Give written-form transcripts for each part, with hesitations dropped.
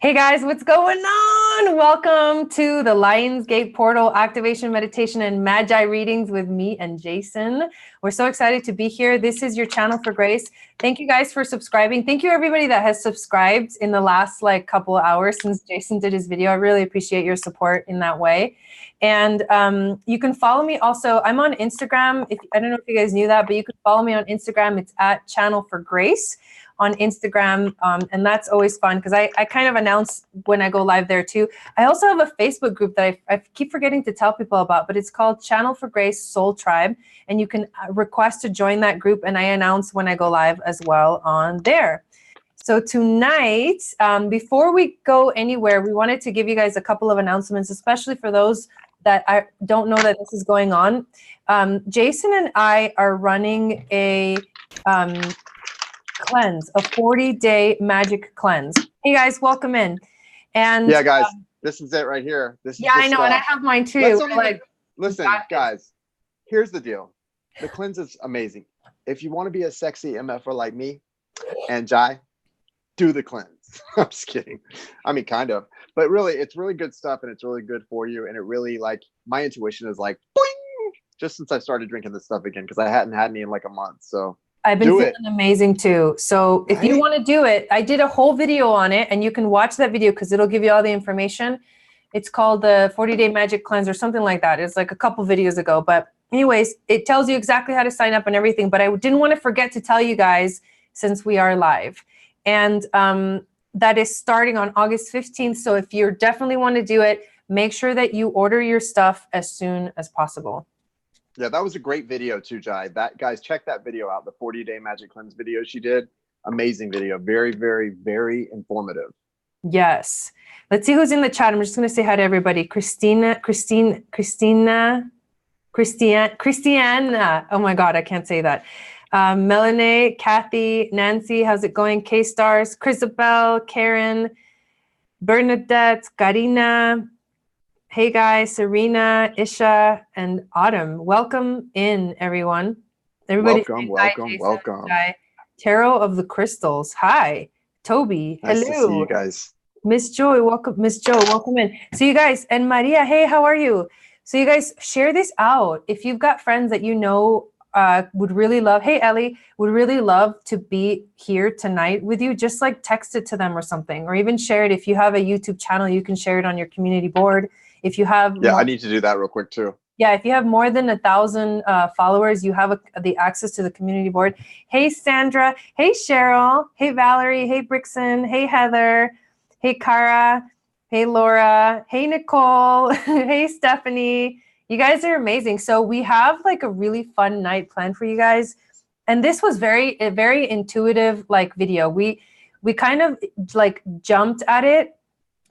Hey guys, what's going on? Welcome to the Lionsgate Portal Activation Meditation and Magi readings with me and Jason. We're so excited to be here. This is your channel for grace. Thank you guys for subscribing. Thank you everybody that has subscribed in the last couple of hours since Jason did his video. I really appreciate your support in that way. And you can follow me also. I'm on Instagram. I don't know if you guys knew that, but you can follow me on Instagram. It's at Channel for Grace on Instagram, and that's always fun because I kind of announce when I go live there too. I also have a Facebook group that I keep forgetting to tell people about, but it's called Channel for Grace Soul Tribe, and you can request to join that group, and I announce when I go live as well on there. So tonight, before we go anywhere, we wanted to give you guys a couple of announcements, especially for those that I don't know that this is going on. Jason and I are running a cleanse, a 40-day magic cleanse. Hey guys, welcome in. And yeah, guys, this is it right here. This is I know, and I have mine too. Listen, guys, here's the deal. The cleanse is amazing. If you want to be a sexy MFer like me and Jai, do the cleanse. I'm just kidding. I mean, kind of, but really, it's really good stuff, and it's really good for you. And it really, my intuition is like, boing, just since I started drinking this stuff again, because I hadn't had any in like a month. So I've been feeling amazing too. So if you want to do it, I did a whole video on it, and you can watch that video because it'll give you all the information. It's called the 40-day magic cleanse or something like that. It's like a couple videos ago. But anyways, it tells you exactly how to sign up and everything. But I didn't want to forget to tell you guys since we are live. And that is starting on August 15th. So if you definitely want to do it, make sure that you order your stuff as soon as possible. Yeah, that was a great video too, Jai. Guys, check that video out, the 40-day magic cleanse video she did. Amazing video. Very, very, very informative. Yes. Let's see who's in the chat. I'm just going to say hi to everybody. Christiana. Oh my God, I can't say that. Melanie, Kathy, Nancy, how's it going? K-Stars, Chrisabel, Karen, Bernadette, Karina. Hey guys, Serena, Isha, and Autumn. Welcome in, everyone. Everybody, welcome. Hi. Tarot of the Crystals. Hi. Toby. Nice hello. to see you guys. Miss Joy, welcome. Miss Joe, welcome in. So you guys, and Maria, hey, how are you? So you guys, share this out. If you've got friends that you know would really love, hey Ellie, would really love to be here tonight with you, just text it to them or something, or even share it. If you have a YouTube channel, you can share it on your community board. If you have I need to do that real quick too. Yeah, if you have more than 1,000 followers, you have the access to the community board. Hey Sandra, hey Cheryl, hey Valerie, hey Brixen, hey Heather, hey Cara, hey Laura, hey Nicole, hey Stephanie. You guys are amazing. So we have a really fun night planned for you guys. And this was a very intuitive video. We kind of jumped at it.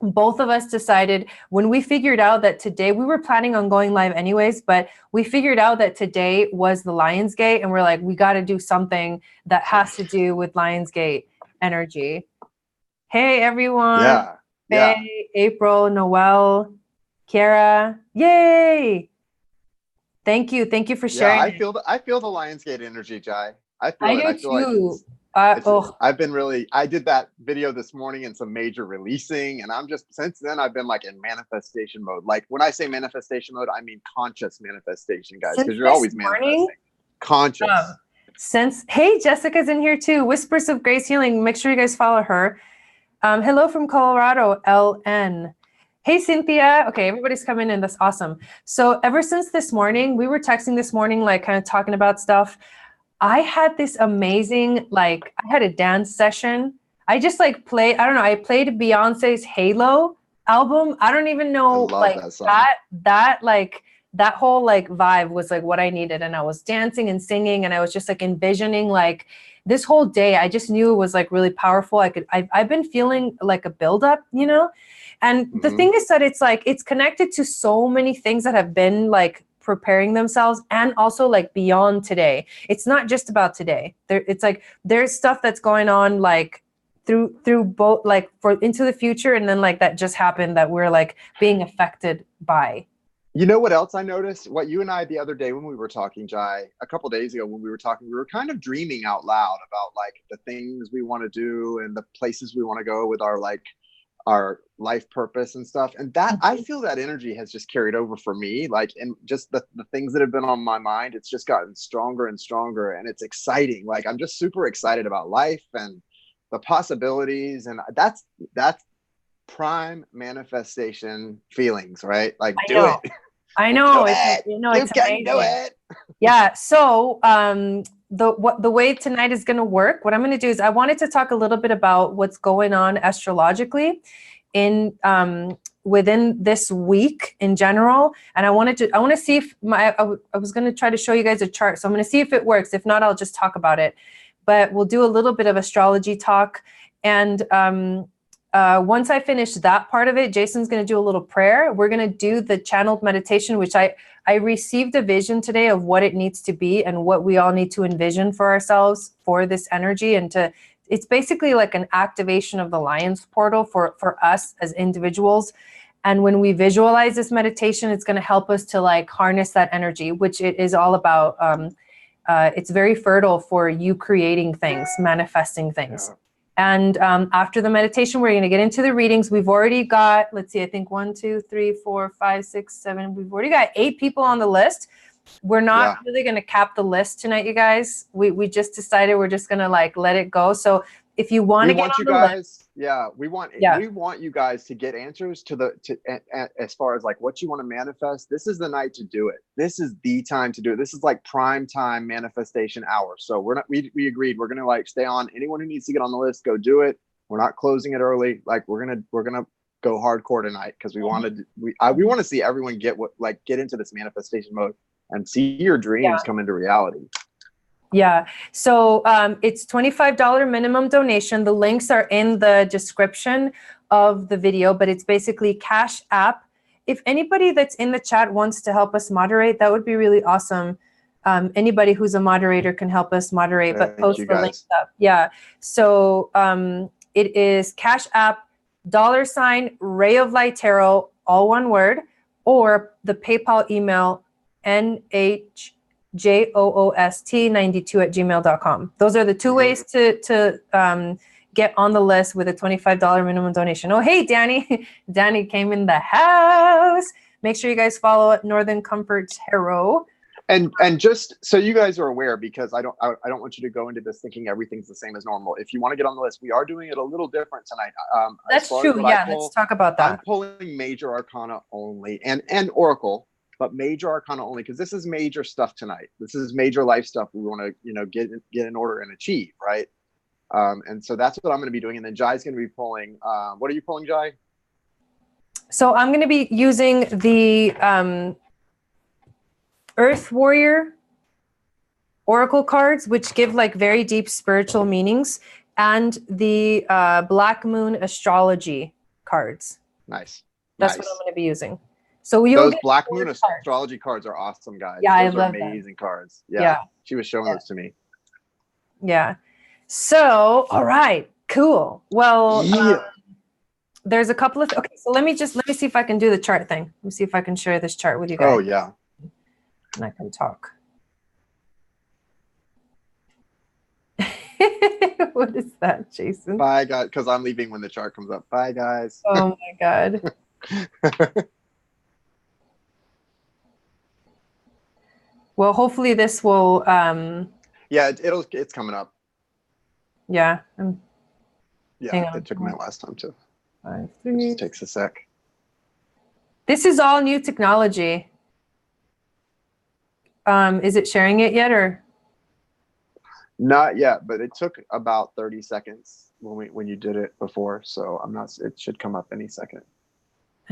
Both of us decided when we figured out that today, we were planning on going live anyways, but we figured out that today was the Lionsgate, and we're like, we got to do something that has to do with Lionsgate energy. Hey everyone. Hey April, Noel, Kiara. Yay. Thank you for sharing. Yeah, I feel the Lionsgate energy, Jai. I do too. I've been I did that video this morning and some major releasing, and since then I've been in manifestation mode. When I say manifestation mode, I mean conscious manifestation, guys, because you're always manifesting. Conscious. Hey, Jessica's in here too. Whispers of Grace Healing. Make sure you guys follow her. Hello from Colorado, LN. Hey, Cynthia. Okay, everybody's coming in. That's awesome. So ever since this morning, we were texting this morning, kind of talking about stuff. I had this amazing, I had a dance session. I just I played Beyonce's Halo album. I don't even know, that whole vibe was what I needed. And I was dancing and singing, and I was just envisioning this whole day. I just knew it was really powerful. I've been feeling a buildup, and the thing is that it's connected to so many things that have been preparing themselves, and also beyond today. It's not just about today. There's stuff that's going on through both for into the future, and then that just happened that we're being affected by. You know what else I noticed? What you and I the other day when we were talking, Jai, a couple of days ago when we were talking, we were kind of dreaming out loud about the things we want to do and the places we want to go with our our life purpose and stuff. And that, I feel that energy has just carried over for me, like, and just the things that have been on my mind, it's just gotten stronger and stronger, and it's exciting. Like, I'm just super excited about life and the possibilities. And that's prime manifestation feelings, right? Like, do it. I know. Do it's it. It's amazing. Do it. Yeah. So the way tonight is going to work, what I'm going to do is I wanted to talk a little bit about what's going on astrologically in within this week in general. And I want to see if I was going to try to show you guys a chart. So I'm going to see if it works. If not, I'll just talk about it. But we'll do a little bit of astrology talk. And once I finish that part of it, Jason's going to do a little prayer. We're going to do the channeled meditation, which I received a vision today of what it needs to be and what we all need to envision for ourselves for this energy. And it's basically like an activation of the Lion's portal for us as individuals. And when we visualize this meditation, it's going to help us to like harness that energy, which it is all about. It's very fertile for you creating things, manifesting things. Yeah. And after the meditation, we're going to get into the readings. We've already got, let's see, I think 1, 2, 3, 4, 5, 6, 7. We've already got 8 people on the list. We're not really going to cap the list tonight, you guys. We just decided we're just going to like let it go. So if you want to get on the list. We want you guys to get answers to as far as like what you want to manifest. This is the night to do it. This is the time to do it. This is like prime time manifestation hour. So we agreed we're gonna like stay on. Anyone who needs to get on the list, go do it. We're not closing it early. Like we're gonna go hardcore tonight because we want to see everyone get into this manifestation mode and see your dreams come into reality. Yeah. So it's $25 minimum donation. The links are in the description of the video, but it's basically CHASH app. If anybody that's in the chat wants to help us moderate, that would be really awesome. Anybody who's a moderator can help us moderate, but post the links up. Yeah. So it is CHASH app, $Rayoflighttarot, all one word, or the PayPal email, NHJOOST92@gmail.com. Those are the 2 ways to get on the list with a $25 minimum donation. Oh, hey, Danny. Danny came in the house. Make sure you guys follow Northern Comfort Tarot. And just so you guys are aware, because I don't want you to go into this thinking everything's the same as normal. If you want to get on the list, we are doing it a little different tonight. That's true. Yeah, let's talk about that. I'm pulling major arcana only and oracle, but major arcana only, because this is major stuff tonight. This is major life stuff we want to, get in order and achieve, right? And so that's what I'm going to be doing. And then Jai's going to be pulling. What are you pulling, Jai? So I'm going to be using the Earth Warrior Oracle cards, which give like very deep spiritual meanings, and the Black Moon Astrology cards. Nice. That's what I'm going to be using. So those Black Moon Astrology cards are awesome, guys. Yeah, those I love amazing cards. Yeah. She was showing those to me. Yeah. So, all right, cool. Well, there's a couple of, okay, so let me see if I can do the chart thing. Let me see if I can share this chart with you guys. Oh, yeah. And I can talk. What is that, Jason? Bye, guys, because I'm leaving when the chart comes up. Bye, guys. Oh, my God. Well, hopefully this will... yeah, it's coming up. Yeah. Yeah, it took a minute last time, too. 5, It 3. just takes a sec. This is all new technology. Is it sharing it yet, or? Not yet, but it took about 30 seconds when you did it before, so I'm not. It should come up any second.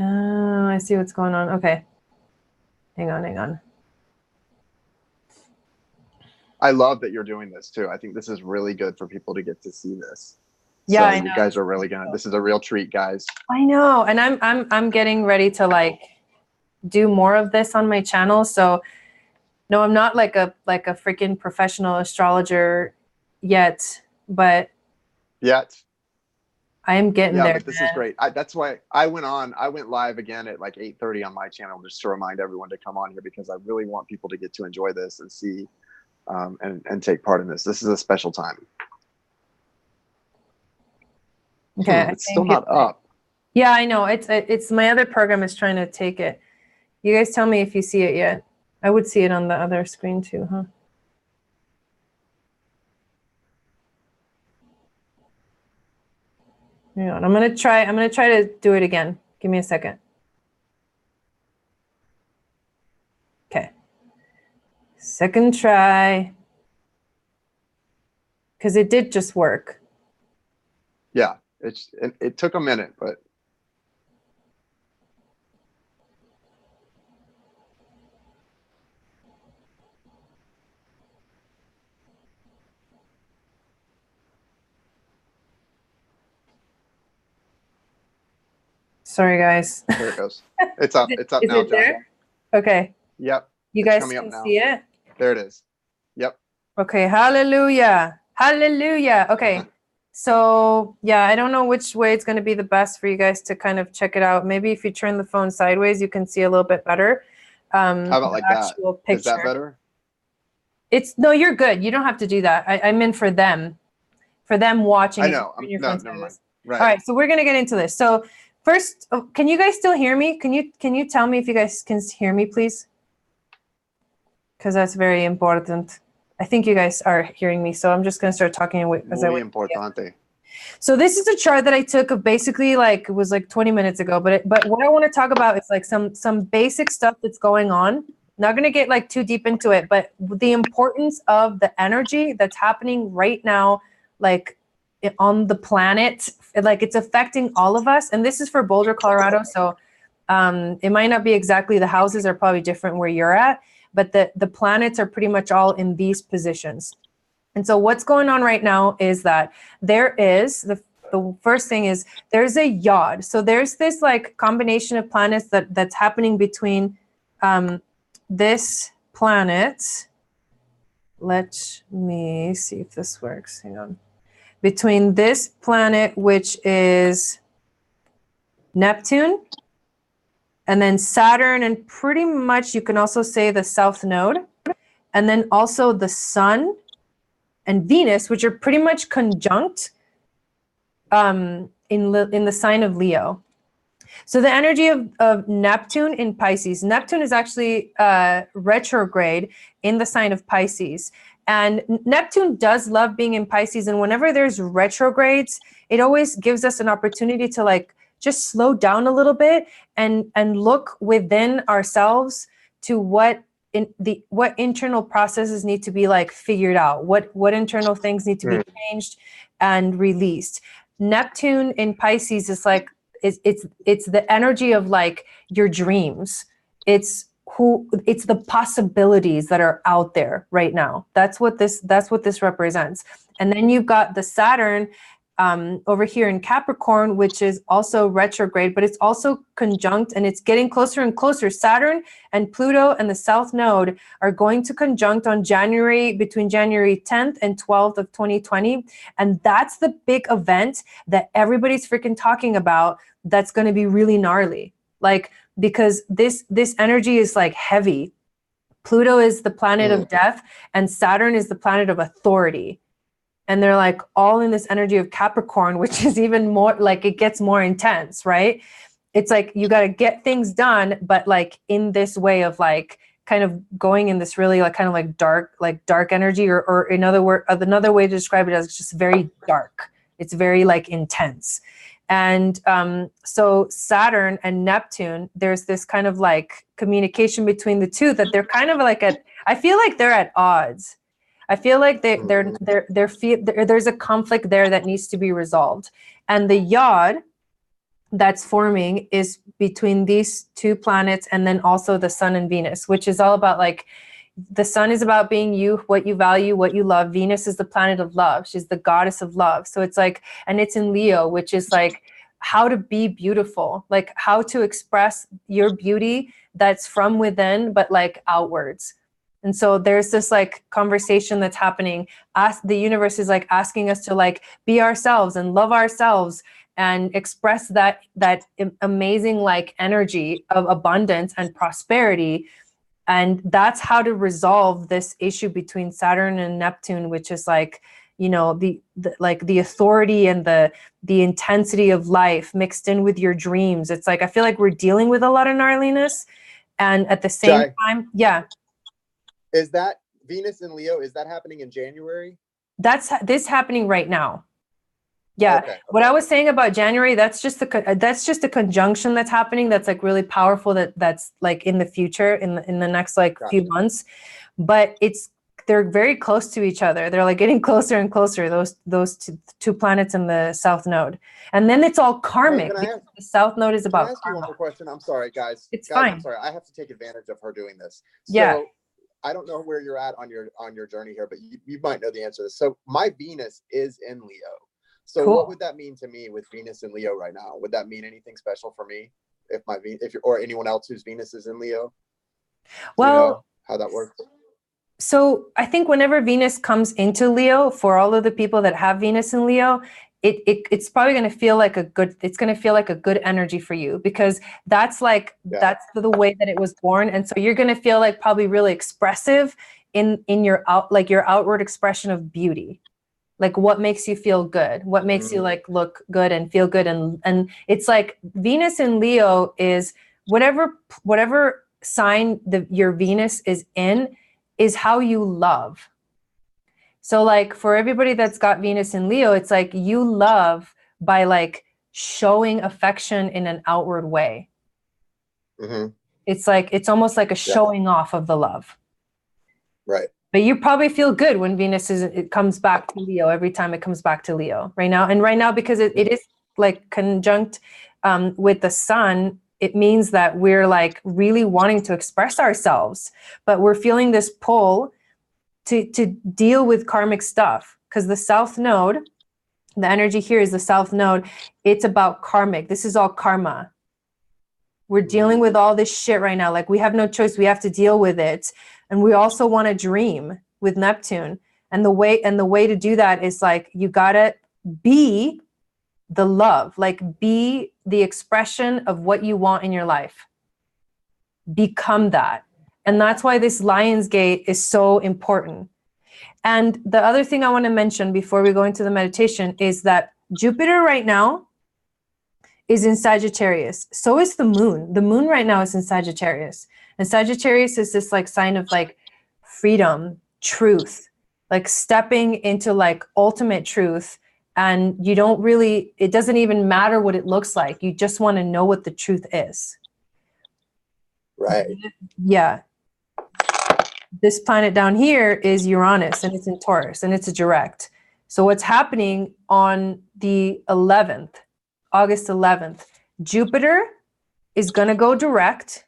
Oh, I see what's going on. Okay, hang on. I love that you're doing this too. I think this is really good for people to get to see this. Yeah, so I know. You guys are really gonna. This is a real treat, guys. I know, and I'm getting ready to like do more of this on my channel. So. No, I'm not like a freaking professional astrologer yet, but I am getting there. But this is great. That's why I went live again at like 8:30 on my channel just to remind everyone to come on here, because I really want people to get to enjoy this and see and take part in this. This is a special time. Okay, it's still not up. Yeah, I know. It's my other program is trying to take it. You guys tell me if you see it yet. I would see it on the other screen too, huh? Hang on. I'm gonna try to do it again. Give me a second. Okay. Second try. Because it did just work. Yeah, it took a minute, but Sorry, guys. there it goes. It's up. It's up Is now, it there? Okay. Yep. You It's guys coming up can now. see it? There it is. Yep. Okay. Hallelujah. Hallelujah. Okay. So yeah, I don't know which way it's going to be the best for you guys to kind of check it out. Maybe if you turn the phone sideways, you can see a little bit better. How about like that? Picture. Is that better? No, you're good. You don't have to do that. I meant for them watching. I know. No, never mind. Right. All right. So we're going to get into this. So first, can you guys still hear me? Can you tell me if you guys can hear me, please? Because that's very important. I think you guys are hearing me, so I'm just going to start talking as I wait. Muy importante. So this is a chart that I took of basically like, it was like 20 minutes ago, but what I want to talk about is like some basic stuff that's going on. Not going to get like too deep into it, but the importance of the energy that's happening right now, like on the planet, like it's affecting all of us. And this is for Boulder, Colorado. So it might not be exactly, the houses are probably different where you're at, but the planets are pretty much all in these positions. And so what's going on right now is that there is, the first thing is there's a yod. So there's this like combination of planets that's happening between this planet. Let me see if this works. Hang on. Between this planet, which is Neptune, and then Saturn, and pretty much you can also say the South Node, and then also the Sun and Venus, which are pretty much conjunct in the sign of Leo. So the energy of Neptune in Pisces. Neptune is actually retrograde in the sign of Pisces. And Neptune does love being in Pisces. And whenever there's retrogrades, it always gives us an opportunity to like just slow down a little bit and look within ourselves to what internal processes need to be like figured out, what internal things need to be changed and released. Neptune in Pisces is like it's the energy of like your dreams. It's the possibilities that are out there right now. That's what this represents. And then you've got the Saturn over here in Capricorn, which is also retrograde, but it's also conjunct and it's getting closer and closer. Saturn and Pluto and the South Node are going to conjunct on between January 10th and 12th of 2020. And that's the big event that everybody's freaking talking about. That's going to be really gnarly. Like, because this energy is like heavy. Pluto is the planet of death and Saturn is the planet of authority. And they're like all in this energy of Capricorn, which is even more like it gets more intense, right? It's like you got to get things done, but like in this way of like kind of going in this really like kind of like dark energy, or another way to describe it as it's just very dark. It's very like intense. And so Saturn and Neptune, there's this kind of like communication between the two that they're kind of like I feel like they're at odds. I feel like there's a conflict there that needs to be resolved. And the yod that's forming is between these two planets and then also the Sun and Venus, which is all about like, the Sun is about being you, what you value, what you love. Venus is the planet of love. She's the goddess of love. So it's like, and it's in Leo, which is like how to be beautiful, like how to express your beauty that's from within, but like outwards. And so there's this like conversation that's happening. The universe is like asking us to like be ourselves and love ourselves and express that amazing like energy of abundance and prosperity. And that's how to resolve this issue between Saturn and Neptune, which is like, you know, the like the authority and the intensity of life mixed in with your dreams. It's like, I feel like we're dealing with a lot of gnarliness, and at the same time, yeah. Is that Venus in Leo? Is that happening in January? That's this happening right now. Yeah. Okay. What I was saying about January, that's just a conjunction that's happening. That's like really powerful. That's like in the future, in the next like few months, but they're very close to each other. They're like getting closer and closer. Those two planets in the South Node, and then it's all karmic. The South Node is about. Can I ask you one more question? I'm sorry, guys. It's fine. I'm sorry. I have to take advantage of her doing this. Yeah. So, I don't know where you're at on your journey here, but you might know the answer to this. So my Venus is in Leo. So What would that mean to me with Venus in Leo right now? Would that mean anything special for me or anyone else whose Venus is in Leo? Well, you know how that works? So I think whenever Venus comes into Leo, for all of the people that have Venus in Leo, it's probably going to feel like a good energy for you, because that's like, that's the way that it was born. And so you're going to feel like probably really expressive in your outward expression of beauty. Like what makes you feel good, what makes you like look good and feel good. And it's like Venus in Leo is whatever sign your Venus is in is how you love. So like for everybody that's got Venus in Leo, it's like you love by like showing affection in an outward way. It's like, it's almost like a showing off of the love. Right. But you probably feel good when Venus it comes back to Leo, every time it comes back to Leo right now. And right now, because it is like conjunct with the sun, it means that we're like really wanting to express ourselves, but we're feeling this pull to deal with karmic stuff, because the South Node, the energy here is the South Node. It's about karmic. This is all karma. We're dealing with all this shit right now. Like we have no choice. We have to deal with it. And we also want to dream with Neptune. And the way to do that is like, you gotta be the love, like be the expression of what you want in your life. Become that. And that's why this Lion's Gate is so important. And the other thing I want to mention before we go into the meditation is that Jupiter right now is in Sagittarius. So is the moon. The moon right now is in Sagittarius. And Sagittarius is this like sign of like freedom, truth, like stepping into like ultimate truth. And you don't really, it doesn't even matter what it looks like. You just want to know what the truth is. Right. Yeah. This planet down here is Uranus, and it's in Taurus, and it's a direct. So what's happening on the 11th, August 11th, Jupiter is going to go direct.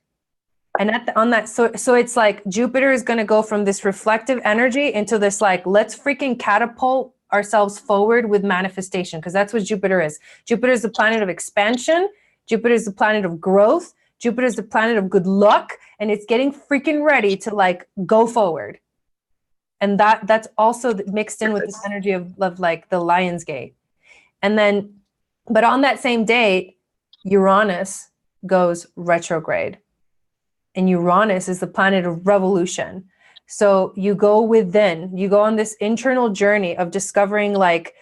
And so it's like Jupiter is going to go from this reflective energy into this like, let's freaking catapult ourselves forward with manifestation, because that's what Jupiter is. Jupiter is the planet of expansion. Jupiter is the planet of growth. Jupiter is the planet of good luck, and it's getting freaking ready to like go forward. And that's also mixed in with this energy of like the Lion's Gate. And then, but on that same date, Uranus goes retrograde. And Uranus is the planet of revolution. So you go within, you go on this internal journey of discovering like,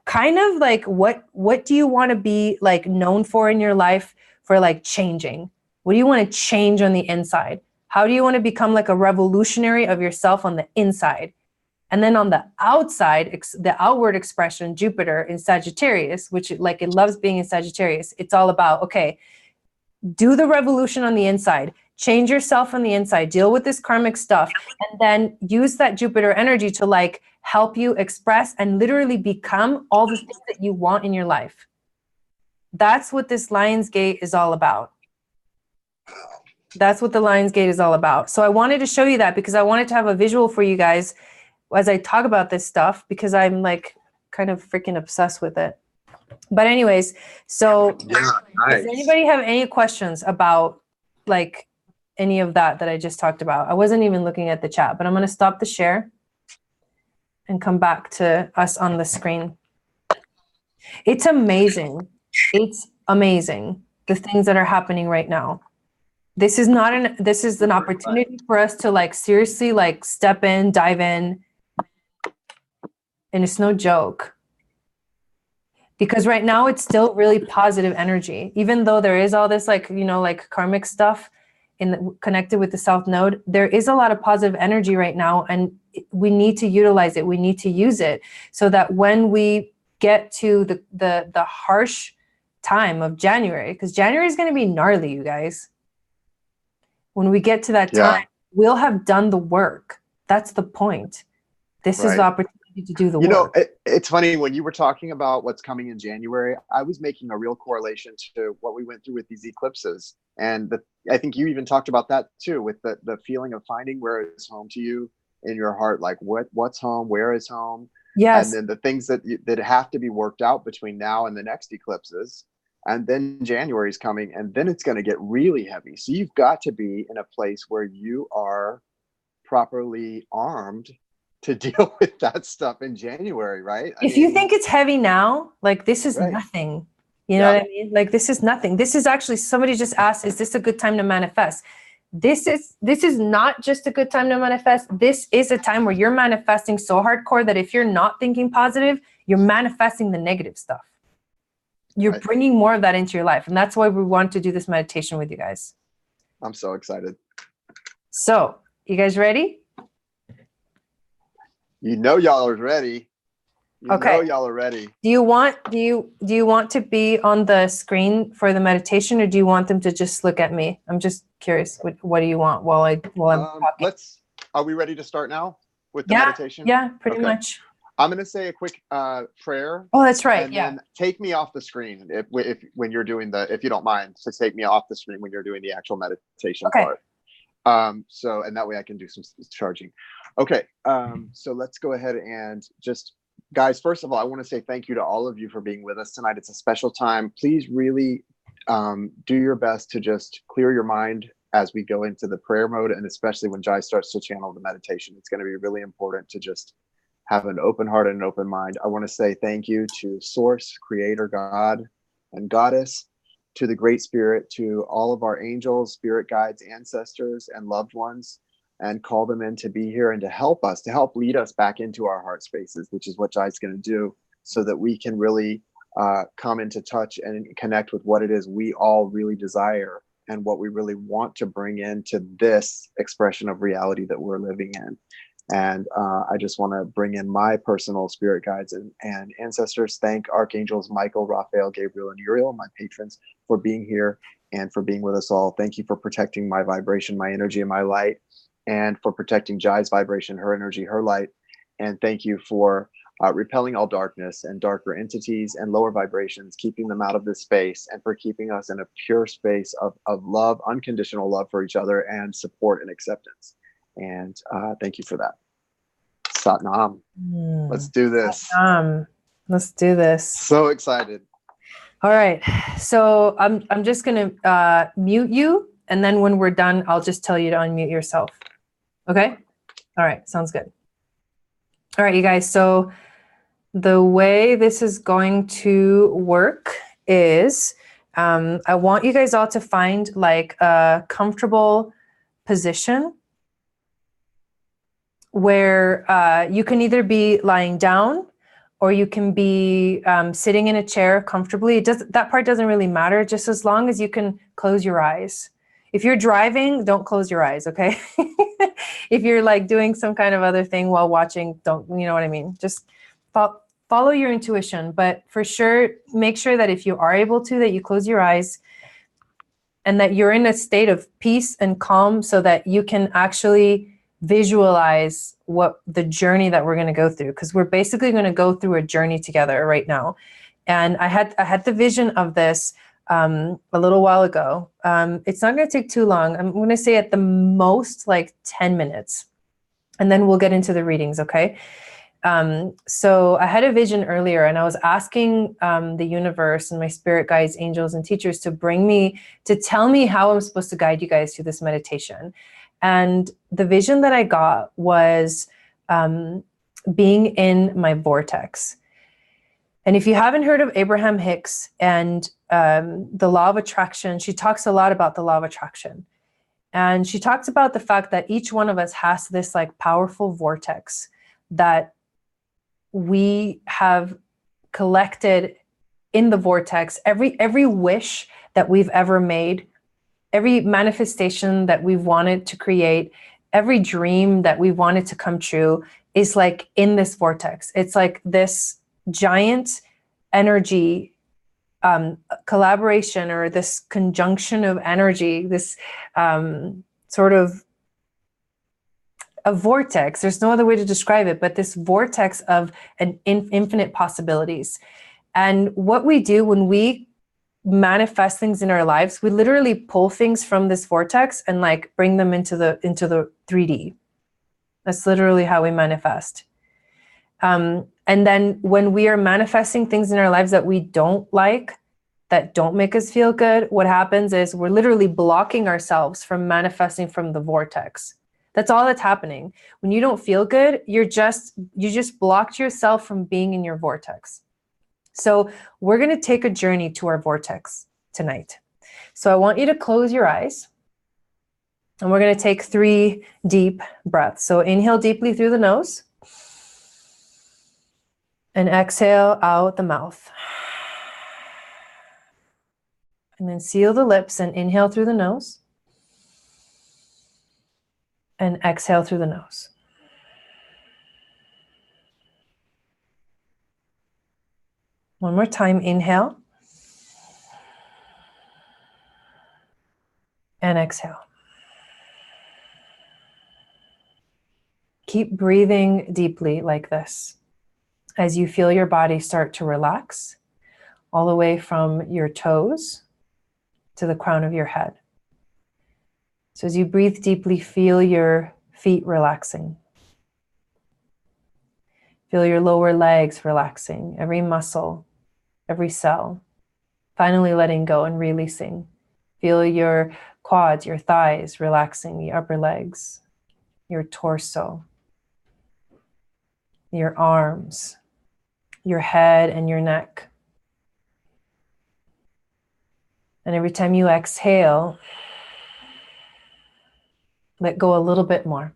kind of like what do you want to be like known for in your life, for like changing? What do you want to change on the inside? How do you want to become like a revolutionary of yourself on the inside? And then on the outside, the outward expression, Jupiter in Sagittarius, which like it loves being in Sagittarius. It's all about, okay, do the revolution on the inside, change yourself on the inside, deal with this karmic stuff, and then use that Jupiter energy to like help you express and literally become all the things that you want in your life. That's what this Lion's Gate is all about. That's what the Lion's Gate is all about. So I wanted to show you that because I wanted to have a visual for you guys as I talk about this stuff, because I'm like kind of freaking obsessed with it. But anyways, so yeah, nice. Does anybody have any questions about like any of that I just talked about? I wasn't even looking at the chat, but I'm going to stop the share and come back to us on the screen. It's amazing. It's amazing, the things that are happening right now. This is an opportunity for us to like seriously like step in, dive in, and it's no joke. Because right now it's still really positive energy, even though there is all this like, like karmic stuff connected with the South Node. There is a lot of positive energy right now, and we need to utilize it. We need to use it so that when we get to the harsh time of January, because January is going to be gnarly, you guys. When we get to that time, we'll have done the work. That's the point. This is the opportunity to do the work. It's funny, when you were talking about what's coming in January, I was making a real correlation to what we went through with these eclipses. And I think you even talked about that too, with the feeling of finding where is home to you in your heart, like what's home, where is home. Yes. And then the things that have to be worked out between now and the next eclipses. And then January is coming, and then it's going to get really heavy. So you've got to be in a place where you are properly armed to deal with that stuff in January, right? If you think it's heavy now, like this is nothing. You know what I mean? Like this is nothing. This is actually, somebody just asked, is this a good time to manifest? This is not just a good time to manifest. This is a time where you're manifesting so hardcore that if you're not thinking positive, you're manifesting the negative stuff. You're bringing more of that into your life. And that's why we want to do this meditation with you guys. I'm so excited. So, you guys ready? Y'all are ready. Y'all are ready. Do you want to be on the screen for the meditation, or do you want them to just look at me? I'm just curious. What do you want while I'm talking? Are we ready to start now with the meditation? Yeah, pretty much. I'm going to say a quick prayer. Oh, that's right. And then take me off the screen when you're doing if you don't mind, to take me off the screen when you're doing the actual meditation part. And that way I can do some charging. Okay. So let's go ahead and just, guys, first of all, I want to say thank you to all of you for being with us tonight. It's a special time. Please really do your best to just clear your mind as we go into the prayer mode, and especially when Jai starts to channel the meditation. It's going to be really important to just have an open heart and an open mind. I want to say thank you to Source, Creator, God, and Goddess, to the Great Spirit, to all of our angels, spirit guides, ancestors, and loved ones, and call them in to be here and to help lead us back into our heart spaces, which is what Jai's going to do, so that we can really come into touch and connect with what it is we all really desire and what we really want to bring into this expression of reality that we're living in. And I just want to bring in my personal spirit guides and ancestors. Thank Archangels Michael, Raphael, Gabriel, and Uriel, my patrons, for being here and for being with us all. Thank you for protecting my vibration, my energy, and my light, and for protecting Jai's vibration, her energy, her light. And thank you for repelling all darkness and darker entities and lower vibrations, keeping them out of this space, and for keeping us in a pure space of love, unconditional love for each other, and support and acceptance. And thank you for that. Sat Nam. Let's do this. Let's do this. So excited. All right. So I'm just going to mute you. And then when we're done, I'll just tell you to unmute yourself. Okay? All right. Sounds good. All right, you guys. So the way this is going to work is I want you guys all to find like a comfortable position where you can either be lying down or you can be sitting in a chair comfortably. That part doesn't really matter, just as long as you can close your eyes. If you're driving, don't close your eyes, okay? If you're like doing some kind of other thing while watching, don't, you know what I mean? Just follow your intuition, but for sure, make sure that if you are able to, that you close your eyes and that you're in a state of peace and calm so that you can actually visualize what the journey that we're going to go through, because we're basically going to go through a journey together right now. And I had the vision of this a little while ago. It's not going to take too long. I'm going to say at the most like 10 minutes, and then we'll get into the readings. Okay. So I had a vision earlier, and I was asking the universe and my spirit guides, angels, and teachers to tell me how I'm supposed to guide you guys through this meditation. And the vision that I got was being in my vortex. And if you haven't heard of Abraham Hicks and the law of attraction, she talks a lot about the law of attraction. And she talks about the fact that each one of us has this like powerful vortex that we have collected in the vortex, every wish that we've ever made, every manifestation that we've wanted to create, every dream that we wanted to come true is like in this vortex. It's like this giant energy collaboration, or this conjunction of energy, this sort of a vortex. There's no other way to describe it, but this vortex of an infinite possibilities. And what we do when we manifest things in our lives, we literally pull things from this vortex and like bring them into the 3D. That's literally how we manifest. And then when we are manifesting things in our lives that we don't like, that don't make us feel good, what happens is we're literally blocking ourselves from manifesting from the vortex. That's all that's happening. When you don't feel good, you just blocked yourself from being in your vortex. So we're going to take a journey to our vortex tonight. So I want you to close your eyes, and we're going to take 3 deep breaths. So inhale deeply through the nose and exhale out the mouth. And then seal the lips and inhale through the nose and exhale through the nose. One more time, inhale and exhale. Keep breathing deeply like this as you feel your body start to relax all the way from your toes to the crown of your head. So as you breathe deeply, feel your feet relaxing. Feel your lower legs relaxing, every muscle, every cell. Finally letting go and releasing. Feel your quads, your thighs relaxing, the upper legs, your torso, your arms, your head and your neck. And every time you exhale, let go a little bit more.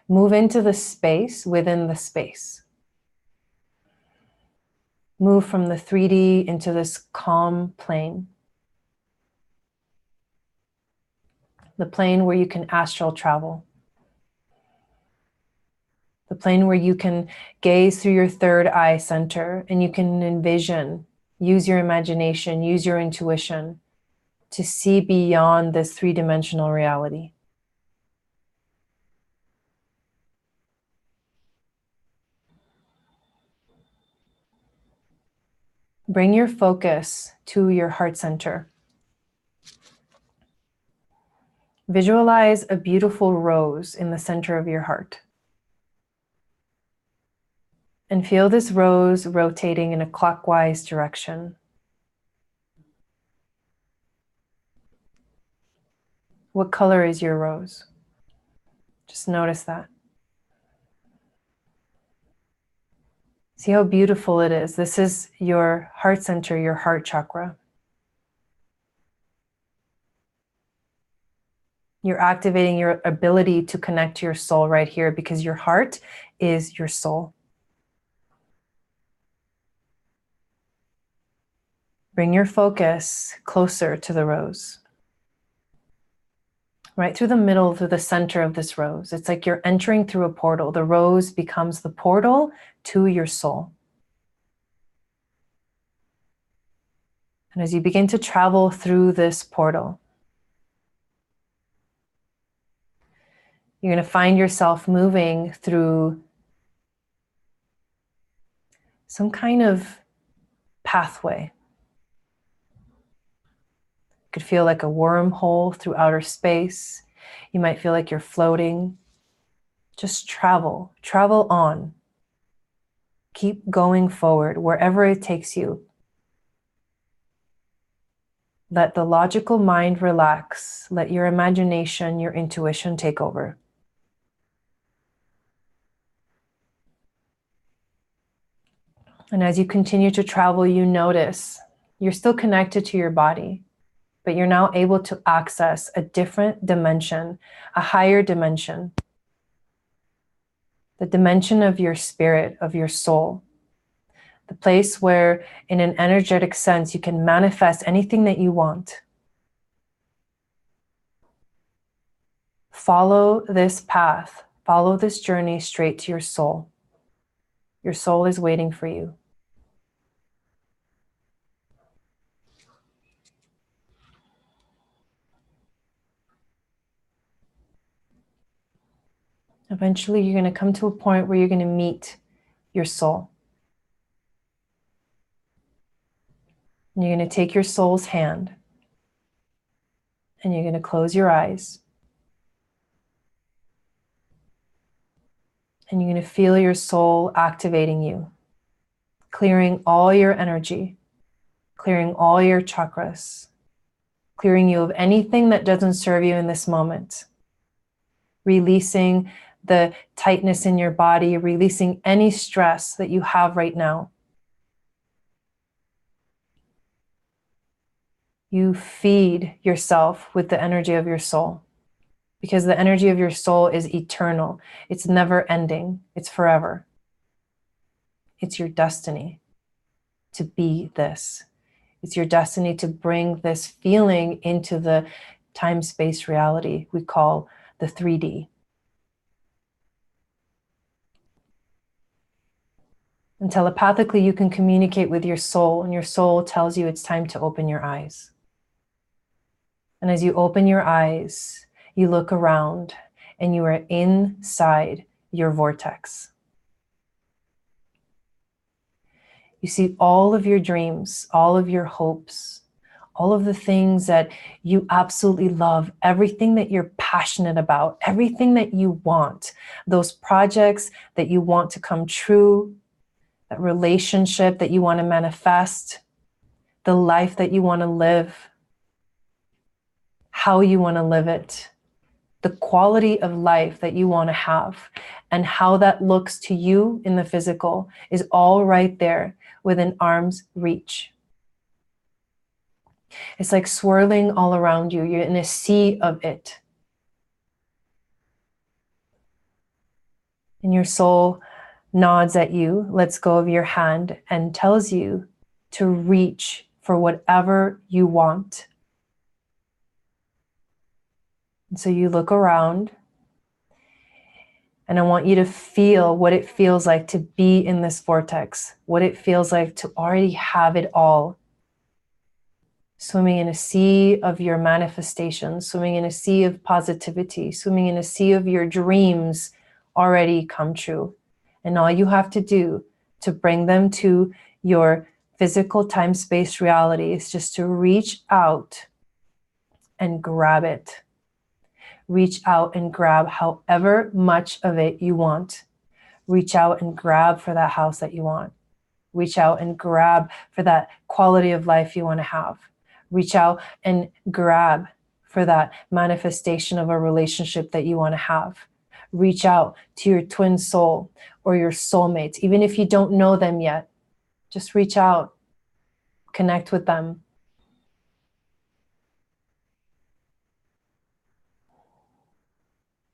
Move into the space within the space. Move from the 3D into this calm plane. The plane where you can astral travel. The plane where you can gaze through your third eye center and you can envision, use your imagination, use your intuition to see beyond this 3-dimensional reality. Bring your focus to your heart center. Visualize a beautiful rose in the center of your heart. And feel this rose rotating in a clockwise direction. What color is your rose? Just notice that. See how beautiful it is. This is your heart center, your heart chakra. You're activating your ability to connect to your soul right here because your heart is your soul. Bring your focus closer to the rose. Right through the middle, through the center of this rose. It's like you're entering through a portal. The rose becomes the portal to your soul. And as you begin to travel through this portal, you're going to find yourself moving through some kind of pathway. It could feel like a wormhole through outer space. You might feel like you're floating. Just travel on. Keep going forward wherever it takes you. Let the logical mind relax. Let your imagination, your intuition take over. And as you continue to travel, you notice you're still connected to your body, but you're now able to access a different dimension, a higher dimension. the dimension of your spirit, of your soul, the place where in an energetic sense you can manifest anything that you want. Follow this path, follow this journey straight to your soul. Your soul is waiting for you. Eventually, you're going to come to a point where you're going to meet your soul. And you're going to take your soul's hand and you're going to close your eyes. And you're going to feel your soul activating you, clearing all your energy, clearing all your chakras, clearing you of anything that doesn't serve you in this moment, releasing the tightness in your body, releasing any stress that you have right now. You feed yourself with the energy of your soul, because the energy of your soul is eternal. It's never ending. It's forever. It's your destiny to be this. It's your destiny to bring this feeling into the time-space reality we call the 3D. And telepathically, you can communicate with your soul, and your soul tells you it's time to open your eyes. And as you open your eyes, you look around and you are inside your vortex. You see all of your dreams, all of your hopes, all of the things that you absolutely love, everything that you're passionate about, everything that you want, those projects that you want to come true, that relationship that you want to manifest, the life that you want to live, how you want to live it, the quality of life that you want to have, and how that looks to you in the physical is all right there within arm's reach. It's like swirling all around you. You're in a sea of it. And your soul nods at you, lets go of your hand, and tells you to reach for whatever you want. And so you look around, and I want you to feel what it feels like to be in this vortex, what it feels like to already have it all. Swimming in a sea of your manifestations, swimming in a sea of positivity, swimming in a sea of your dreams already come true. And all you have to do to bring them to your physical time-space reality is just to reach out and grab it. Reach out and grab however much of it you want. Reach out and grab for that house that you want. Reach out and grab for that quality of life you want to have. Reach out and grab for that manifestation of a relationship that you want to have. Reach out to your twin soul or your soulmates, even if you don't know them yet. Just reach out, connect with them.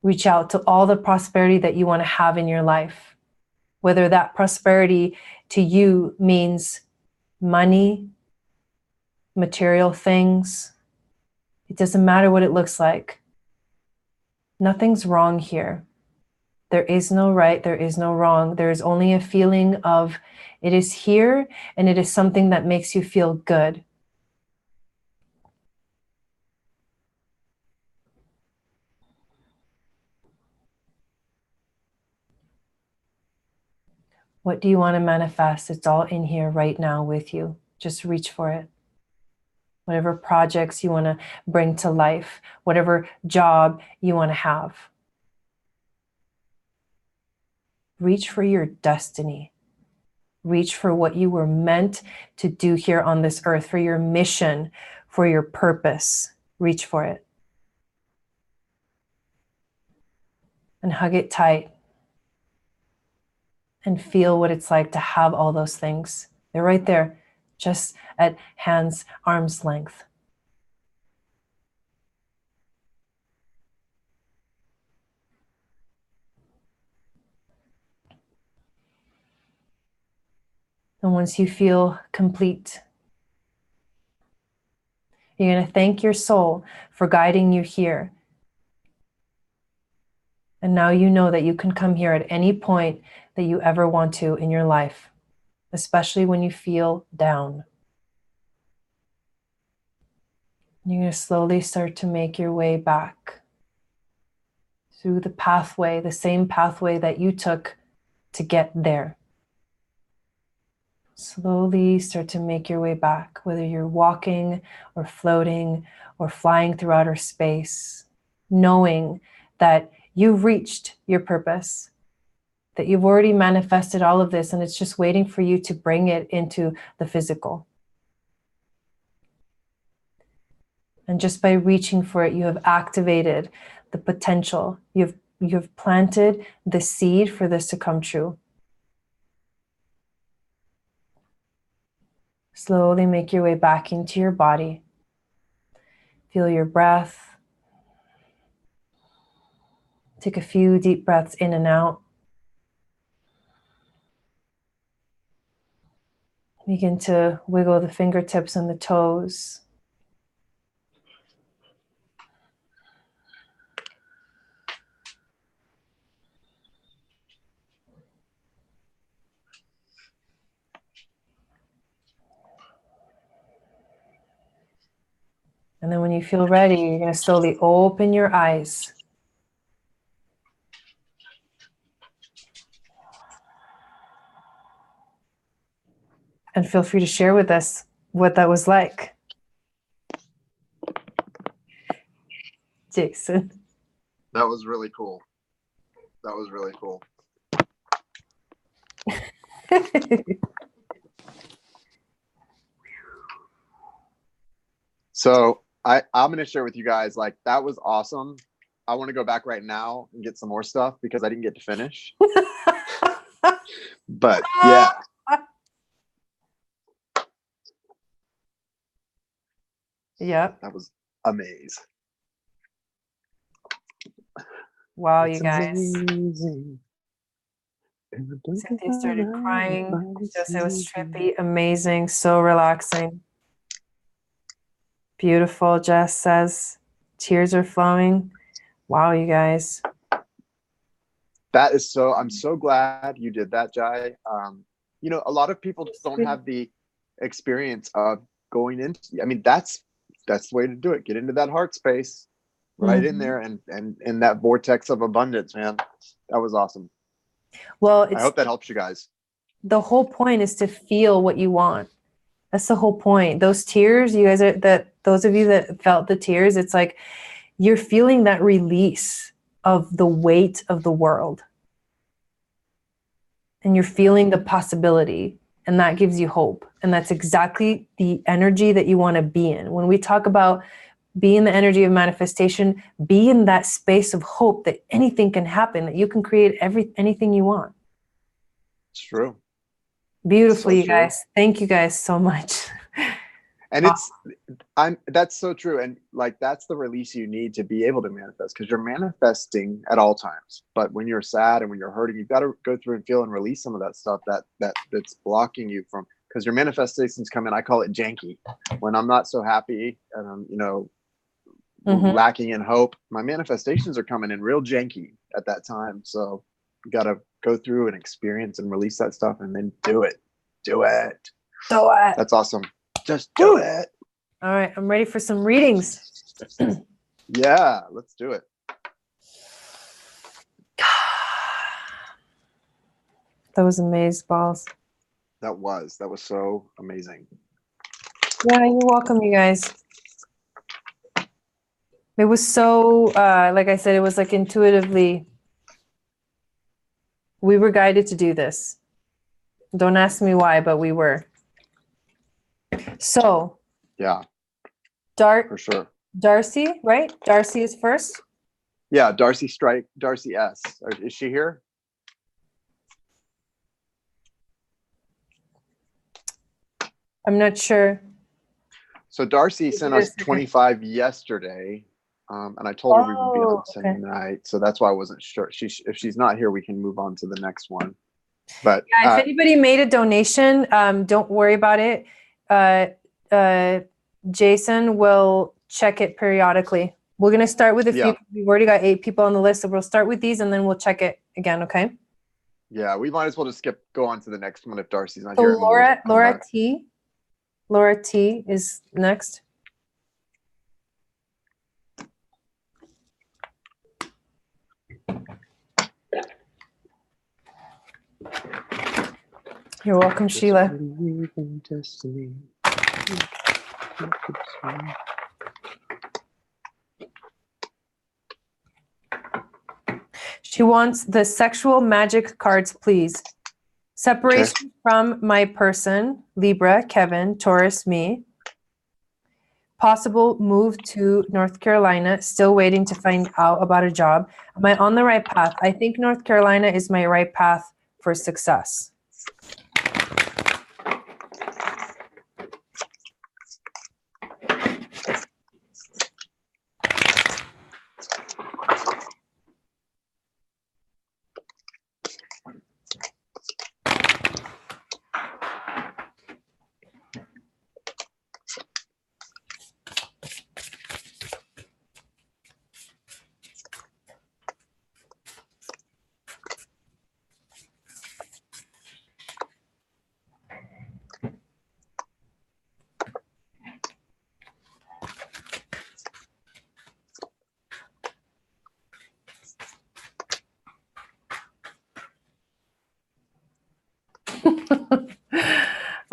Reach out to all the prosperity that you want to have in your life. Whether that prosperity to you means money, material things, it doesn't matter what it looks like. Nothing's wrong here. There is no right, there is no wrong. There is only a feeling of it is here, and it is something that makes you feel good. What do you want to manifest? It's all in here right now with you. Just reach for it. Whatever projects you want to bring to life, whatever job you want to have. Reach for your destiny. Reach for what you were meant to do here on this earth, for your mission, for your purpose. Reach for it. And hug it tight. And feel what it's like to have all those things. They're right there, just at arm's length. And once you feel complete, you're going to thank your soul for guiding you here. And now you know that you can come here at any point that you ever want to in your life, especially when you feel down. You're going to slowly start to make your way back through the pathway, the same pathway that you took to get there. Slowly start to make your way back, whether you're walking or floating or flying through outer space, knowing that you've reached your purpose, that you've already manifested all of this, and it's just waiting for you to bring it into the physical. And just by reaching for it, you have activated the potential. You've planted the seed for this to come true. Slowly make your way back into your body. Feel your breath. Take a few deep breaths in and out. Begin to wiggle the fingertips and the toes. And then when you feel ready, you're going to slowly open your eyes. And feel free to share with us what that was like. Jason. That was really cool. That was really cool. So I'm going to share with you guys, like, that was awesome. I want to go back right now and get some more stuff because I didn't get to finish. But yeah. Yep. That was amazing. Wow, you guys. Cynthia started crying. Just, it was trippy, amazing, so relaxing. Beautiful, Jess says. Tears are flowing. Wow, you guys. That is so, I'm so glad you did that, Jai. You know, a lot of people don't have the experience of going into, I mean, that's the way to do it. Get into that heart space, right in there, and in that vortex of abundance, man. That was awesome. Well, I hope that helps you guys. The whole point is to feel what you want. That's the whole point. Those tears, you guys those of you that felt the tears, it's like you're feeling that release of the weight of the world. And you're feeling the possibility, and that gives you hope. And that's exactly the energy that you want to be in. When we talk about being the energy of manifestation, be in that space of hope that anything can happen, that you can create anything you want. It's true. Beautiful, so you guys. Thank you guys so much. And that's so true. And like, that's the release you need to be able to manifest, because you're manifesting at all times. But when you're sad and when you're hurting, you've got to go through and feel and release some of that stuff that's blocking you from, because your manifestations come in, I call it janky. When I'm not so happy and I'm, you know, lacking in hope, my manifestations are coming in real janky at that time. So you got to go through and experience and release that stuff, and then do it. That's awesome. Just do it. All right, I'm ready for some readings. Yeah, let's do it. That was amazing, balls. That was so amazing. Yeah, you're welcome, you guys. It was so, like I said, it was like intuitively, we were guided to do this. Don't ask me why, but we were. So. Yeah. For sure. Darcy, right? Darcy is first. Yeah, Darcy S. Is she here? I'm not sure. So Darcy sent us 25 yesterday, and I told her we would be on tonight. So that's why I wasn't sure. If she's not here, we can move on to the next one. But yeah, if anybody made a donation, don't worry about it. Jason will check it periodically. We're going to start with a few. We've already got 8 people on the list, so we'll start with these and then we'll check it again, okay? Yeah, we might as well just go on to the next one if Darcy's not so here. Laura T is next. You're welcome, Sheila. She wants the sexual magic cards, please. Separation from my person, Libra, Kevin, Taurus, me. Possible move to North Carolina, still waiting to find out about a job. Am I on the right path? I think North Carolina is my right path for success.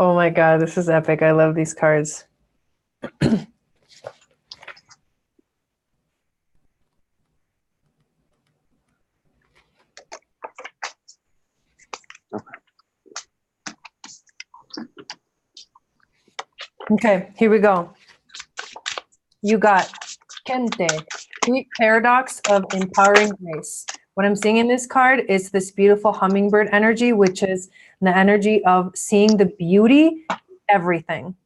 Oh my God, this is epic. I love these cards. Okay, here we go. You got Kente, sweet paradox of empowering grace. What I'm seeing in this card is this beautiful hummingbird energy, which is the energy of seeing the beauty, everything.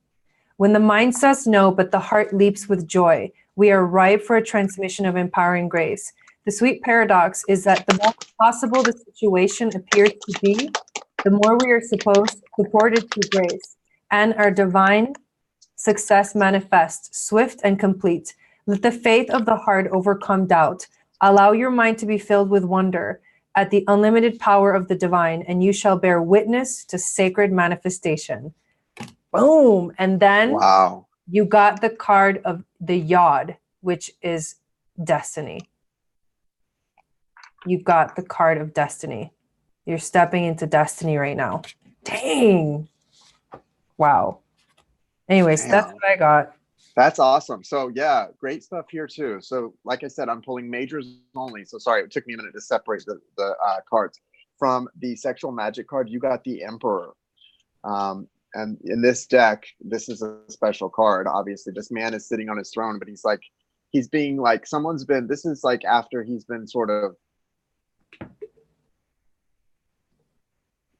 When the mind says no, but the heart leaps with joy, we are ripe for a transmission of empowering grace. The sweet paradox is that the more possible the situation appears to be, the more we are supported to grace, and our divine success manifests, swift and complete. Let the faith of the heart overcome doubt. Allow your mind to be filled with wonder at the unlimited power of the divine, and you shall bear witness to sacred manifestation. Boom. And then you got the card of the Yod, which is destiny. You got the card of destiny. You're stepping into destiny right now. Dang. Wow. Anyways, that's what I got. That's awesome. So yeah, great stuff here too. So like I said, I'm pulling majors only. So sorry, it took me a minute to separate the cards. From the sexual magic card, you got the Emperor. And in this deck, this is a special card. Obviously, this man is sitting on his throne, but he's being like, this is like after he's been sort of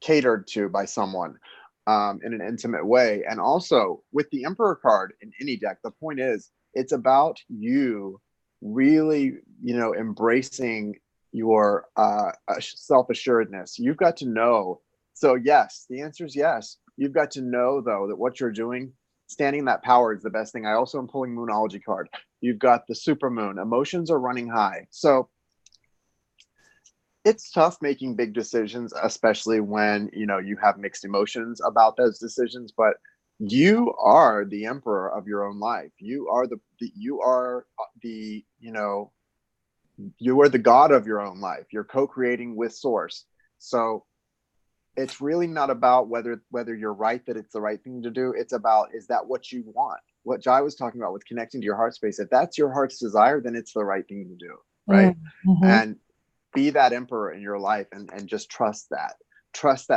catered to by someone in an intimate way. And also with the Emperor card in any deck, the point is it's about you really, embracing your self-assuredness. You've got to know. So yes, the answer is yes. You've got to know, though, that what you're doing, standing in that power is the best thing. I also am pulling Moonology card. You've got the supermoon. Emotions are running high. So it's tough making big decisions, especially when, you have mixed emotions about those decisions. But you are the emperor of your own life. You are the god of your own life. You're co-creating with source. So it's really not about whether you're right that it's the right thing to do. It's about, is that what you want? What Jai was talking about with connecting to your heart space. If that's your heart's desire, then it's the right thing to do, right? Mm-hmm. And be that emperor in your life and just trust that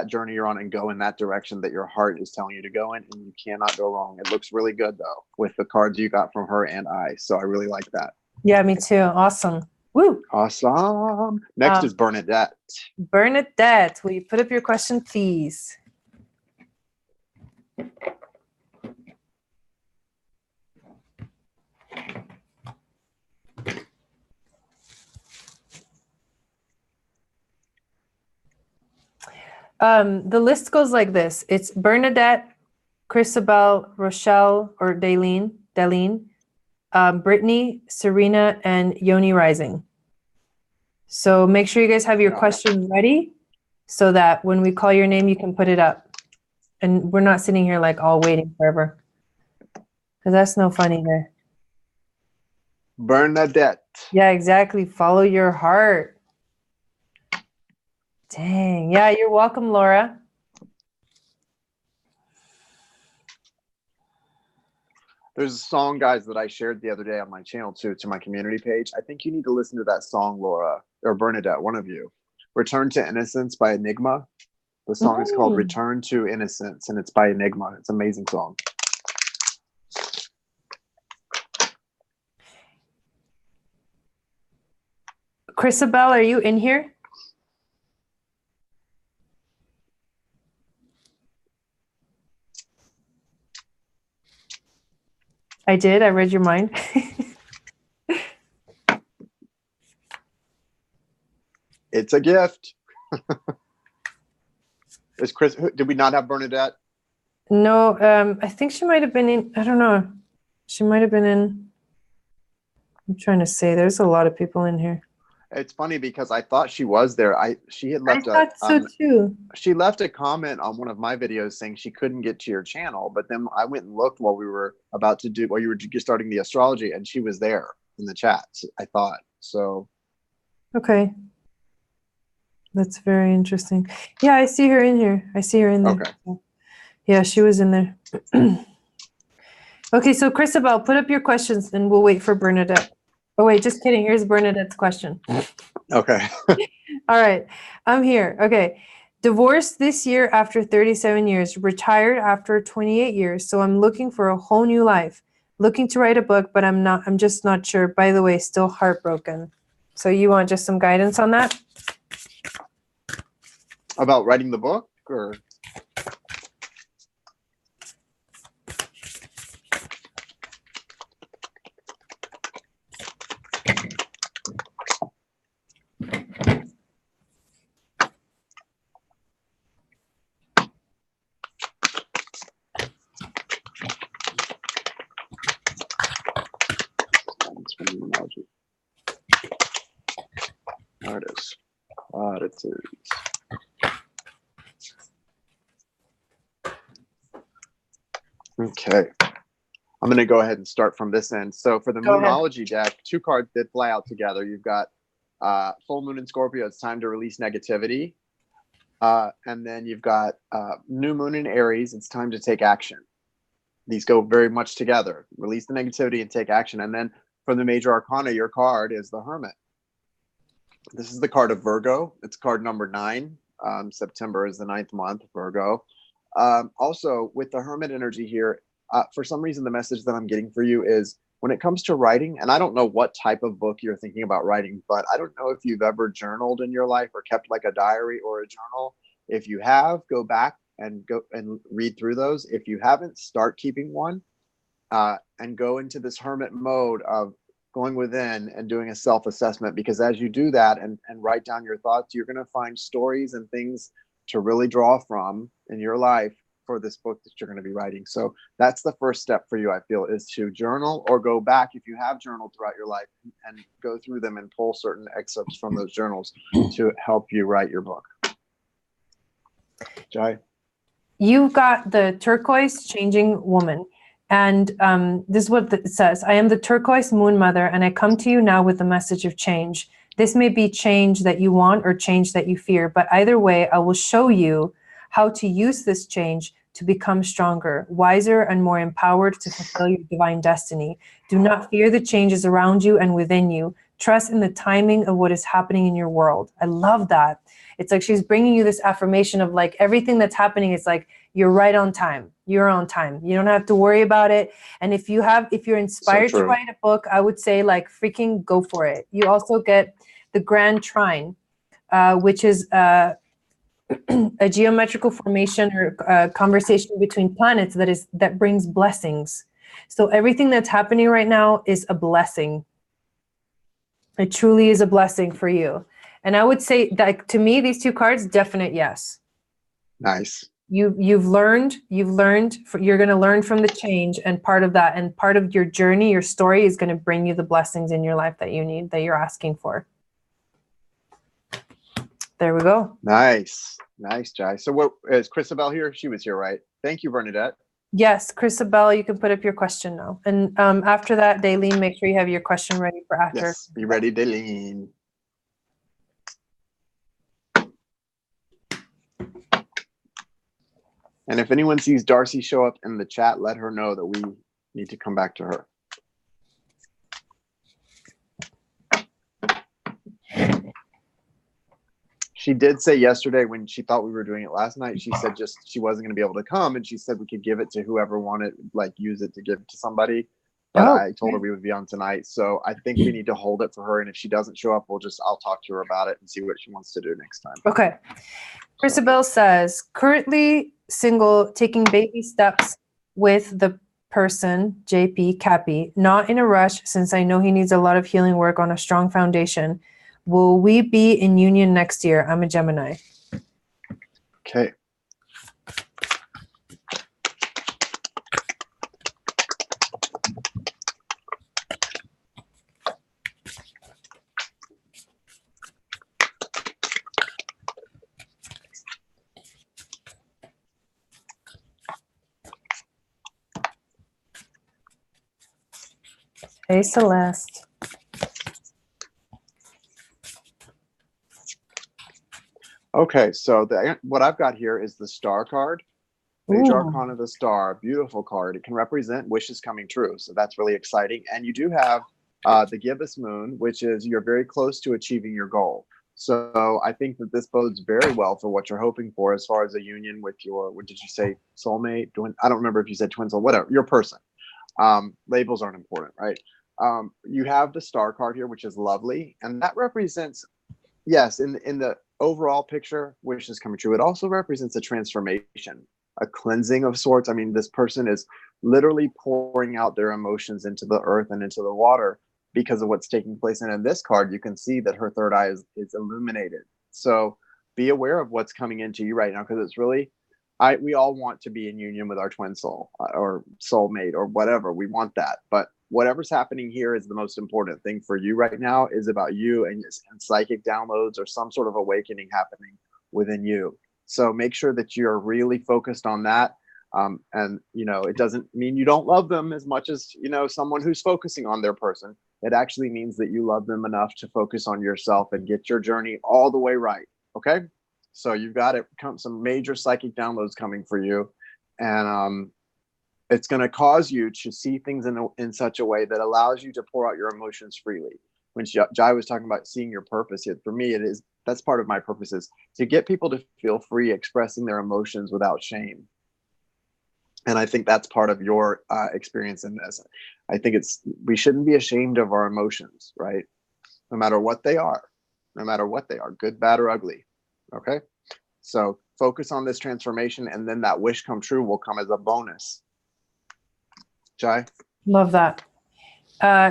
journey you're on and go in that direction that your heart is telling you to go in, and you cannot go wrong. It looks really good though with the cards you got from her and I. So I really like that. Yeah, me too. Awesome. Woo. Awesome. Next is Bernadette. Bernadette, will you put up your question, please? The list goes like this. It's Bernadette, Chrisabel, Rochelle, or Daleen, Brittany, Serena, and Yoni Rising. So make sure you guys have your questions ready so that when we call your name, you can put it up. And we're not sitting here like all waiting forever. Because that's no fun either. Bernadette. Yeah, exactly. Follow your heart. Dang. Yeah, you're welcome, Laura. There's a song, guys, that I shared the other day on my channel too, to my community page. I think you need to listen to that song, Laura, or Bernadette, one of you. Return to Innocence by Enigma. The song is called Return to Innocence, and it's by Enigma. It's an amazing song. Chrisabel, are you in here? I did. I read your mind. It's a gift. Is Chris? Did we not have Bernadette? No, I think she might have been in. I don't know. She might have been in. I'm trying to say. There's a lot of people in here. It's funny because I thought she was there. She had left. I thought so too. She left a comment on one of my videos saying she couldn't get to your channel, but then I went and looked while we were about to do, while you were just starting the astrology, and she was there in the chat. I thought so. Okay. That's very interesting. Yeah, I see her in here. I see her in there. Okay. Yeah, she was in there. Okay, so Chrisabel, put up your questions and we'll wait for Bernadette. Oh, wait, just kidding. Here's Bernadette's question. Okay. All right, I'm here. Okay. Divorced this year after 37 years, retired after 28 years. So I'm looking for a whole new life. Looking to write a book, but I'm just not sure. By the way, still heartbroken. So you want just some guidance on that? About writing the book, or? There it is. Platitudes. Okay. I'm going to go ahead and start from this end. So for the Moonology deck, 2 cards did fly out together. You've got Full Moon in Scorpio. It's time to release negativity. And then you've got New Moon in Aries. It's time to take action. These go very much together. Release the negativity and take action. And then for the Major Arcana, your card is the Hermit. This is the card of Virgo. It's card number 9. September is the 9th month, Virgo. Also, with the Hermit energy here, for some reason, the message that I'm getting for you is when it comes to writing, and I don't know what type of book you're thinking about writing, but I don't know if you've ever journaled in your life or kept like a diary or a journal. If you have, go back and read through those. If you haven't, start keeping one and go into this hermit mode of going within and doing a self-assessment, because as you do that and write down your thoughts, you're going to find stories and things to really draw from in your life for this book that you're going to be writing. So that's the first step for you, I feel, is to journal or go back if you have journaled throughout your life and go through them and pull certain excerpts from those journals to help you write your book. Jai? You've got the turquoise changing woman. And this is what it says. I am the turquoise moon mother, and I come to you now with the message of change. This may be change that you want or change that you fear, but either way, I will show you how to use this change to become stronger, wiser, and more empowered to fulfill your divine destiny. Do not fear the changes around you and within you. Trust in the timing of what is happening in your world. I love that. It's like she's bringing you this affirmation of like everything that's happening is like, you're right on time. You're on time. You don't have to worry about it. And if you're inspired to write a book, I would say like freaking go for it. You also get the Grand Trine, which is a geometrical formation or conversation between planets that brings blessings. So everything that's happening right now is a blessing. It truly is a blessing for you. And I would say that to me, these 2 cards, definite yes. Nice. You're going to learn from the change, and part of your journey, your story is going to bring you the blessings in your life that you need, that you're asking for. There we go. Nice. Nice, Jai. So what is Chrisabel here? She was here, right? Thank you, Bernadette. Yes, Chrisabel, you can put up your question now. And after that, Daleen, make sure you have your question ready for after. Yes, be ready, Daleen. And if anyone sees Darcy show up in the chat, let her know that we need to come back to her. She did say yesterday when she thought we were doing it last night, she said just she wasn't going to be able to come, and she said we could give it to whoever wanted, like use it to give to somebody. But I told her we would be on tonight, so I think we need to hold it for her. And if she doesn't show up, I'll talk to her about it and see what she wants to do next time. Okay. Chrisabel says, currently single, taking baby steps with the person, JP Cappy, not in a rush since I know he needs a lot of healing work on a strong foundation. Will we be in union next year? I'm a Gemini. Okay. Hey, Celeste. Okay, so what I've got here is the Star card. Major Arcana of the Star, beautiful card. It can represent wishes coming true, so that's really exciting. And you do have the Gibbous Moon, which is you're very close to achieving your goal. So I think that this bodes very well for what you're hoping for as far as a union with your, what did you say, soulmate? I don't remember if you said twin soul, whatever, your person. Labels aren't important, right? You have the Star card here, which is lovely, and that represents, yes, in the overall picture, wishes coming true. It also represents a transformation, a cleansing of sorts. I mean, this person is literally pouring out their emotions into the earth and into the water because of what's taking place. And in this card, you can see that her third eye is illuminated. So be aware of what's coming into you right now, because it's really, we all want to be in union with our twin soul or soulmate or whatever. We want that. But whatever's happening here is the most important thing for you right now, is about you and psychic downloads or some sort of awakening happening within you. So make sure that you're really focused on that. And, it doesn't mean you don't love them as much as, someone who's focusing on their person. It actually means that you love them enough to focus on yourself and get your journey all the way right. Okay. So you've got some major psychic downloads coming for you. And, it's going to cause you to see things in such a way that allows you to pour out your emotions freely. When Jai was talking about seeing your purpose, for me, that's part of my purpose, is to get people to feel free expressing their emotions without shame. And I think that's part of your experience in this. I think we shouldn't be ashamed of our emotions, right? No matter what they are, good, bad, or ugly. Okay. So focus on this transformation, and then that wish come true will come as a bonus. Jai? Love that.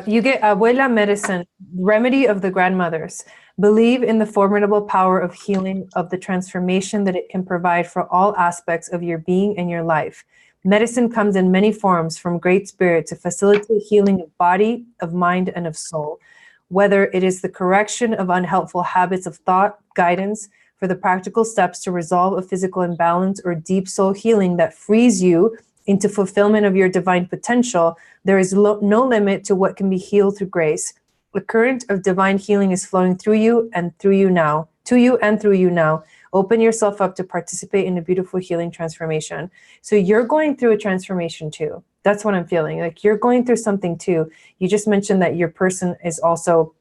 You get Abuela Medicine, remedy of the grandmothers. Believe in the formidable power of healing, of the transformation that it can provide for all aspects of your being and your life. Medicine comes in many forms from Great Spirit to facilitate healing of body, of mind, and of soul. Whether it is the correction of unhelpful habits of thought, guidance for the practical steps to resolve a physical imbalance, or deep soul healing that frees you into fulfillment of your divine potential, there is no limit to what can be healed through grace. The current of divine healing is flowing through you and through you now, to you and through you now. Open yourself up to participate in a beautiful healing transformation. So you're going through a transformation too. That's what I'm feeling. Like you're going through something too. You just mentioned that your person is also,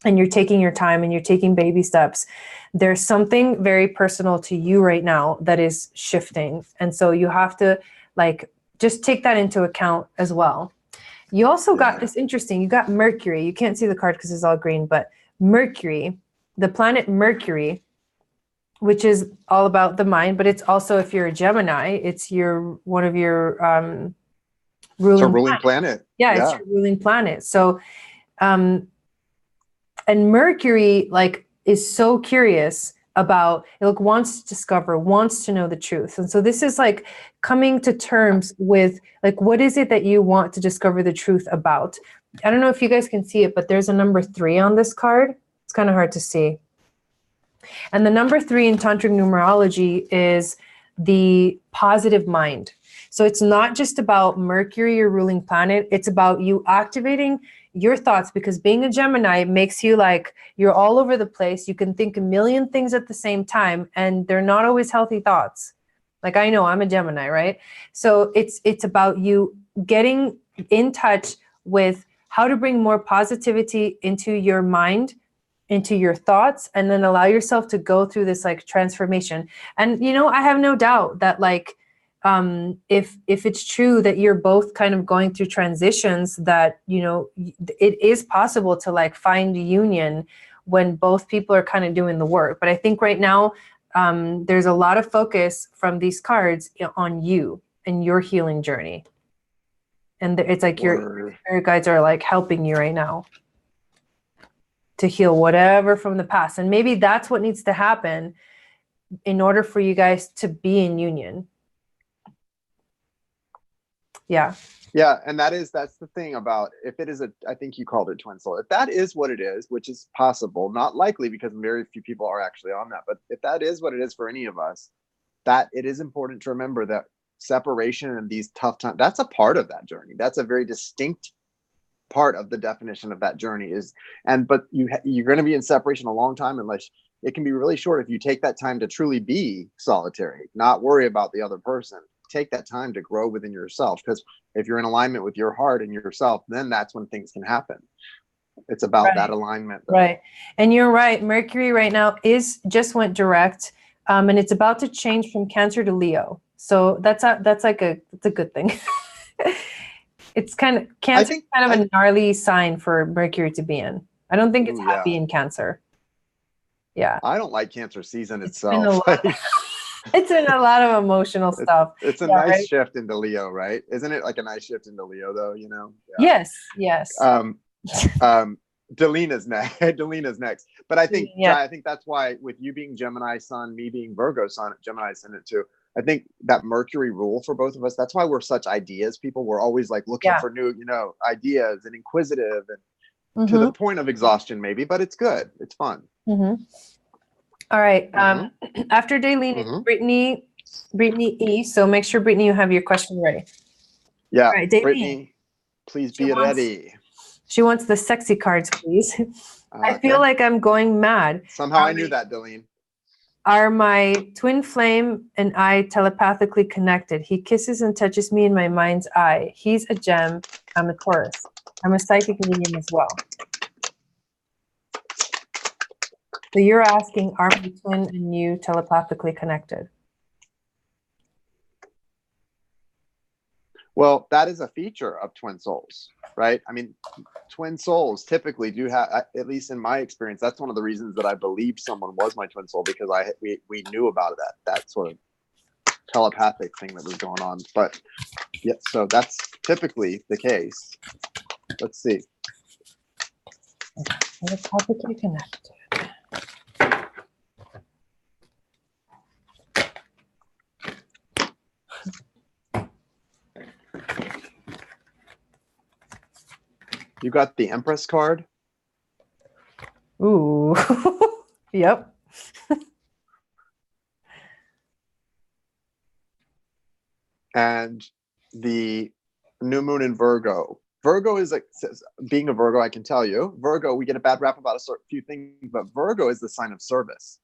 and you're taking your time and you're taking baby steps. There's something very personal to you right now that is shifting. And so you have to just take that into account as well. You also got this interesting, you got Mercury. You can't see the card because it's all green, but Mercury, the planet Mercury, which is all about the mind, but it's also, if you're a Gemini, it's one of your ruling planet. Yeah, it's your ruling planet. So, and Mercury is so curious about, it wants to discover, wants to know the truth. And so this is like coming to terms with like, what is it that you want to discover the truth about? I don't know if you guys can see it, but there's a number 3 on this card. It's kind of hard to see. And the number 3 in tantric numerology is the positive mind. So it's not just about Mercury, your ruling planet. It's about you activating your thoughts, because being a Gemini makes you like, you're all over the place. You can think a million things at the same time, and they're not always healthy thoughts. Like, I know I'm a Gemini, right? So it's about you getting in touch with how to bring more positivity into your mind, into your thoughts, and then allow yourself to go through this like transformation. And, you know, I have no doubt that like, if it's true that you're both kind of going through transitions, that, you know, it is possible to like find a union when both people are kind of doing the work. But I think right now, there's a lot of focus from these cards on you and your healing journey. And it's like your spirit guides are like helping you right now to heal whatever from the past. And maybe that's what needs to happen in order for you guys to be in union. Yeah. Yeah. And that's the thing about, if it is I think you called it twin soul. If that is what it is, which is possible, not likely because very few people are actually on that. But if that is what it is for any of us, that it is important to remember that separation and these tough times, that's a part of that journey. That's a very distinct part of the definition of that journey but you're going to be in separation a long time, unless it can be really short if you take that time to truly be solitary, not worry about the other person. Take that time to grow within yourself, because if you're in alignment with your heart and yourself, then that's when things can happen. It's about that alignment. Right. And you're right. Mercury right now just went direct, and it's about to change from Cancer to Leo. So that's a good thing. It's kind of, Cancer is kind of a gnarly sign for Mercury to be in. I don't think it's happy in Cancer. Yeah. I don't like Cancer season itself. It's in a lot of emotional stuff. It's a nice shift into Leo, right? Isn't it like a nice shift into Leo, though? You know? Yeah. Yes. Delina's next. Delina's next. But I think, Jai, I think that's why, with you being Gemini sun, me being Virgo sun, Gemini ascendant too, I think that Mercury rule for both of us, that's why we're such ideas people. We're always like looking for new, ideas, and inquisitive, and to the point of exhaustion maybe, but it's good. It's fun. All right. After Daylene is Brittany E. So make sure, Brittany, you have your question ready. Yeah. All right, Brittany, please be ready. She wants the sexy cards, please. I feel like I'm going mad. Somehow I knew that, Daylene. Are my twin flame and I telepathically connected? He kisses and touches me in my mind's eye. He's a gem. I'm a Taurus. I'm a psychic medium as well. So you're asking, are my twin and you telepathically connected? Well, that is a feature of twin souls, right? I mean, twin souls typically do have, at least in my experience, that's one of the reasons that I believed someone was my twin soul, because we knew about that sort of telepathic thing that was going on. But yeah, so that's typically the case. Let's see. Telepathically connected. You got the Empress card. Ooh. Yep. And the new moon in Virgo. Virgo is like, being a Virgo, I can tell you, Virgo, we get a bad rap about a few things, but Virgo is the sign of service.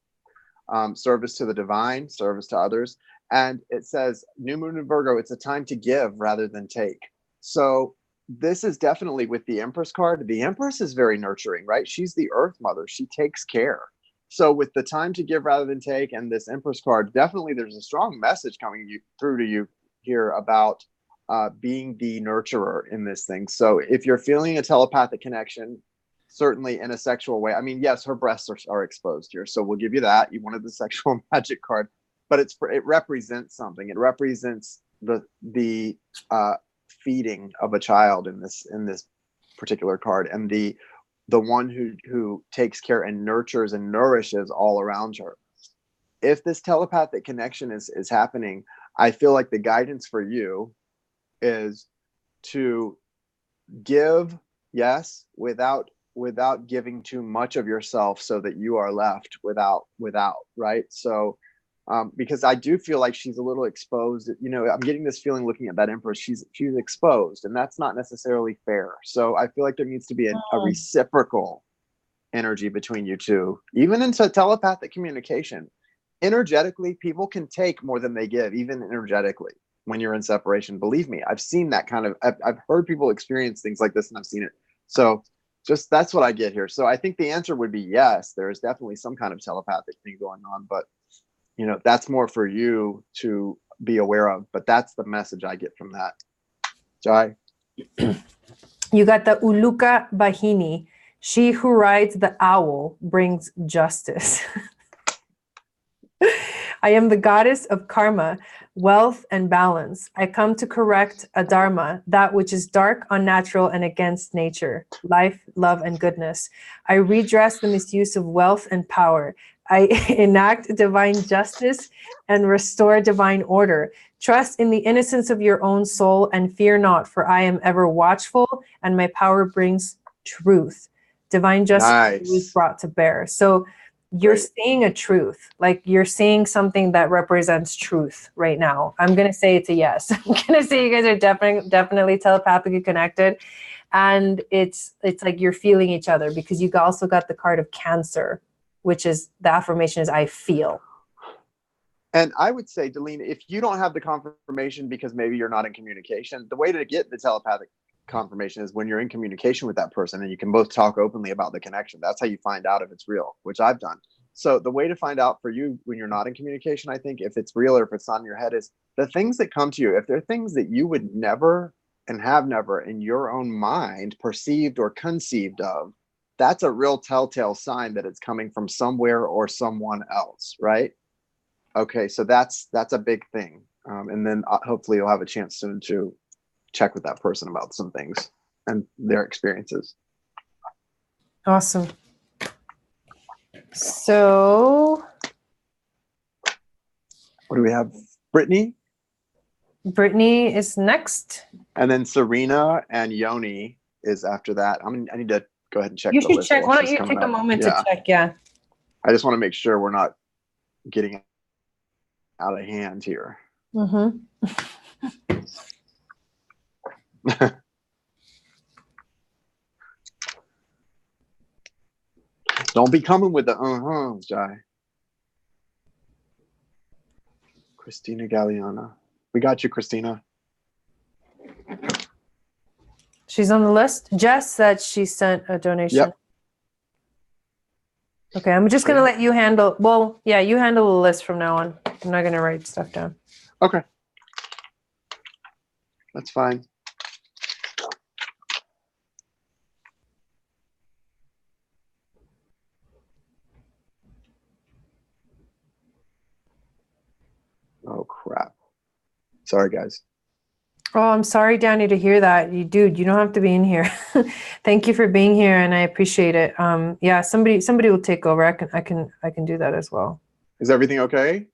Service to the divine, service to others. And it says, new moon in Virgo, it's a time to give rather than take. So this is definitely with the Empress card. The Empress is very nurturing, right? She's the Earth Mother. She takes care. So with the time to give rather than take and this Empress card, definitely there's a strong message coming through to you here about being the nurturer in this thing. So if you're feeling a telepathic connection, certainly in a sexual way, I mean, yes, her breasts are exposed here. So we'll give you that. You wanted the sexual magic card, but it represents something. It represents the feeding of a child in this particular card, and the one who takes care and nurtures and nourishes all around her. if this telepathic connection is happening, I feel like the guidance for you is to give, yes, without giving too much of yourself, so that you are left without, right? So because I do feel like she's a little exposed. You know, I'm getting this feeling looking at that Empress, she's exposed, and that's not necessarily fair. So I feel like there needs to be a reciprocal energy between you two, even into telepathic communication. Energetically, people can take more than they give, even energetically, when you're in separation. Believe me, I've seen that kind of, I've heard people experience things like this, and I've seen it. So just, that's what I get here. So I think the answer would be yes, there is definitely some kind of telepathic thing going on, but you know, that's more for you to be aware of. But that's the message I get from that. Jai? You got the Uluka Bahini. She who rides the owl brings justice. I am the goddess of karma, wealth, and balance. I come to correct adharma, that which is dark, unnatural, and against nature, life, love, and goodness. I redress the misuse of wealth and power. I enact divine justice and restore divine order. Trust in the innocence of your own soul and fear not, for I am ever watchful, and my power brings truth. Divine justice is brought to bear. So you're saying a truth, like you're saying something that represents truth right now. I'm going to say it's a yes. I'm going to say you guys are definitely telepathically connected. And it's like you're feeling each other, because you also got the card of Cancer, which is the affirmation is I feel. And I would say, Delina, if you don't have the confirmation because maybe you're not in communication, the way to get the telepathic confirmation is when you're in communication with that person and you can both talk openly about the connection. That's how you find out if it's real, which I've done. So the way to find out for you when you're not in communication, I think, if it's real or if it's not in your head, is the things that come to you. If they're things that you would never and have never in your own mind perceived or conceived of, that's a real telltale sign that it's coming from somewhere or someone else, right? Okay, so that's a big thing. And then hopefully you'll have a chance soon to check with that person about some things and their experiences. Awesome. So what do we have? Brittany? Brittany is next. And then Serena and Yoni is after that. I need to go ahead and check. You should check. Why don't you take a moment to check? Yeah. I just want to make sure we're not getting out of hand here. Mm-hmm. Don't be coming with the Jai. Christina Galliana. We got you, Christina. She's on the list. Jess said she sent a donation. Yep. Okay, I'm just going to let you handle, well, yeah, you handle the list from now on. I'm not going to write stuff down. Okay. That's fine. Oh, crap. Sorry, guys. Oh, I'm sorry, Danny, to hear that. Dude, you don't have to be in here. Thank you for being here, and I appreciate it. Yeah, somebody will take over. I can do that as well. Is everything okay?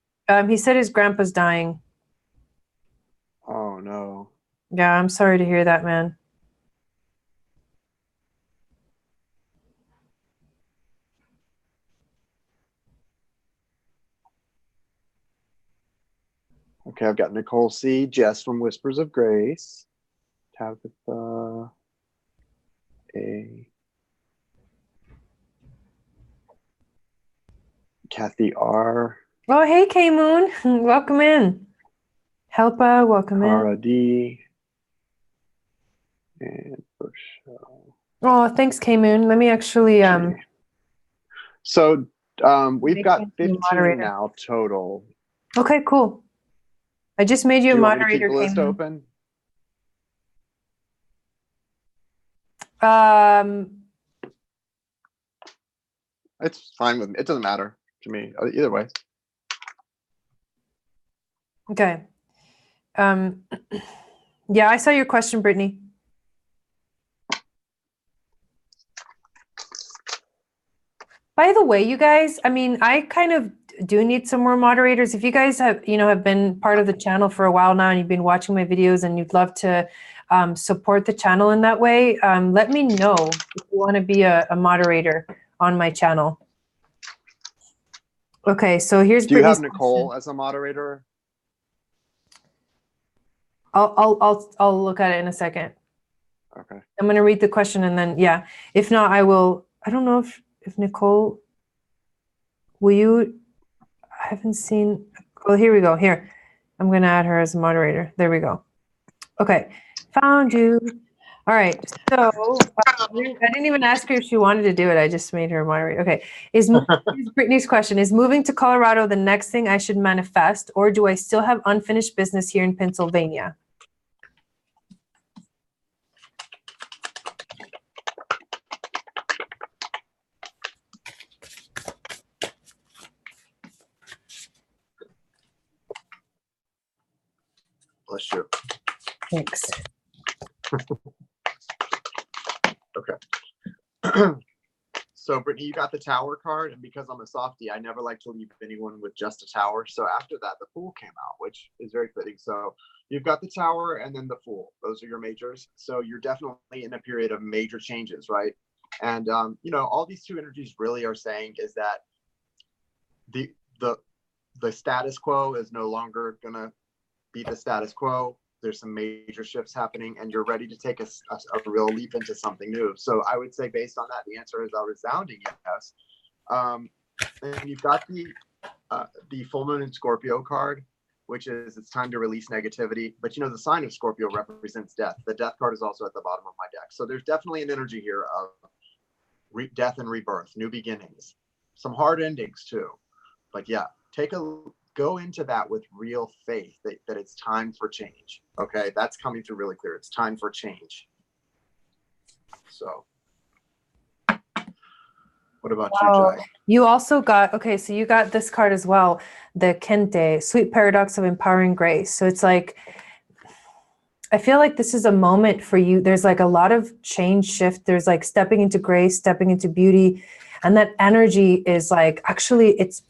He said his grandpa's dying. Oh no. Yeah, I'm sorry to hear that, man. Okay, I've got Nicole C, Jess from Whispers of Grace, Tabitha A, Kathy R. Oh, hey, K Moon, welcome in. Helpa, welcome Cara in. D, and Rochelle. Oh, thanks, K Moon. Let me actually So we've got 15 now total. Okay, cool. I just made you a moderator. Do you want me to keep the list open? It's fine with me. It doesn't matter to me either way. Okay. Yeah, I saw your question, Brittany. By the way, you guys, I mean, I kind of do need some more moderators. If you guys have, have been part of the channel for a while now and you've been watching my videos and you'd love to support the channel in that way, let me know if you want to be a moderator on my channel. Okay, so here's Do you Brittany's have Nicole question. as a moderator? I'll look at it in a second. Okay. I'm going to read the question and then, yeah. If not, I will. I don't know if Nicole, will you? I haven't seen. Oh, here we go. Here. I'm going to add her as a moderator. There we go. Okay. Found you. All right. So I didn't even ask her if she wanted to do it. I just made her a moderator. Okay. Here's Brittany's question. Is moving to Colorado the next thing I should manifest, or do I still have unfinished business here in Pennsylvania? Bless you. Thanks. Okay. So Brittany, you got the Tower card, and because I'm a softie, I never like to leave anyone with just a Tower. So after that, the Fool came out, which is very fitting. So you've got the Tower and then the Fool. Those are your majors. So you're definitely in a period of major changes, right? And all these two energies really are saying is that the status quo is no longer gonna be the status quo. There's some major shifts happening and you're ready to take a real leap into something new. So I would say based on that, the answer is a resounding yes. And you've got the full moon in Scorpio card, which is it's time to release negativity. But the sign of Scorpio represents death. The death card is also at the bottom of my deck. So there's definitely an energy here of death and rebirth, new beginnings, some hard endings too. But yeah, go into that with real faith that it's time for change. Okay, that's coming through really clear. It's time for change. So what about you, Jai? You also got, okay, so you got this card as well, the Kente, Sweet Paradox of Empowering Grace. So it's like, I feel like this is a moment for you. There's like a lot of change shift. There's like stepping into grace, stepping into beauty. And that energy is like, actually, it's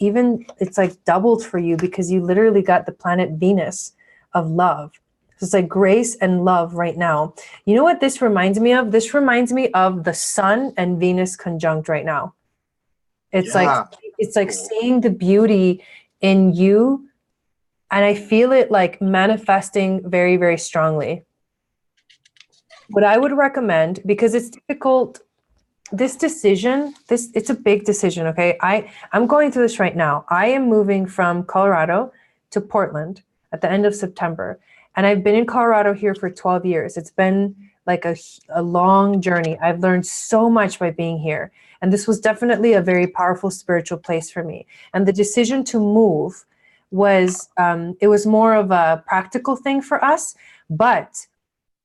like doubled for you because you literally got the planet Venus of love. So it's like grace and love right now. You know what this reminds me of? This reminds me of the sun and Venus conjunct right now. It's like seeing the beauty in you. And I feel it like manifesting very, very strongly. What I would recommend, because it's difficult, this decision, it's a big decision, okay? I'm going through this right now. I am moving from Colorado to Portland at the end of September. And I've been in Colorado here for 12 years. It's been like a long journey. I've learned so much by being here. And this was definitely a very powerful spiritual place for me. And the decision to move was, it was more of a practical thing for us, but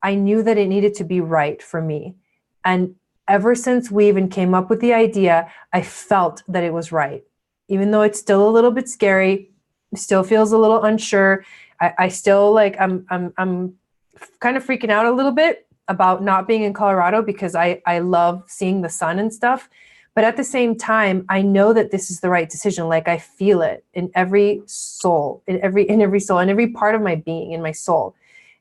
I knew that it needed to be right for me. And ever since we even came up with the idea, I felt that it was right. Even though it's still a little bit scary, still feels a little unsure. I still like, I'm kind of freaking out a little bit about not being in Colorado because I love seeing the sun and stuff. But at the same time, I know that this is the right decision. Like I feel it in every soul, in every soul, in every part of my being, in my soul.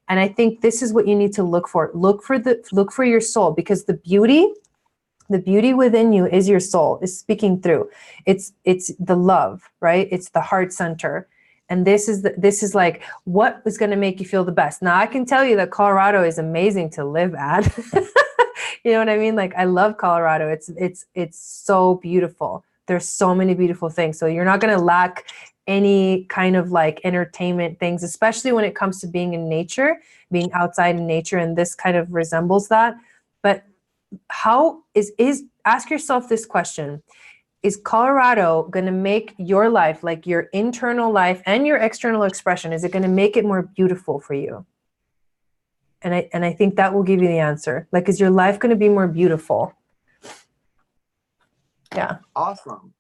And I think this is what you need to look for. Look for your soul, because the beauty within you is your soul, is speaking through. It's the love, right? It's the heart center. And this is like what is going to make you feel the best. Now I can tell you that Colorado is amazing to live at. You know what I mean? Like I love Colorado. It's so beautiful. There's so many beautiful things. So you're not going to lack any kind of like entertainment things, especially when it comes to being in nature, being outside in nature. And this kind of resembles that. But how ask yourself this question. Is Colorado going to make your life, like your internal life and your external expression, is it going to make it more beautiful for you? And I think that will give you the answer. Like, is your life going to be more beautiful? Yeah. Awesome.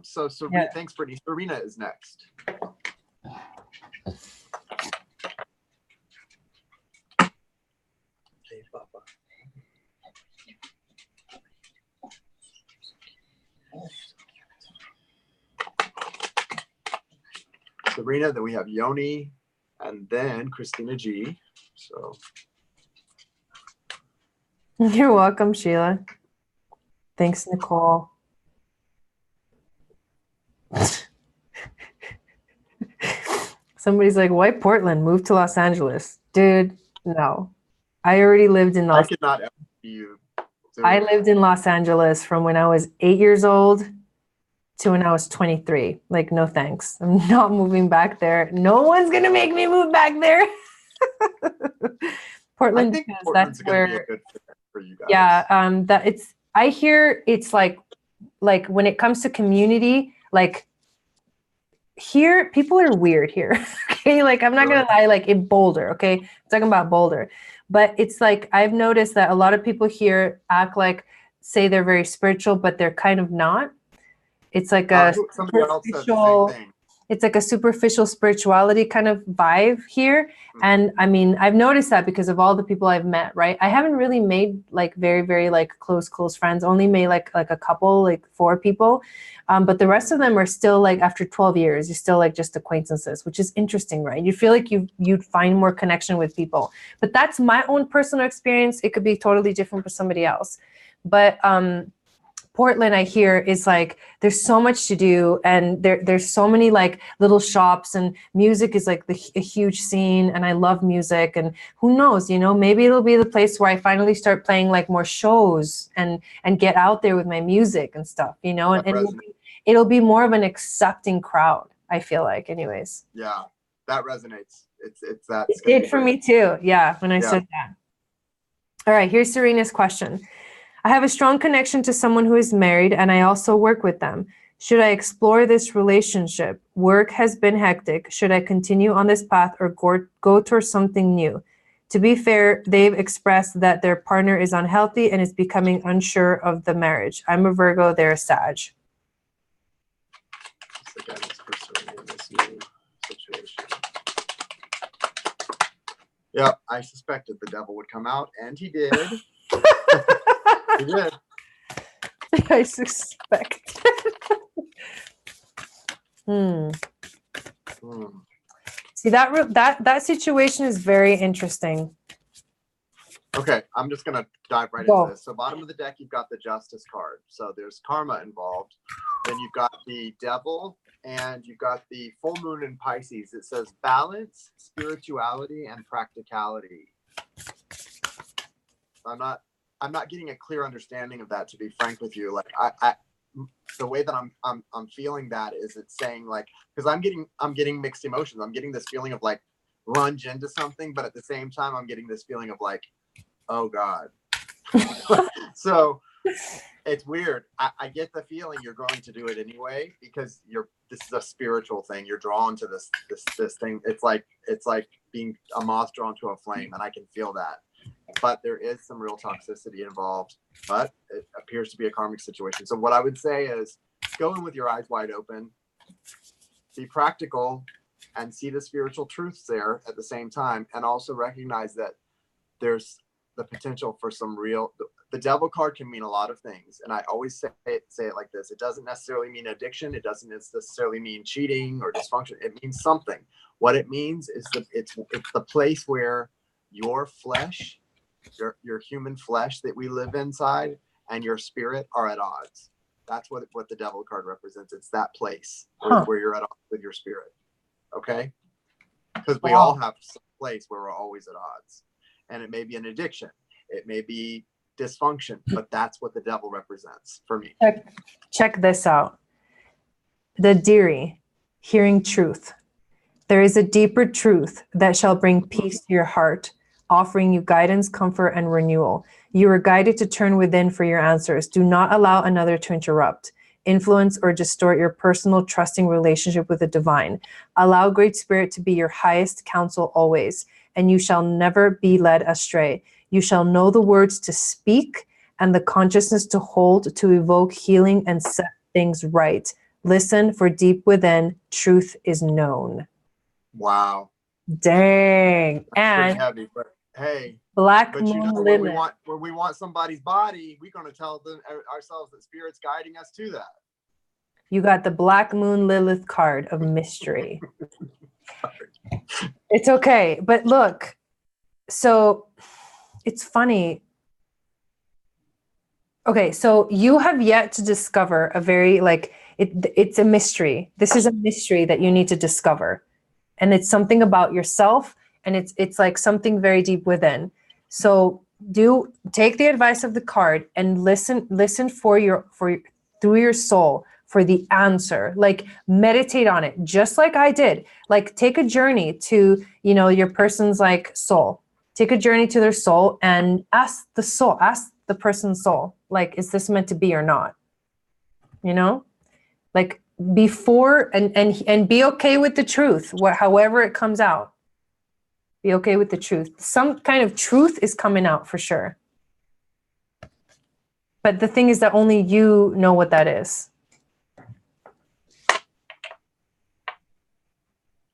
So yeah. Thanks, Brittany. Serena is next. Hey, Papa. Sabrina, then we have Yoni, and then Christina G. So You're welcome, Sheila. Thanks, Nicole. Somebody's like, why Portland? Move to Los Angeles. Dude, no. I already lived in Los I could not ever be you. I lived in Los Angeles from when I was 8 years old to when I was 23. Like, no thanks. I'm not moving back there. No one's gonna make me move back there. Portland, I think because Portland's that's gonna be where a good fit for you guys. yeah, that it's I hear it's like when it comes to community, like here people are weird here. Okay, like I'm not gonna lie, like in Boulder, okay, I'm talking about Boulder, but it's like I've noticed that a lot of people here act like, say they're very spiritual, but they're kind of not. It's like a somebody else said the same thing. It's like a superficial spirituality kind of vibe here. And I mean, I've noticed that because of all the people I've met, right? I haven't really made like very, very like close friends, only made like a couple, like 4 people. But the rest of them are still like after 12 years, you're still like just acquaintances, which is interesting, right? You feel like you'd find more connection with people, but that's my own personal experience. It could be totally different for somebody else. But, Portland, I hear, is like there's so much to do, and there's so many like little shops, and music is like a huge scene, and I love music, and who knows, you know, maybe it'll be the place where I finally start playing like more shows and get out there with my music and stuff, you know, and it'll be more of an accepting crowd, I feel like, anyways. Yeah, that resonates. It's that. It did for me too. Yeah, when I said that. All right, here's Serena's question. I have a strong connection to someone who is married, and I also work with them. Should I explore this relationship? Work has been hectic. Should I continue on this path or go towards something new? To be fair, they've expressed that their partner is unhealthy and is becoming unsure of the marriage. I'm a Virgo, they're a Sag. Yeah, I suspected the devil would come out, and he did. He did. I suspect. See, that situation is very interesting. Okay, I'm just gonna dive right into this. So bottom of the deck, you've got the Justice card. So there's karma involved. Then you've got the devil, and you've got the full moon in Pisces. It says balance, spirituality, and practicality. I'm not getting a clear understanding of that, to be frank with you. Like I the way that I'm feeling that is it's saying like, because I'm getting mixed emotions. I'm getting this feeling of like lunge into something, but at the same time I'm getting this feeling of like, oh God. So it's weird. I get the feeling you're going to do it anyway because this is a spiritual thing. You're drawn to this thing. It's like being a moth drawn to a flame, and I can feel that. But there is some real toxicity involved, but it appears to be a karmic situation. So what I would say is go in with your eyes wide open, be practical, and see the spiritual truths there at the same time, and also recognize that there's the potential for some real. The devil card can mean a lot of things, and I always say it like this: it doesn't necessarily mean addiction, it doesn't necessarily mean cheating or dysfunction. It means something. What it means is it's the place where your flesh, your human flesh that we live inside, and your spirit are at odds. That's what the devil card represents. It's that place where you're at odds with your spirit. Okay, because we all have some place where we're always at odds, and it may be an addiction, it may be dysfunction, but that's what the devil represents for me. Check this out. The Deary, hearing truth. There is a deeper truth that shall bring peace to your heart, offering you guidance, comfort, and renewal. You are guided to turn within for your answers. Do not allow another to interrupt, influence, or distort your personal trusting relationship with the divine. Allow Great Spirit to be your highest counsel always, and you shall never be led astray. You shall know the words to speak and the consciousness to hold, to evoke healing and set things right. Listen, for deep within, truth is known. Wow. Dang. That's and heavy, but hey, Black but Moon you know, Lilith. where we want somebody's body, we're going to tell ourselves that Spirit's guiding us to that. You got the Black Moon Lilith card of mystery. It's okay. But look, so it's funny. Okay, so you have yet to discover a very, like, it's a mystery. This is a mystery that you need to discover. And it's something about yourself, and it's like something very deep within. So take the advice of the card and listen through your soul for the answer. Like, meditate on it, just like I did. Like, take a journey to, your person's like soul. Take a journey to their soul and ask the person's soul, like, is this meant to be or not? Like, before, and be okay with the truth, however it comes out. Be okay with the truth. Some kind of truth is coming out for sure. But the thing is that only you know what that is.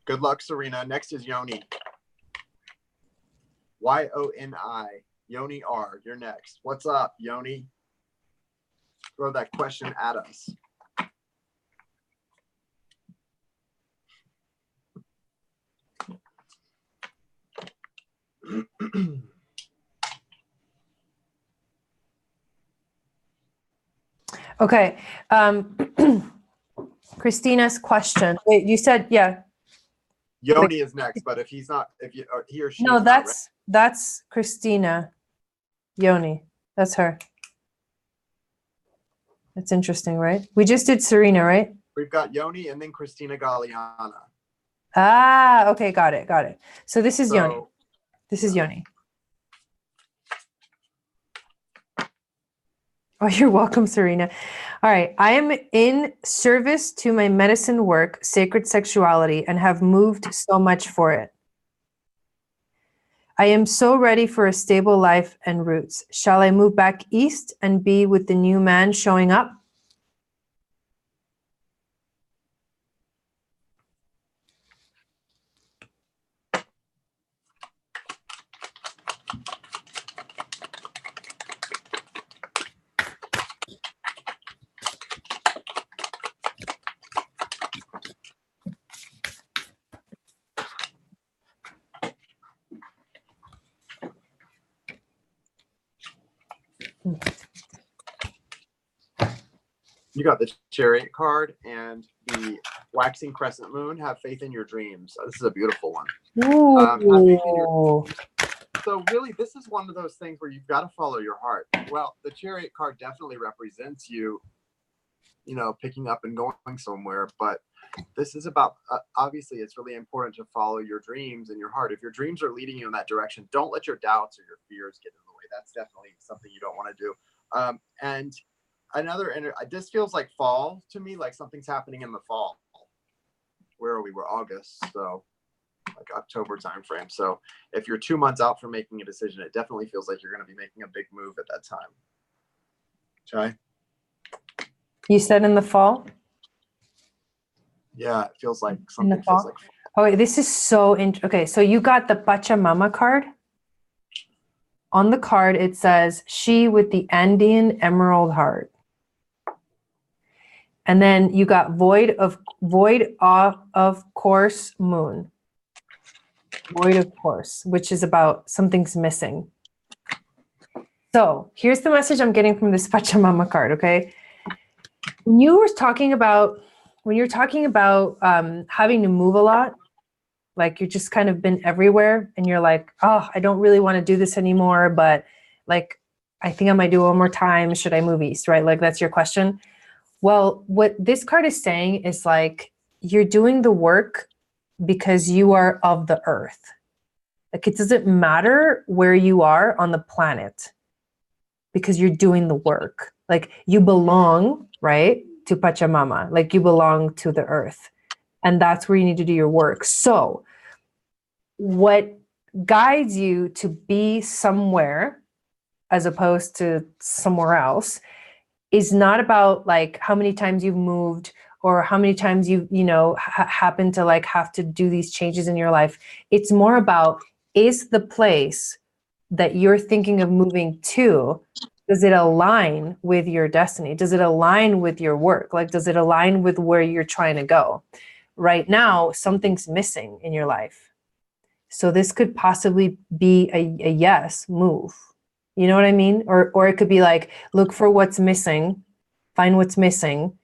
Good luck, Serena. Next is Yoni. Y-O-N-I. Yoni R. You're next. What's up, Yoni? Throw that question at us. Okay. Christina's question. Wait, you said, yeah. Yoni is next, but if he or she. No, that's Christina. Yoni. That's her. That's interesting, right? We just did Serena, right? We've got Yoni and then Christina Galliana. Ah, okay, got it. So this is Yoni. This is Yoni. Oh, you're welcome, Serena. All right. I am in service to my medicine work, sacred sexuality, and have moved so much for it. I am so ready for a stable life and roots. Shall I move back east and be with the new man showing up? You got the Chariot card and the Waxing Crescent Moon. Have faith in your dreams. This is a beautiful one. Ooh. So really, this is one of those things where you've got to follow your heart. Well, the Chariot card definitely represents you, picking up and going somewhere. But this is about, obviously, it's really important to follow your dreams and your heart. If your dreams are leading you in that direction, don't let your doubts or your fears get in the way. That's definitely something you don't want to do. And this feels like fall to me, like something's happening in the fall. Where are we? We're August, so like October timeframe. So if you're 2 months out from making a decision, it definitely feels like you're going to be making a big move at that time. Jai? You said in the fall? Yeah, it feels like something feels like fall. Oh, wait, this is so interesting. Okay, so you got the Pachamama card. On the card, it says, she with the Andean emerald heart. And then you got void of course moon. Void of course, which is about something's missing. So here's the message I'm getting from this Pachamama card, okay? When you're talking about having to move a lot, like you're just kind of been everywhere and you're like, oh, I don't really want to do this anymore, but like, I think I might do it one more time. Should I move east, right? Like that's your question. Well, what this card is saying is like, you're doing the work because you are of the earth. Like it doesn't matter where you are on the planet because you're doing the work. Like you belong, right, to Pachamama. Like you belong to the earth. And that's where you need to do your work. So what guides you to be somewhere as opposed to somewhere else is not about like how many times you've moved or how many times you happen to like have to do these changes in your life. It's more about, is the place that you're thinking of moving to, does it align with your destiny? Does it align with your work? Like, does it align with where you're trying to go? right now something's missing in your life. So this could possibly be a yes move. You know what I mean? Or it could be like, look for what's missing, find what's missing,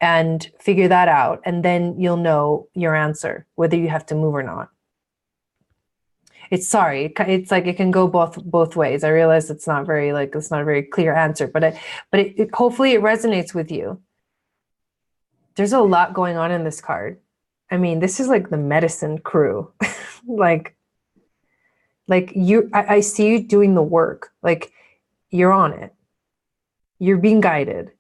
and figure that out. And then you'll know your answer, whether you have to move or not. It's like it can go both ways. I realize it's not a very clear answer, but hopefully it resonates with you. There's a lot going on in this card. I mean, this is like the medicine crew. I see you doing the work. Like, you're on it. You're being guided.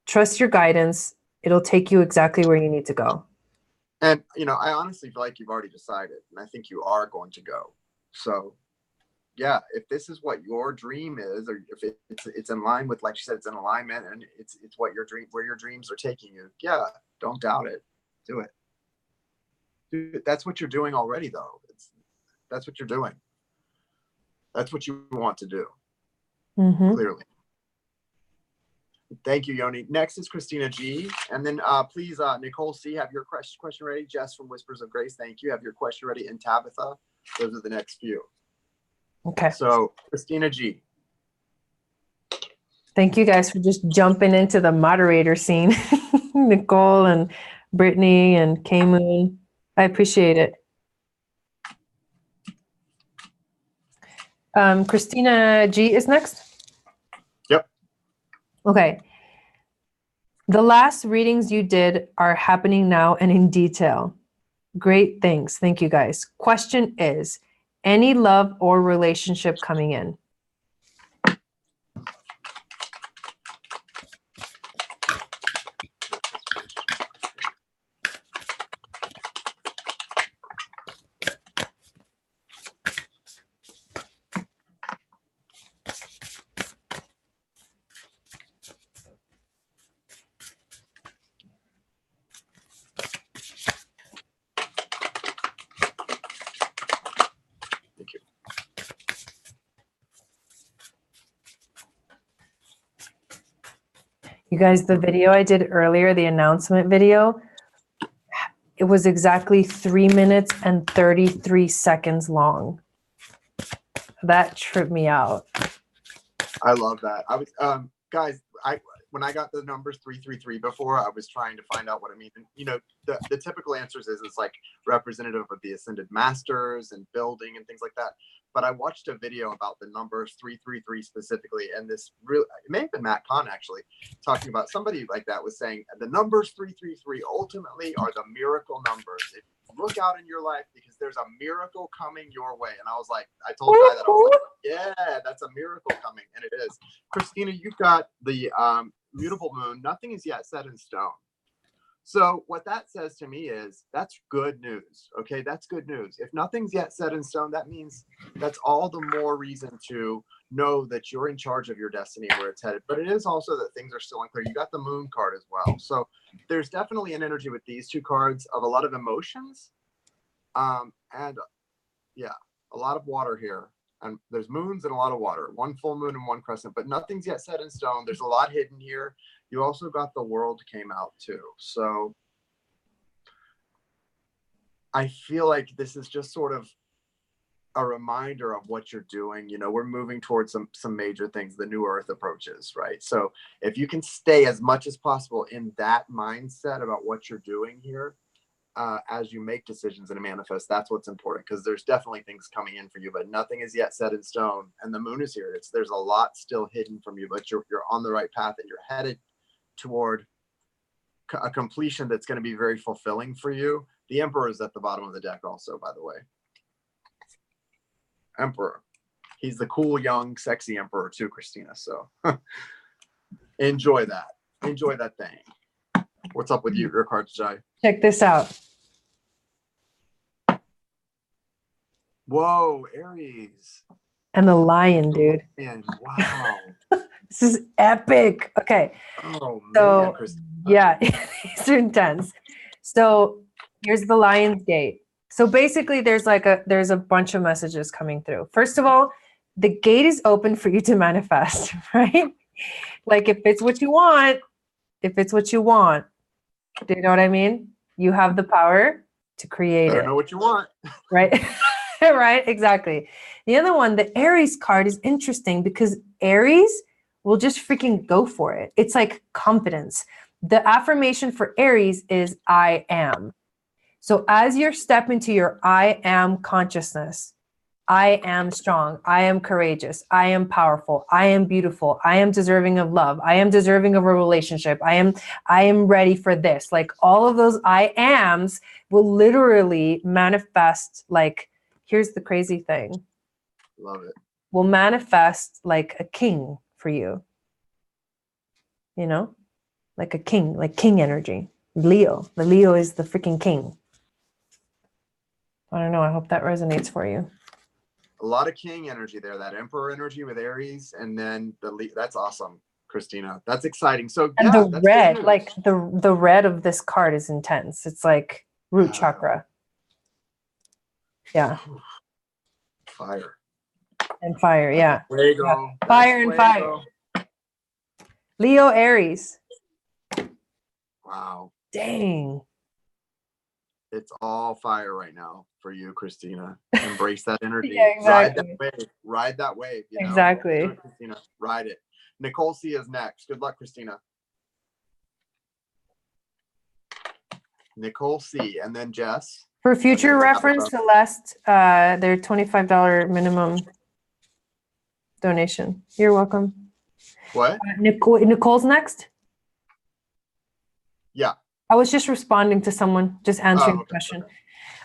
Trust your guidance. It'll take you exactly where you need to go. And, I honestly feel like you've already decided, and I think you are going to go. So, yeah, if this is what your dream is, or if it's in line with, like you said, it's in alignment, and it's what where your dreams are taking you. Yeah, don't doubt it. Do it. That's what you're doing already, though. That's what you're doing. That's what you want to do. Mm-hmm. Clearly. Thank you, Yoni. Next is Christina G. And then please, Nicole C., have your question ready. Jess from Whispers of Grace, thank you. Have your question ready. And Tabitha, those are the next few. Okay. So, Christina G. Thank you guys for just jumping into the moderator scene. Nicole and Brittany and K-Moon. I appreciate it. Christina G is next? Yep. Okay. The last readings you did are happening now and in detail. Great, thanks. Thank you, guys. Question is, any love or relationship coming in? You guys, the video I did earlier, the announcement video, it was exactly 3 minutes and 33 seconds long. That tripped me out. I love that. I was, guys, when I got the numbers 333 before, I was trying to find out what it means. And, the typical answers is it's like representative of the ascended masters and building and things like that. But I watched a video about the numbers 333 specifically, and it may have been Matt Kahn actually talking about, somebody like that was saying the numbers 333 ultimately are the miracle numbers. If you look out in your life, because there's a miracle coming your way. And I was like, I told Guy that, I was like, yeah, that's a miracle coming, and it is. Christina, you've got the mutable moon. Nothing is yet set in stone. So what that says to me is that's good news. Okay, that's good news. If nothing's yet set in stone, that means that's all the more reason to know that you're in charge of your destiny and where it's headed. But it is also that things are still unclear. You got the moon card as well. So there's definitely an energy with these two cards of a lot of emotions. And yeah, a lot of water here. And there's moons and a lot of water, one full moon and one crescent, but nothing's yet set in stone. There's a lot hidden here. You also got the world came out too. So I feel like this is just sort of a reminder of what you're doing. We're moving towards some major things, the new earth approaches, right? So if you can stay as much as possible in that mindset about what you're doing here, as you make decisions and manifest, that's what's important, because there's definitely things coming in for you, but nothing is yet set in stone. And the moon is here. There's a lot still hidden from you, but you're on the right path, and you're headed toward a completion that's going to be very fulfilling for you. The Emperor is at the bottom of the deck also, by the way. Emperor. He's the cool, young, sexy Emperor too, Christina. So enjoy that. Enjoy that thing. What's up with you, your cards, Jai? Check this out. Whoa, Aries. And the lion, dude. And wow. This is epic. Okay. Oh, so, man, Christina. Yeah, these are intense. So here's the Lion's Gate. So basically there's a bunch of messages coming through. First of all, the gate is open for you to manifest, right? Like if it's what you want, do you know what I mean? You have the power to create Better it. know what you want. Right? Right? Exactly. The other one, the Aries card, is interesting because Aries will just freaking go for it. It's like confidence. The affirmation for Aries is I am. So as you step into your I am consciousness, I am strong, I am courageous, I am powerful, I am beautiful, I am deserving of love, I am deserving of a relationship, I am ready for this. Like all of those I ams will literally manifest. Like, here's the crazy thing. Love it. Will manifest like a king for you. You know? Like a king, like king energy. Leo. The Leo is the freaking king. I don't know. I hope that resonates for you. A lot of king energy there, that emperor energy with Aries, and then that's awesome, Christina. That's exciting. So and yeah, the red, like the red of this card is intense. It's like root chakra. Yeah. Fire. And fire, yeah. Fuego. Yeah. Fire and fire. Leo, Aries. Wow. Dang. It's all fire right now for you, Christina. Embrace that energy. Yeah, exactly. Ride that wave. You know? Exactly. Do it, Christina. Ride it. Nicole C is next. Good luck, Christina. Nicole C, and then Jess. For future reference, Celeste, their $25 minimum donation. You're welcome. What? Nicole's next? Yeah. I was just responding to someone, just answering the question.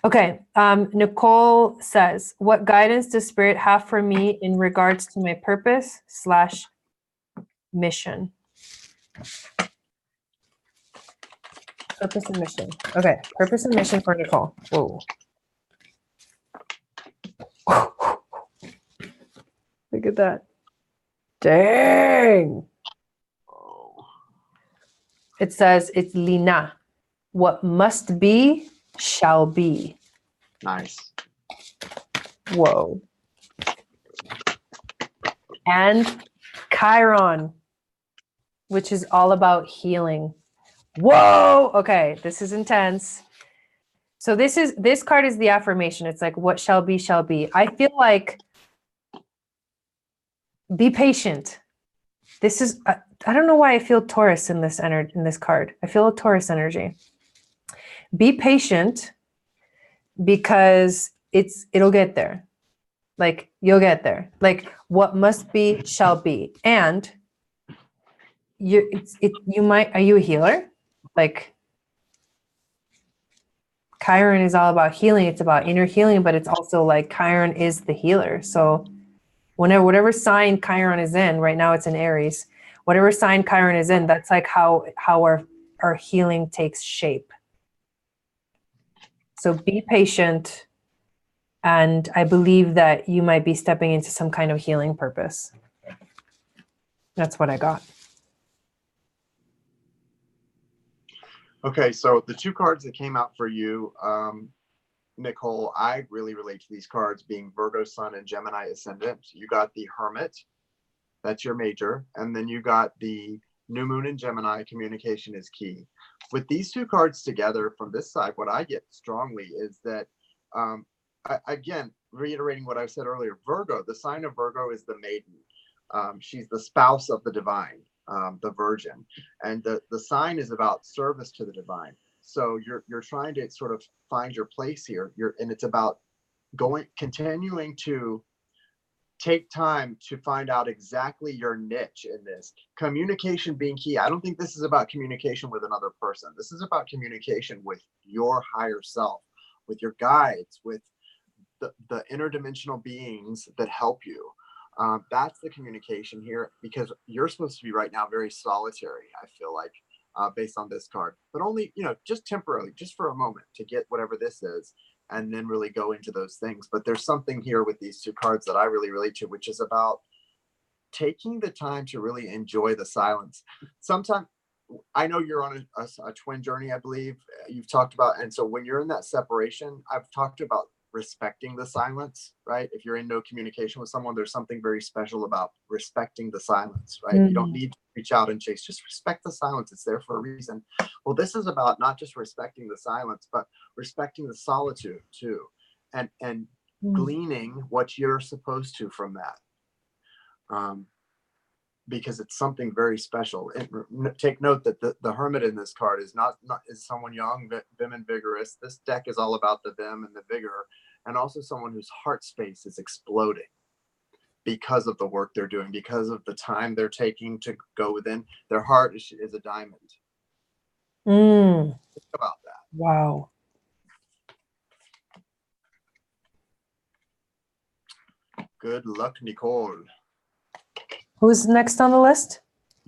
Okay. Nicole says, what guidance does Spirit have for me in regards to my purpose/mission? Purpose and mission. Okay. Purpose and mission for Nicole. Whoa. Look at that. Dang. It says it's Lina. What must be shall be. Nice. Whoa. And Chiron, which is all about healing. Whoa. Okay, this is intense. So this card is the affirmation. It's like what shall be shall be. I feel like be patient. This is I don't know why I feel Taurus in this card. I feel a Taurus energy. Be patient because it'll get there. Like you'll get there. Like what must be shall be. And are you a healer? Like Chiron is all about healing. It's about inner healing, but it's also like Chiron is the healer. So whatever sign Chiron is in, right now it's in Aries. Whatever sign Chiron is in, that's like how our healing takes shape. So be patient. And I believe that you might be stepping into some kind of healing purpose. That's what I got. Okay, so the two cards that came out for you, Nicole, I really relate to these cards being Virgo Sun and Gemini Ascendant. You got the Hermit, that's your major, and then you got the New Moon in Gemini, communication is key. With these two cards together from this side, what I get strongly is that, again, reiterating what I said earlier, Virgo, the sign of Virgo is the maiden. She's the spouse of the divine, the virgin. And the sign is about service to the divine. So you're trying to sort of find your place here. And it's about continuing to take time to find out exactly your niche in this. Communication being key. I don't think this is about communication with another person. This is about communication with your higher self, with your guides, with the interdimensional beings that help you. That's the communication here, because you're supposed to be right now very solitary, I feel like, based on this card, but only, just temporarily, just for a moment to get whatever this is, and then really go into those things. But there's something here with these two cards that I really relate to, which is about taking the time to really enjoy the silence. Sometimes, I know you're on a twin journey, I believe you've talked about. And so when you're in that separation, I've talked about respecting the silence, right? If you're in no communication with someone, there's something very special about respecting the silence, right? You don't need to reach out and chase, just respect the silence. It's there for a reason. Well, this is about not just respecting the silence, but respecting the solitude too, and gleaning what you're supposed to from that. Because it's something very special. And take note that the Hermit in this card is not is someone young, vim and vigorous. This deck is all about the vim and the vigor, and also someone whose heart space is exploding because of the work they're doing, because of the time they're taking to go within. Their heart is a diamond. Think about that. Wow. Good luck, Nicole. Who's next on the list?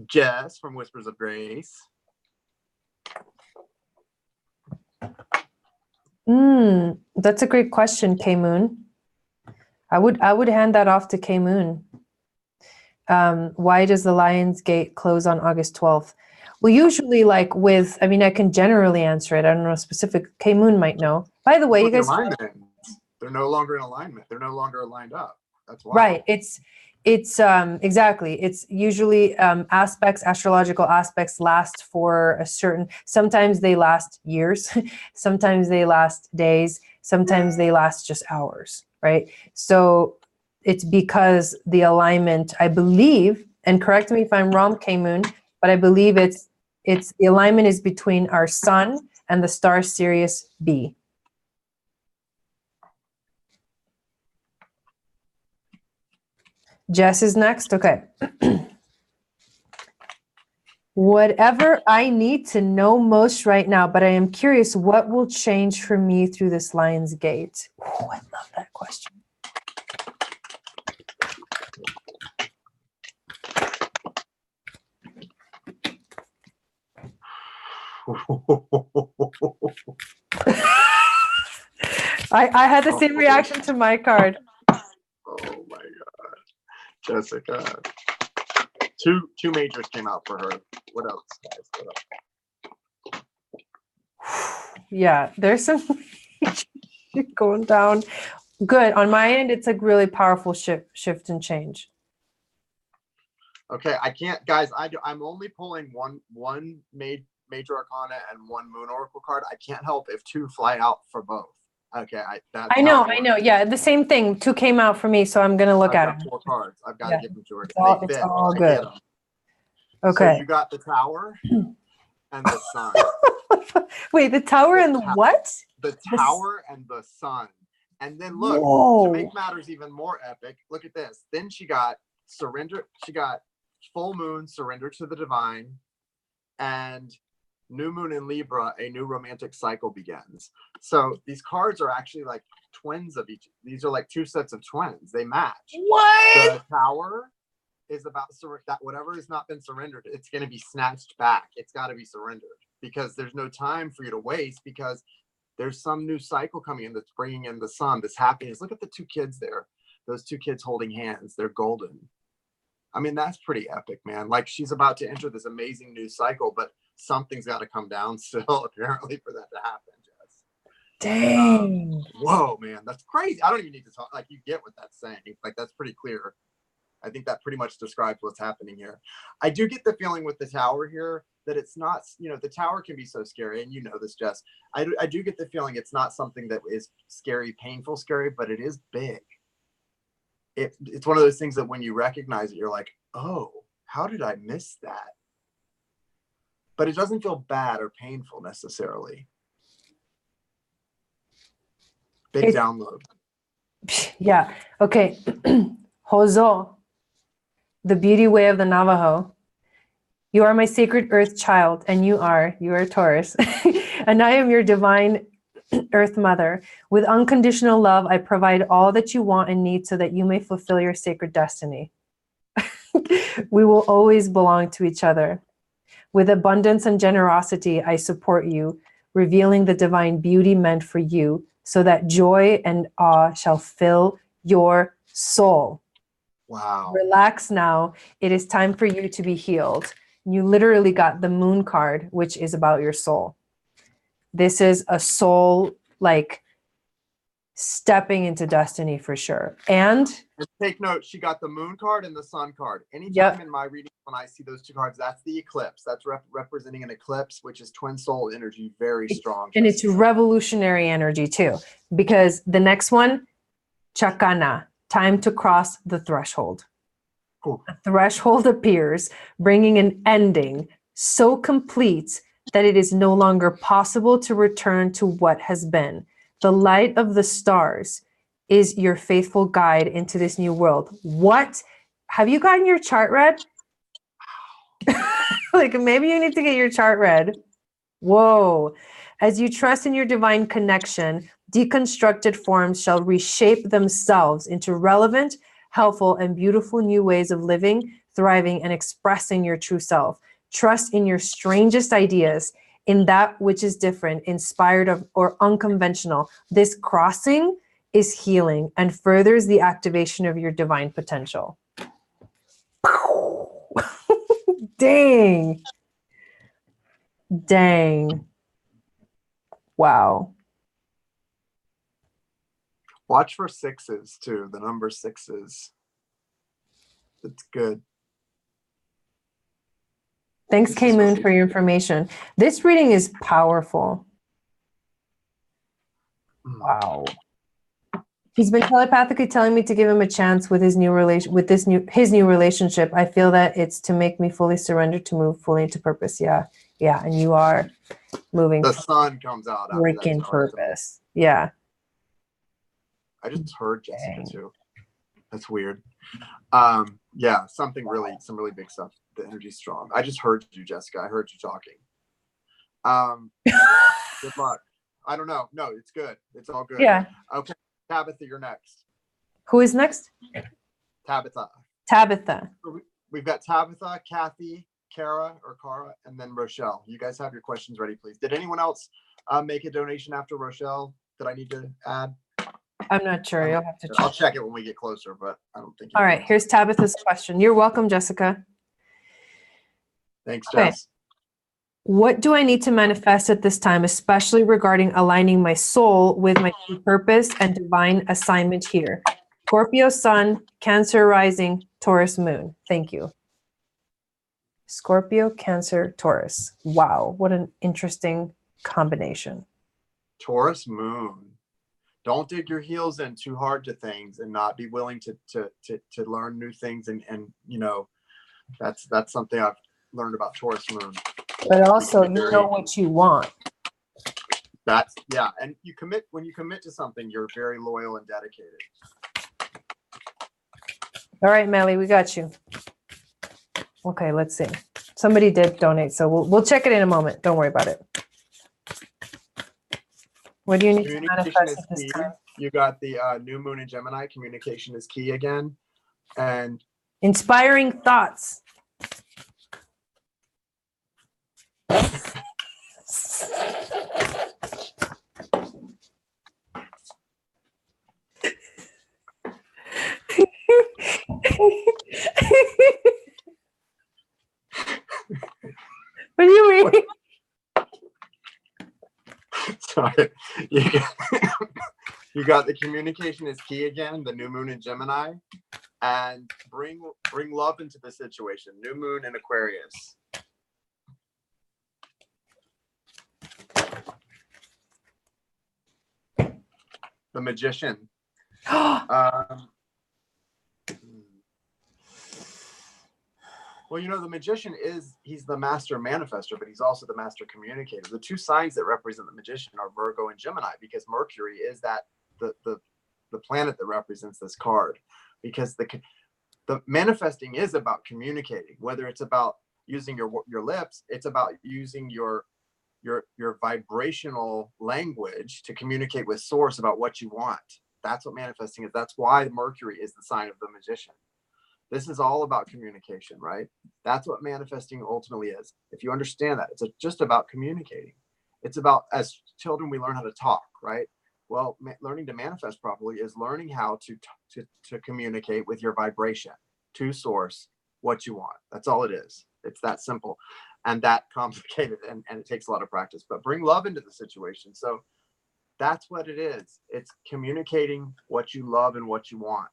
Jess from Whispers of Grace. That's a great question, K Moon. I would hand that off to K Moon. Why does the Lion's Gate close on August 12th? Well, usually I can generally answer it. I don't know specific. K Moon might know. By the way, you guys, they're no longer in alignment. They're no longer lined up. That's why. Right. It's exactly. It's usually astrological aspects last for a certain, sometimes they last years, sometimes they last days, sometimes they last just hours, right? So it's because the alignment, I believe, and correct me if I'm wrong, K-Moon, but I believe it's the alignment is between our sun and the star Sirius B. Jess is next. Okay. Whatever I need to know most right now, but I am curious what will change for me through this Lion's Gate. Oh, I love that question. I had the same reaction to my card. Oh my God. Jessica. Two majors came out for her. What else, guys? What else? Yeah, there's some going down. Good. On my end, it's a really powerful shift and change. Okay, I can't, guys. I'm only pulling one major arcana and one moon oracle card. I can't help if two fly out for both. Okay, I know. Yeah, the same thing. Two came out for me, so I'm gonna look at them. 4 cards. I've got to give them to her. It's all good. Okay. So you got the Tower and the Sun. Wait, the Tower and the what? The Tower and the Sun. And then look, to make matters even more epic, look at this. Then she got surrender. She got full moon, surrender to the divine, and new moon in Libra, a new romantic cycle begins. So these cards are actually like twins of each. These are like two sets of twins. They match. What? The Tower is about that whatever has not been surrendered, it's going to be snatched back. It's got to be surrendered because there's no time for you to waste because there's some new cycle coming in that's bringing in the sun, this happiness. Look at the two kids there. Those two kids holding hands. They're golden. I mean, that's pretty epic, man. Like she's about to enter this amazing new cycle, but something's got to come down still, apparently, for that to happen, Jess. Dang. Whoa, man. That's crazy. I don't even need to talk. Like, you get what that's saying. Like, that's pretty clear. I think that pretty much describes what's happening here. I do get the feeling with the Tower here that it's not, the Tower can be so scary. And you know this, Jess. I do get the feeling it's not something that is scary, painful, scary, but it is big. It's one of those things that when you recognize it, you're like, oh, how did I miss that? But it doesn't feel bad or painful necessarily. Big download. Yeah. Okay. Hozo, the beauty way of the Navajo. You are my sacred earth child, and you are Taurus. And I am your divine Earth Mother. With unconditional love, I provide all that you want and need so that you may fulfill your sacred destiny. We will always belong to each other. With abundance and generosity, I support you, revealing the divine beauty meant for you, so that joy and awe shall fill your soul. Wow. Relax now. It is time for you to be healed. You literally got the moon card, which is about your soul. This is a soul, like stepping into destiny for sure. And take note, she got the moon card and the sun card. Anytime in my reading, when I see those two cards, that's the eclipse. That's representing an eclipse, which is twin soul energy, very strong. And it's revolutionary energy too, because the next one, Chakana, time to cross the threshold. Cool. A threshold appears, bringing an ending so complete that it is no longer possible to return to what has been. The light of the stars is your faithful guide into this new world. What? Have you gotten your chart read? Like, maybe you need to get your chart read. Whoa. As you trust in your divine connection, deconstructed forms shall reshape themselves into relevant, helpful, and beautiful new ways of living, thriving, and expressing your true self. Trust in your strangest ideas, in that which is different, inspired of, or unconventional. This crossing is healing and furthers the activation of your divine potential. Dang. Dang. Wow. Watch for sixes too. The number sixes. It's good. Thanks, K Moon, for your information. This reading is powerful. Wow. He's been telepathically telling me to give him a chance with his new relationship. I feel that it's to make me fully surrender, to move fully into purpose. Yeah. Yeah. And you are moving. The sun comes out. Freaking purpose. Yeah. I just heard Jessica too. That's weird. Yeah, some really big stuff. The energy's strong. I just heard you, Jessica. I heard you talking. Good luck. I don't know. No, it's good. It's all good. Yeah. Okay. Tabitha, you're next. Who is next? Tabitha. Tabitha. We've got Tabitha, Kathy, Kara, and then Rochelle. You guys have your questions ready, please. Did anyone else make a donation after Rochelle that I need to add? I'm not sure. You'll have to check. I'll check it when we get closer, but I don't think. All right. Here's Tabitha's question. You're welcome, Jessica. Thanks, Jess. What do I need to manifest at this time, especially regarding aligning my soul with my true purpose and divine assignment here? Scorpio Sun, Cancer Rising, Taurus Moon. Thank you. Scorpio, Cancer, Taurus. Wow, what an interesting combination. Taurus Moon. Don't dig your heels in too hard to things and not be willing to learn new things. And you know, that's something I've learned about Taurus Moon. But also, you know what you want. Yeah. And when you commit to something, you're very loyal and dedicated. All right, Melly, we got you. Okay, let's see. Somebody did donate, so we'll check it in a moment. Don't worry about it. What do you need to manifest at this time? You got the new moon in Gemini. Communication is key again. And inspiring thoughts. What do you mean? Sorry. You got the communication is key again, the new moon in Gemini, and bring love into the situation. New moon in Aquarius. The Magician. Well, you know, the Magician he's the master manifester, but he's also the master communicator. The two signs that represent the Magician are Virgo and Gemini, because Mercury is the planet that represents this card. Because the manifesting is about communicating, whether it's about using your lips, it's about using your vibrational language to communicate with source about what you want. That's what manifesting is. That's why Mercury is the sign of the Magician. This is all about communication, right? That's what manifesting ultimately is. If you understand that, it's just about communicating. It's about, as children, we learn how to talk, right? Well, learning to manifest properly is learning how to communicate with your vibration to source what you want. That's all it is. It's that simple and that complicated, and it takes a lot of practice. But bring love into the situation. So That's what it is. It's communicating what you love and what you want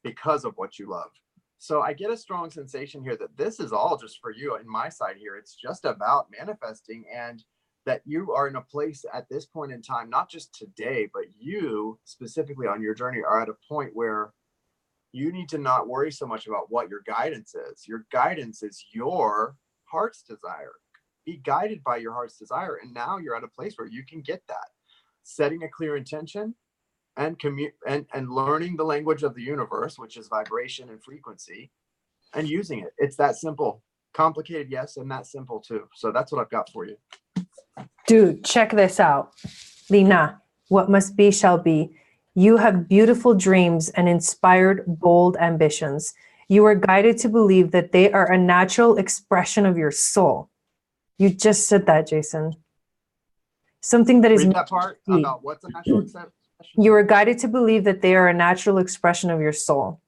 because of what you love. So I get a strong sensation here that this is all just for you. In my side here, it's just about manifesting, and that you are in a place at this point in time, not just today, but you specifically on your journey are at a point where you need to not worry so much about what your guidance is. Your guidance is your heart's desire. Be guided by your heart's desire. And now you're at a place where you can get that. Setting a clear intention and learning the language of the universe, which is vibration and frequency, and using it. It's that simple. Complicated, yes, and that simple too. So that's what I've got for you. Dude, check this out. Lina, what must be shall be. You have beautiful dreams and inspired, bold ambitions. You are guided to believe that they are a natural expression of your soul. You just said that, Jason. Something that is Read that part about what's a natural expression. You are guided to believe that they are a natural expression of your soul.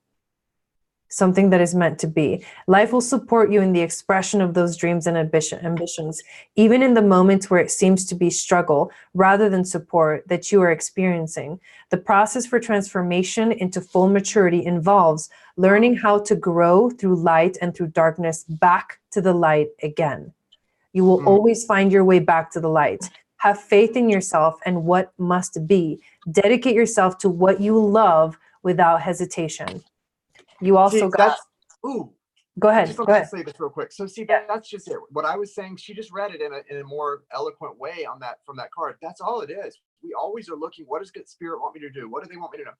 Something that is meant to be. Life will support you in the expression of those dreams and ambitions, even in the moments where it seems to be struggle rather than support that you are experiencing. The process for transformation into full maturity involves learning how to grow through light and through darkness back to the light again. You will always find your way back to the light. Have faith in yourself and what must be. Dedicate yourself to what you love without hesitation. You also got. Ooh. Go ahead. I just want to say this real quick. So that's just it. What I was saying, she just read it in a more eloquent way on that from that card. That's all it is. We always are looking. What does good spirit want me to do? What do they want me to know?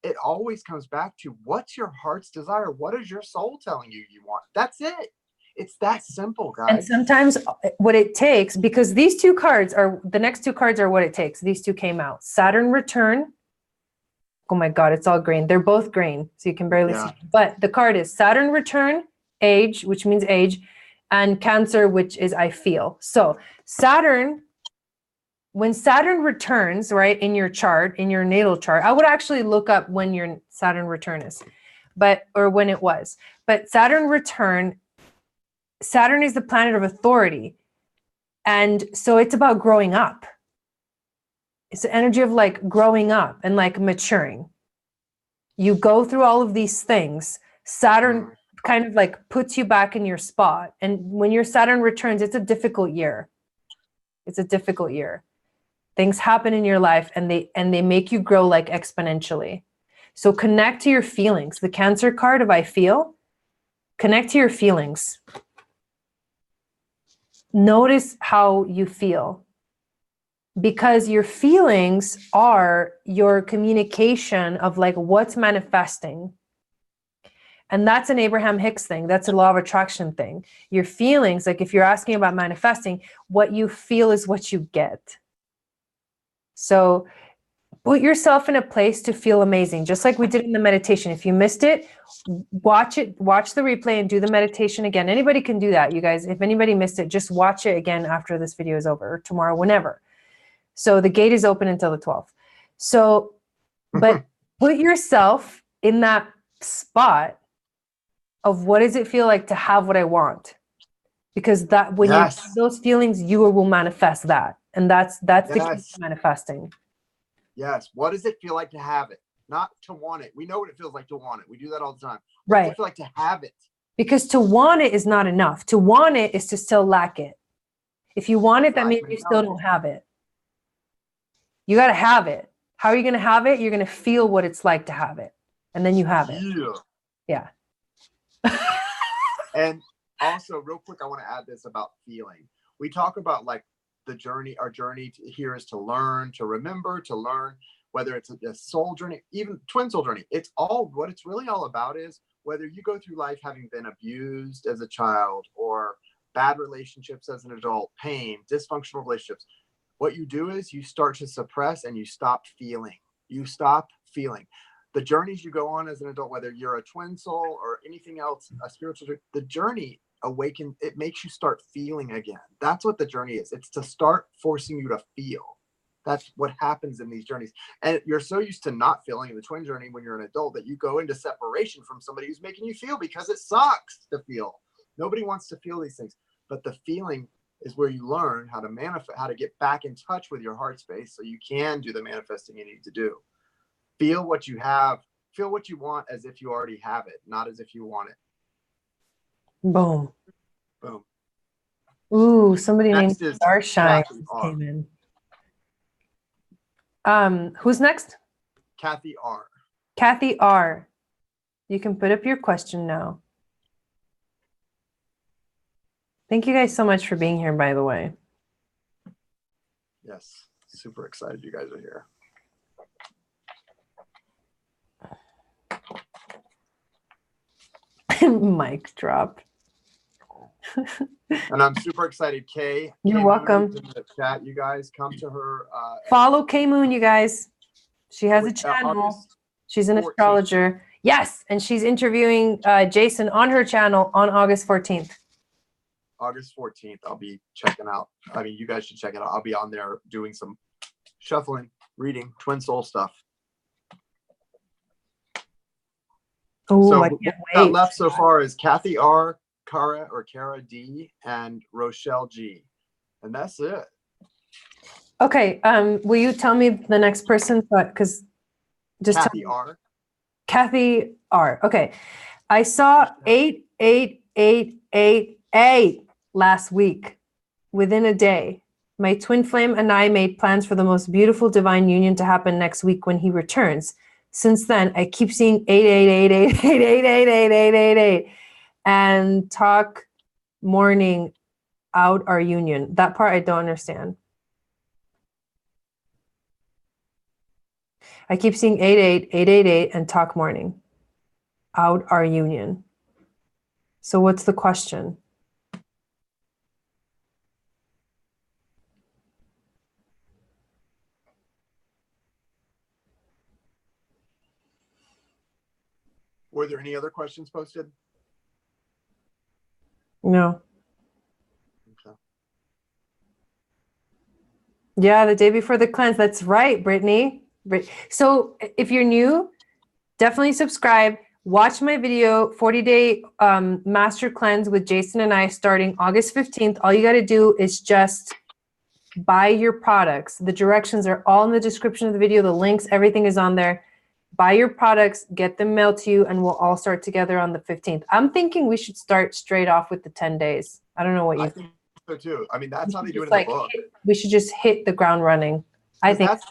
It always comes back to what's your heart's desire? What is your soul telling you you want? That's it. It's that simple, guys. And sometimes what it takes, because these two cards are, the next two cards are what it takes. These two came out. Saturn return. Oh my God, it's all green. They're both green, so you can barely see. But the card is Saturn return, age, which means age, and Cancer, which is I feel. So Saturn, when Saturn returns, right, in your chart, in your natal chart, I would actually look up when your Saturn return is, or when it was. But Saturn return, Saturn is the planet of authority. And so it's about growing up. It's the energy of like growing up and like maturing. You go through all of these things. Saturn kind of like puts you back in your spot. And when your Saturn returns, it's a difficult year. It's a difficult year. Things happen in your life and they make you grow like exponentially. So connect to your feelings. The Cancer card of I feel, connect to your feelings. Notice how you feel. Because your feelings are your communication of like what's manifesting. And that's an Abraham Hicks thing. That's a law of attraction thing. Your feelings, like if you're asking about manifesting, what you feel is what you get. So put yourself in a place to feel amazing, just like we did in the meditation. If you missed it, watch the replay and do the meditation again. Anybody can do that, you guys. If anybody missed it, just watch it again after this video is over, or tomorrow, whenever. So the gate is open until the 12th. So, but put yourself in that spot of what does it feel like to have what I want? Because that when you have those feelings, you will manifest that. And that's the key to manifesting. Yes. What does it feel like to have it? Not to want it. We know what it feels like to want it. We do that all the time. What does it feel like to have it? Because to want it is not enough. To want it is to still lack it. If you want it, that means you still don't have it. You got to have it. How are you going to have it? You're going to feel what it's like to have it. And then you have it. Yeah. And also, real quick, I want to add this about feeling. We talk about like the journey. Our journey here is to learn, to remember, to learn, whether it's a soul journey, even twin soul journey. It's all, what it's really all about is whether you go through life having been abused as a child or bad relationships as an adult, pain, dysfunctional relationships. What you do is you start to suppress and you stop feeling. You stop feeling. The journeys you go on as an adult, whether you're a twin soul or anything else, a spiritual journey, the journey awakens, it makes you start feeling again. That's what the journey is. It's to start forcing you to feel. That's what happens in these journeys. And you're so used to not feeling in the twin journey when you're an adult that you go into separation from somebody who's making you feel because it sucks to feel. Nobody wants to feel these things. But the feeling is where you learn how to manifest, how to get back in touch with your heart space so you can do the manifesting you need to do. Feel what you have, feel what you want as if you already have it, not as if you want it. Boom. Boom. Ooh, somebody Next named is Starshine Kathy R. came in. Who's next? Kathy R. Kathy R. You can put up your question now. Thank you guys so much for being here, by the way. Yes, super excited you guys are here. Mic drop. And I'm super excited. Kay, You're Kay welcome. Moon is in the chat. You guys come to her. Follow K Moon, you guys. She has a channel. August She's an 14th. astrologer. Yes, and she's interviewing Jason on her channel on August 14th. August 14th. I'll be checking out. I mean, you guys should check it out. I'll be on there doing some shuffling, reading, twin soul stuff. Oh, So I what can't we got wait. left so far is Kathy R, Cara D, and Rochelle G. And that's it. Okay, will you tell me the next person? Because just Kathy R. Kathy R. Okay, I saw 8888 last week. Within a day, my twin flame and I made plans for the most beautiful divine union to happen next week when he returns. Since then, I keep seeing 8888888888 and talk morning out our union. That part I don't understand. I keep seeing 88888 and talk morning out our union. So what's the question? Were there any other questions posted? No. Okay. Yeah, the day before the cleanse. That's right, Brittany. So if you're new, definitely subscribe. Watch my video, 40-day master cleanse with Jason and I starting August 15th. All you got to do is just buy your products. The directions are all in the description of the video. The links, everything is on there. Buy your products, get them mailed to you, and we'll all start together on the 15th. I'm thinking we should start straight off with the 10 days. I don't know what you think. So too. I mean, that's how they do it in Like, the book. we should just hit the ground running. I think that's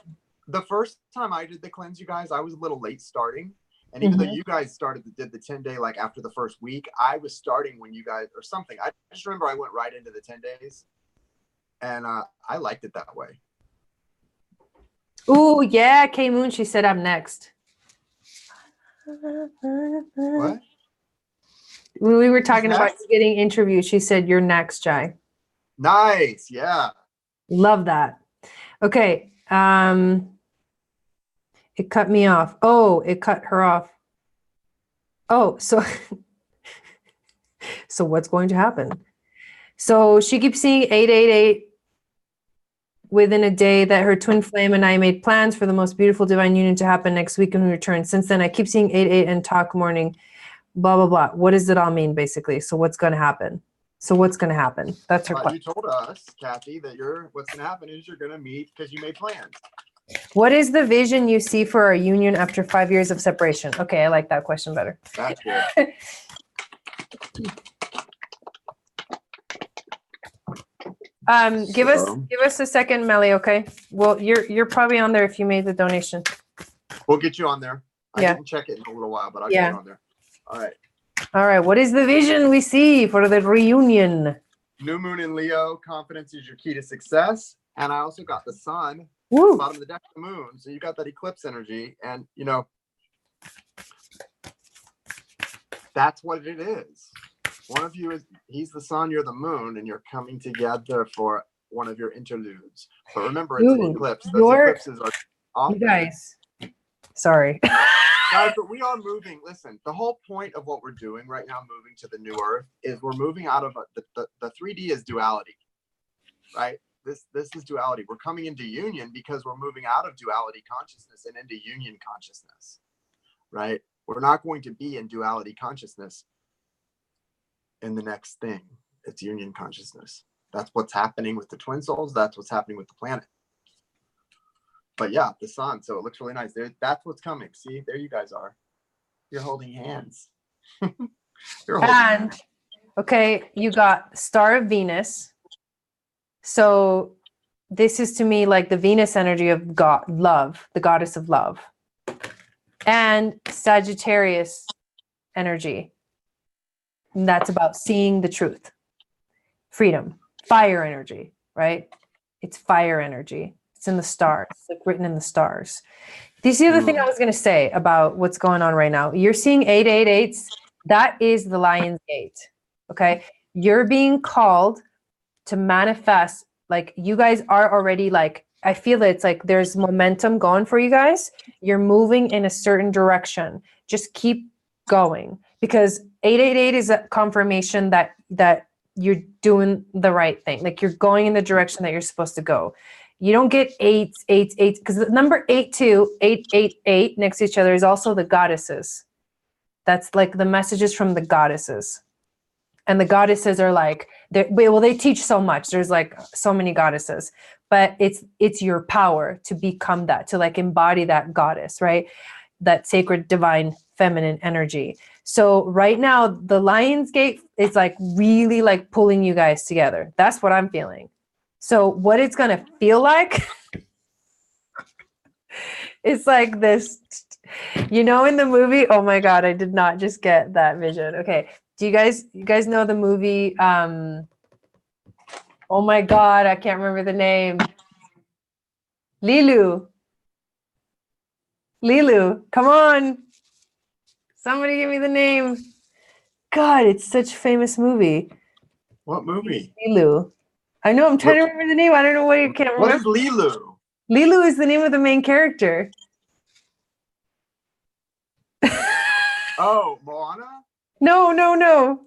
the first time I did the cleanse, you guys, I was a little late starting. And even though you guys did the 10-day, like after the first week, I was starting when you guys, or something. I just remember I went right into the 10 days. And I liked it that way. Ooh, yeah, K Moon, she said I'm next. What? When we were talking about getting interviewed, she said, you're next, Jai. Nice. Yeah. Love that. Okay. It cut me off. Oh, it cut her off. Oh, so so what's going to happen? So she keeps seeing 888 within a day that her twin flame and I made plans for the most beautiful divine union to happen next week when we return. Since then, I keep seeing 88 and talk morning, blah, blah, blah. What does it all mean, basically? So what's going to happen? So what's going to happen? That's her question. You told us, Kathy, that what's going to happen is you're going to meet because you made plans. What is the vision you see for our union after 5 years of separation? Okay, I like that question better. That's good. Give us a second, Melly, okay? Well, you're probably on there if you made the donation. We'll get you on there. I didn't check it in a little while, but I'll get you on there. All right. All right. What is the vision we see for the reunion? New moon in Leo. Confidence is your key to success. And I also got the sun. Woo. Bottom of the deck, the moon. So you got that eclipse energy. And, you know, that's what it is. One of you he's the sun, you're the moon, and you're coming together for one of your interludes. But remember, it's an eclipse. Those eclipses are often. You guys. Sorry. Guys, but we are moving. Listen, the whole point of what we're doing right now, moving to the new earth, is we're moving out of the 3D is duality, right? This is duality. We're coming into union because we're moving out of duality consciousness and into union consciousness, right? We're not going to be in duality consciousness in the next thing. It's union consciousness. That's what's happening with the twin souls. That's what's happening with the planet. But yeah, the sun. So it looks really nice. That's what's coming. See, there you guys are. You're holding hands. You're holding hands. Okay, you got Star of Venus. So this is to me like the Venus energy of God, love, the goddess of love. And Sagittarius energy. And that's about seeing the truth. Freedom. Fire energy, right? It's fire energy. It's in the stars. It's like written in the stars. This is the other thing I was going to say about what's going on right now. You're seeing 888s. That is the Lion's Gate. Okay. You're being called to manifest. Like you guys are already like, I feel it's like there's momentum going for you guys. You're moving in a certain direction. Just keep going, because 888 is a confirmation that you're doing the right thing. Like you're going in the direction that you're supposed to go. You don't get 888, because the number 82, 888 next to each other is also the goddesses. That's like the messages from the goddesses. And the goddesses are like, they teach so much. There's like so many goddesses, but it's your power to become that, to like embody that goddess, right? That sacred, divine, feminine energy. So right now, the Lion's Gate is like really like pulling you guys together. That's what I'm feeling. So what it's going to feel like, it's like this, in the movie, oh my God, I did not just get that vision. Okay. Do you guys know the movie? Oh my God, I can't remember the name. Lilu, come on. Somebody give me the name. God, it's such a famous movie. What movie? Lilu. I know, I'm trying to remember the name. I don't know why you can't remember. What is Lilu? Lilu is the name of the main character. Oh, Moana? No.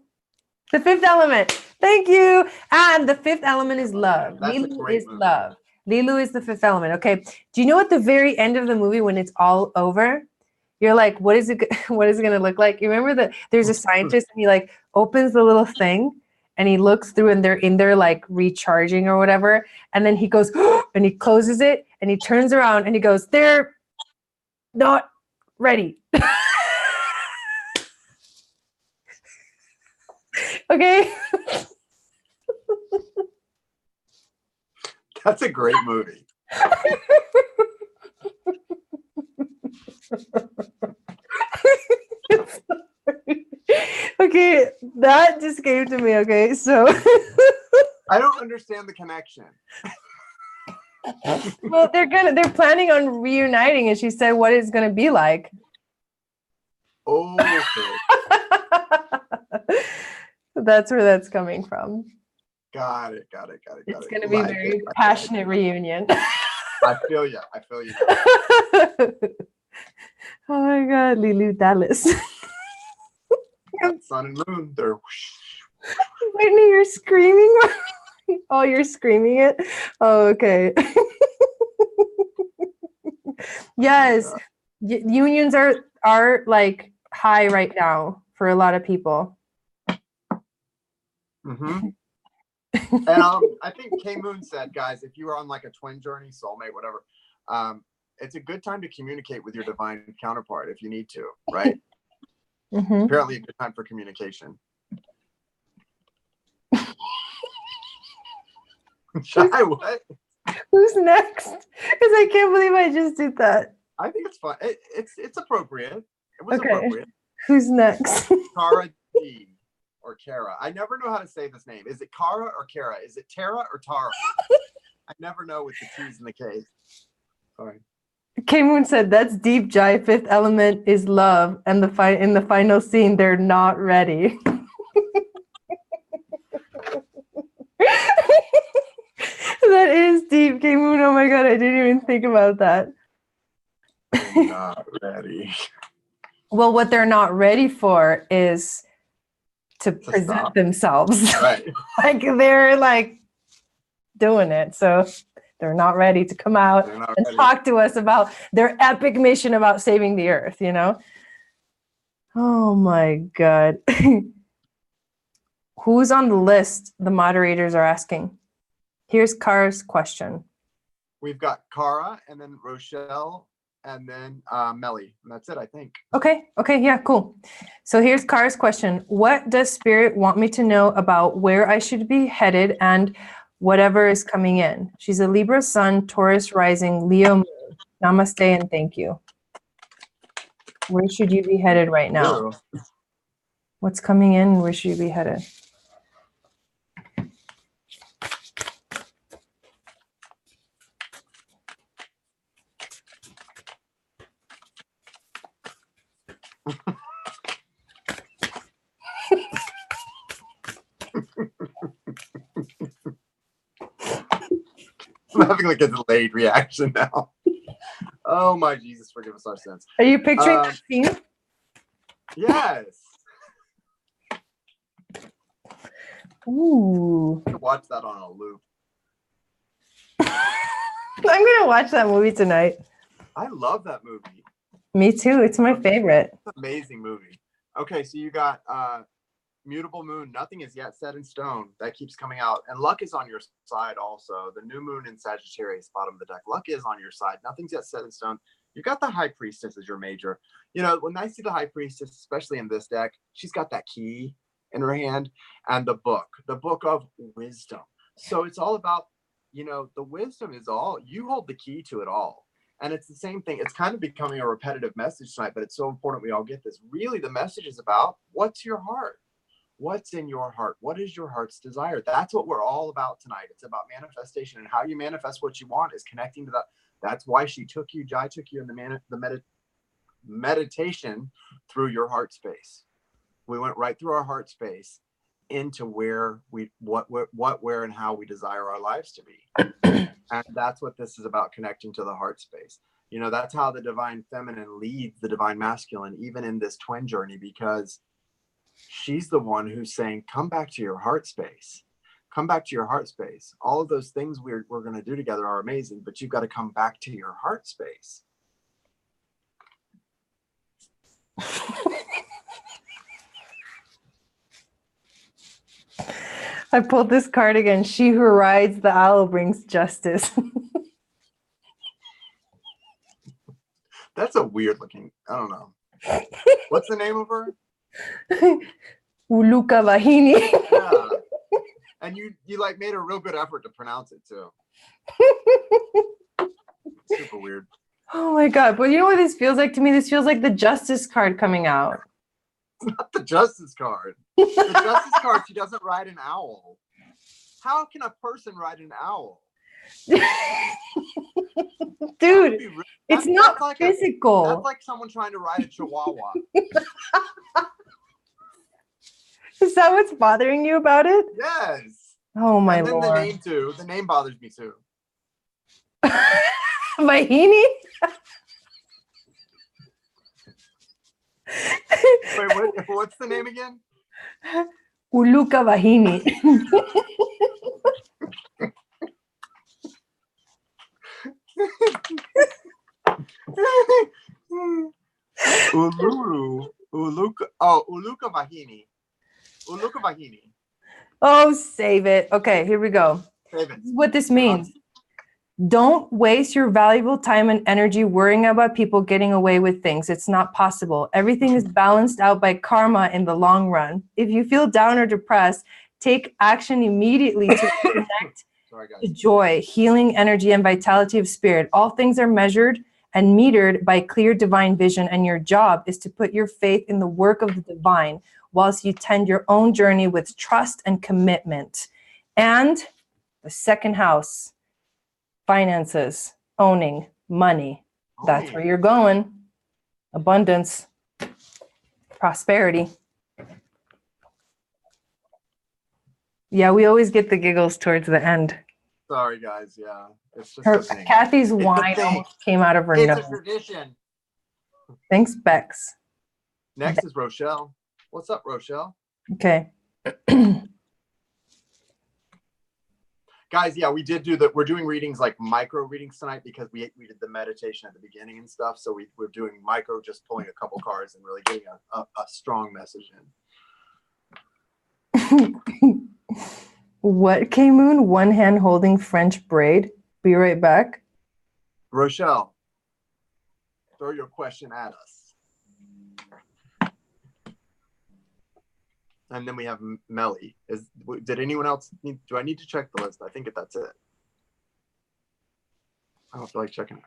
The Fifth Element. Thank you. And the fifth element is love. Lilu is love. Lilu is the fifth element. Okay. Do you know at the very end of the movie, when it's all over, you're like, what is it going to look like? You remember that there's a scientist and he like opens the little thing and he looks through and they're in there like recharging or whatever. And then he goes and he closes it and he turns around and he goes, they're not ready. Okay. That's a great movie. Okay, that just came to me. Okay, so I don't understand the connection. Well, they're planning on reuniting, and she said what it's gonna be like. Oh, okay. That's where that's coming from. Got it. It's gonna be a very passionate reunion. I feel you. Oh my God, Lilu Dallas. Sun and moon, they're Whitney, you're screaming. Oh, you're screaming it? Oh, okay. Yes. Unions are like high right now for a lot of people. Mm-hmm. And I think K Moon said, guys, if you are on like a twin journey, soulmate, whatever, it's a good time to communicate with your divine counterpart if you need to, right? Mm-hmm. Apparently a good time for communication. Shy, what? Who's next? Because I can't believe I just did that. I think it's fun. It's appropriate. It was appropriate. Who's next? Cara D or Kara. I never know how to say this name. Is it Kara or Kara? Is it Tara or Tara? I never know with the T's and the K's. Sorry. K Moon said, that's deep, Jai. Fifth element is love. And in the final scene, they're not ready. That is deep, K Moon. Oh my God, I didn't even think about that. Not ready. Well, what they're not ready for is to present themselves. Right. Like they're like doing it. So they're not ready to come out and talk to us about their epic mission about saving the earth, Oh my God. Who's on the list? The moderators are asking. Here's Kara's question. We've got Kara and then Rochelle and then Melly. And that's it, I think. Okay. Yeah, cool. So here's Kara's question. What does Spirit want me to know about where I should be headed and whatever is coming in? She's a Libra sun, Taurus rising, Leo moon. Namaste and thank you. Where should you be headed right now? What's coming in? Where should you be headed? I'm having like a delayed reaction now. Oh my Jesus, forgive us our sins. Are you picturing that scene? Yes. Ooh. I watch that on a loop. I'm gonna watch that movie tonight. I love that movie. Me too. It's my favorite. It's an amazing movie. Okay, so you got Mutable Moon. Nothing is yet set in stone. That keeps coming out. And luck is on your side also. The new moon in Sagittarius, bottom of the deck. Luck is on your side. Nothing's yet set in stone. You got the High Priestess as your major. You know, when I see the High Priestess, especially in this deck, she's got that key in her hand and the book of wisdom. So it's all about, you know, the wisdom is all, you hold the key to it all. And it's the same thing. It's kind of becoming a repetitive message tonight, but it's so important we all get this. Really, the message is about what's your heart? What's in your heart? What is your heart's desire? That's what we're all about tonight. It's about manifestation, and how you manifest what you want is connecting to that. That's why she took you, Jai took you in the meditation through your heart space. We went right through our heart space into where where and how we desire our lives to be. And that's what this is about, connecting to the heart space. You know, that's how the divine feminine leads the divine masculine, even in this twin journey, because she's the one who's saying, come back to your heart space. Come back to your heart space. All of those things we're going to do together are amazing, but you've got to come back to your heart space. I pulled this card again. She who rides the owl brings justice. That's a weird looking, I don't know. What's the name of her? Uluka Vahini. Yeah. And you like made a real good effort to pronounce it too. Super weird. Oh my God. But you know what this feels like to me? This feels like the justice card coming out. It's not the justice card. The justice card, she doesn't ride an owl. How can a person ride an owl? Dude, it's not like physical. That's like someone trying to ride a chihuahua. Is that what's bothering you about it? Yes. Oh my and then Lord. The name too. The name bothers me too. Vahini? Wait, what's the name again? Uluka Vahini. Uluka Vahini. Uluka Vahini. Oh, save it. Okay, here we go. Save it. This is what this means. Don't waste your valuable time and energy worrying about people getting away with things. It's not possible. Everything is balanced out by karma in the long run. If you feel down or depressed, take action immediately to connect to joy, healing energy, and vitality of spirit. All things are measured and metered by clear divine vision, and your job is to put your faith in the work of the divine whilst you tend your own journey with trust and commitment. And the second house, finances, owning, money. That's where you're going. Abundance, prosperity. Yeah, we always get the giggles towards the end. Sorry, guys. Yeah, it's just Kathy's whine almost came out of her nose. It's a tradition. Thanks, Bex. Next is Rochelle. What's up, Rochelle? Okay. Guys, yeah, we did do that. We're doing readings like micro readings tonight because we did the meditation at the beginning and stuff. So we're doing micro, just pulling a couple cards and really getting a strong message in. What, K-Moon? One hand holding French braid. Be right back. Rochelle, throw your question at us. And then we have Melly. Did anyone else do I need to check the list? I think that's it. I don't feel like checking it.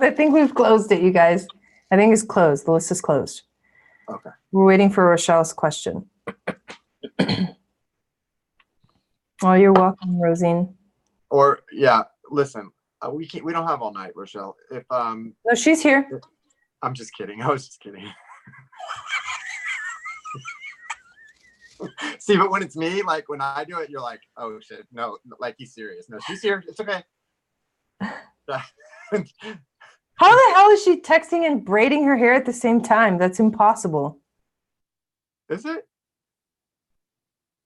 I think we've closed it, you guys. I think it's closed. The list is closed. Okay. We're waiting for Rochelle's question. Oh, you're welcome, Rosine. Or yeah, listen, we don't have all night, Rochelle. If No, she's here. I'm just kidding. I was just kidding. See, but when it's me, like when I do it, you're like, oh shit, no, like he's serious. No, she's here. It's okay. How the hell is she texting and braiding her hair at the same time? That's impossible. Is it?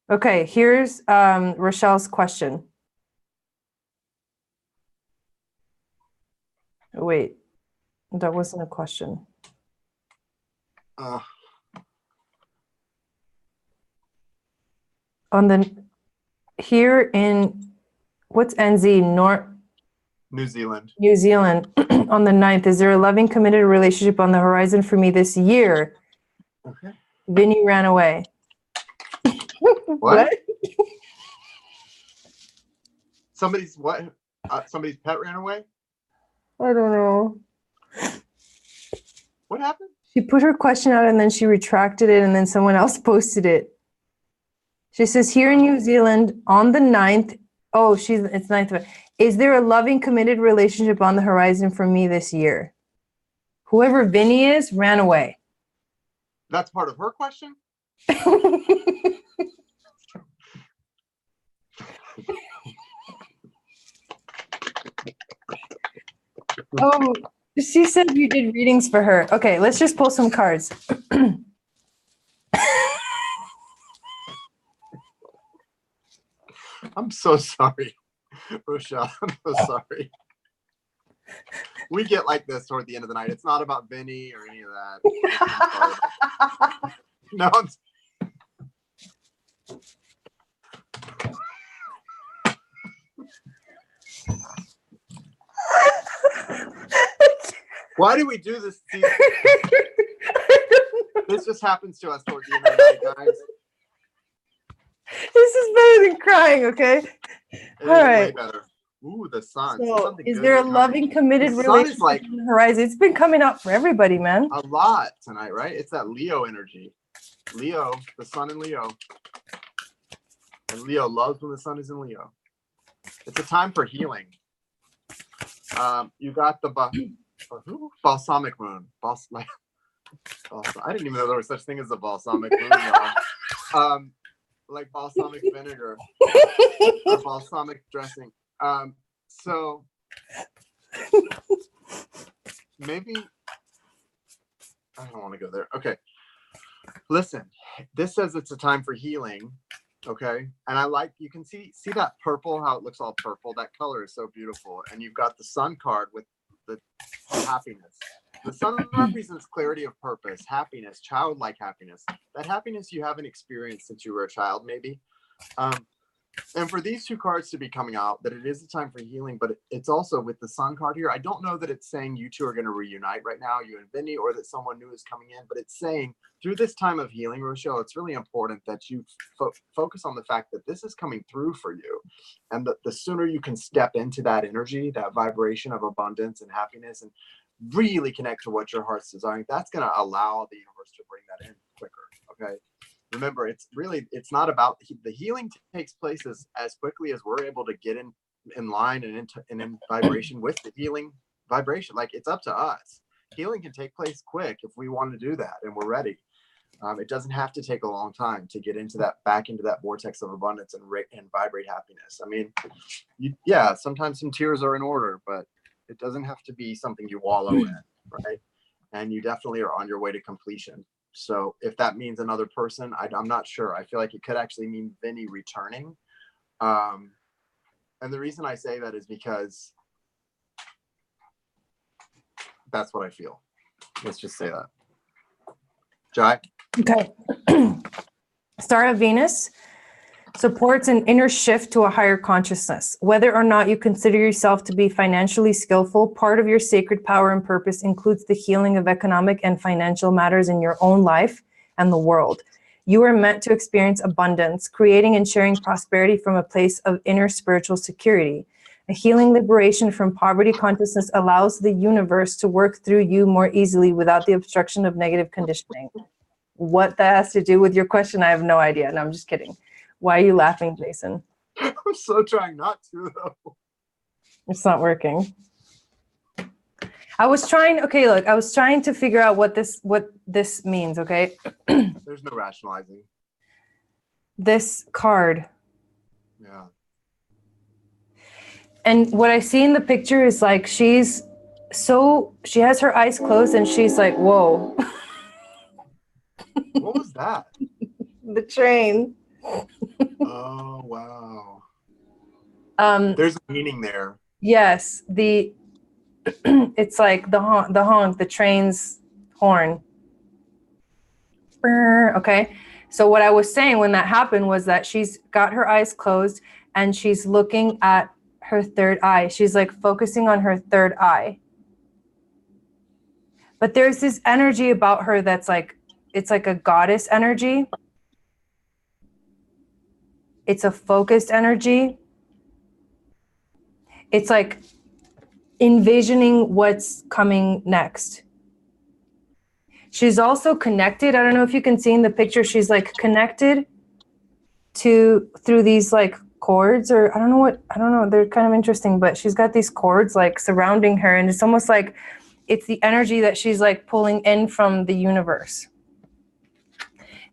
Okay, here's Rochelle's question. Wait, that wasn't a question. On the here in what's NZ New Zealand. New Zealand on the 9th. Is there a loving, committed relationship on the horizon for me this year? Okay. Vinny ran away. What? Somebody's what? Somebody's pet ran away? I don't know. What happened? She put her question out and then she retracted it and then someone else posted it. She says, here in New Zealand on the 9th. Oh, it's 9th. Is there a loving, committed relationship on the horizon for me this year? Whoever Vinny is ran away. That's part of her question? Oh, she said you did readings for her. Okay, let's just pull some cards. I'm so sorry, Rochelle. I'm so sorry. We get like this toward the end of the night. It's not about Vinny or any of that. No, why do we do this? This just happens to us toward the end of the night, guys. This is better than crying, okay? All right. Way better. Ooh, the sun. So, is there a loving, committed relationship on the horizon? It's been coming up for everybody, man. A lot tonight, right? It's that Leo energy. Leo, the sun in Leo. And Leo loves when the sun is in Leo. It's a time for healing. You got the balsamic moon. I didn't even know there was such thing as a balsamic moon, y'all. Like balsamic vinegar or balsamic dressing. So maybe I don't want to go there. Okay. Listen, this says it's a time for healing. Okay. And I like, you can see that purple, how it looks all purple. That color is so beautiful. And you've got the sun card with the happiness. The sun represents clarity of purpose, happiness, childlike happiness. That happiness you haven't experienced since you were a child, maybe. And for these two cards to be coming out, that it is a time for healing, but it's also with the sun card here. I don't know that it's saying you two are going to reunite right now, you and Vinny, or that someone new is coming in, but it's saying through this time of healing, Rochelle, it's really important that you focus on the fact that this is coming through for you. And the sooner you can step into that energy, that vibration of abundance and happiness, and really connect to what your heart's desiring, that's going to allow the universe to bring that in quicker. Okay. Remember, it's not about the healing takes place as quickly as we're able to get in line and in vibration with the healing vibration. Like, it's up to us. Healing can take place quick if we want to do that and we're ready. It doesn't have to take a long time to get back into that vortex of abundance and vibrate happiness. I mean, sometimes some tears are in order, but it doesn't have to be something you wallow in, right? And you definitely are on your way to completion. So if that means another person, I'm not sure. I feel like it could actually mean Vinny returning. And the reason I say that is because that's what I feel. Let's just say that. Jai? Okay. Star of Venus supports an inner shift to a higher consciousness. Whether or not you consider yourself to be financially skillful, part of your sacred power and purpose includes the healing of economic and financial matters in your own life and the world. You are meant to experience abundance, creating and sharing prosperity from a place of inner spiritual security. A healing liberation from poverty consciousness allows the universe to work through you more easily without the obstruction of negative conditioning. What that has to do with your question, I have no idea. No, I'm just kidding. Why are you laughing, Jason? I'm so trying not to, though. It's not working. I was trying to figure out what this means, okay? There's no rationalizing. This card. Yeah. And what I see in the picture is like she has her eyes closed and she's like, whoa. What was that? The train. Oh, wow. There's a meaning there. Yes, it's like the honk, the train's horn. Okay, so what I was saying when that happened was that she's got her eyes closed and she's looking at her third eye. She's like focusing on her third eye. But there's this energy about her that's like, it's like a goddess energy. It's a focused energy. It's like envisioning what's coming next. She's also connected. I don't know if you can see in the picture, she's like connected through these like cords, or I don't know. They're kind of interesting, but she's got these cords like surrounding her, and it's almost like it's the energy that she's like pulling in from the universe.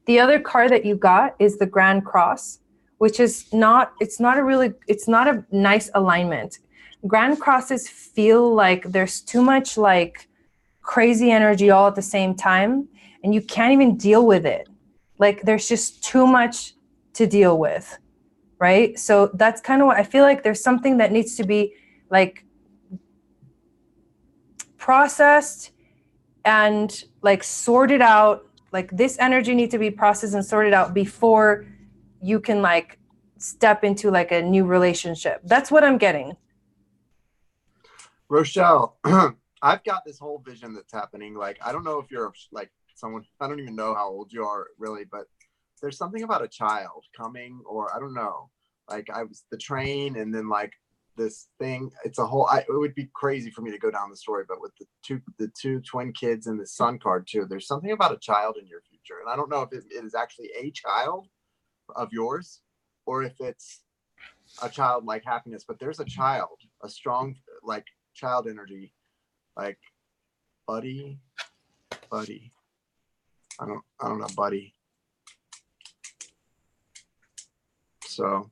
The other card that you got is the Grand Cross, which is it's not a nice alignment. Grand crosses feel like there's too much like crazy energy all at the same time, and you can't even deal with it. Like there's just too much to deal with, right? So that's kind of what I feel like. There's something that needs to be like processed and like sorted out. Like this energy needs to be processed and sorted out before you can like step into like a new relationship. That's what I'm getting. Rochelle, I've got this whole vision that's happening. Like, I don't know if you're like someone, I don't even know how old you are really, but there's something about a child coming, or I don't know, like I was the train and then like this thing, it's a whole, it would be crazy for me to go down the story, but with the two twin kids and the sun card too, there's something about a child in your future. And I don't know if it is actually a child of yours or if it's a child like happiness, but there's a child, a strong like child energy, like buddy. I don't know, buddy. So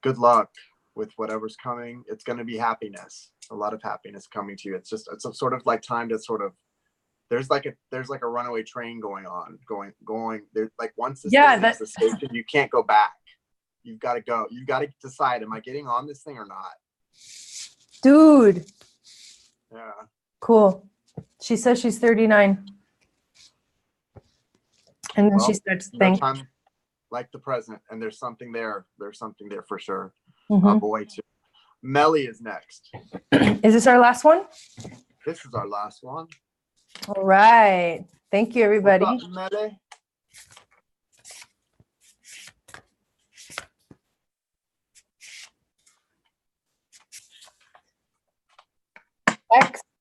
good luck with whatever's coming. It's going to be happiness, a lot of happiness coming to you. It's a sort of like time to sort of, there's like a runaway train going there's like once this thing hits the station, you can't go back. You've got to go. You've got to decide, am I getting on this thing or not? Dude. Yeah. Cool. She says she's 39. And then she starts thinking. Time like the present, and there's something there. There's something there for sure. Mm-hmm. A boy too. Melly is next. Is this our last one? This is our last one. All right. Thank you, everybody. What's up, Melly?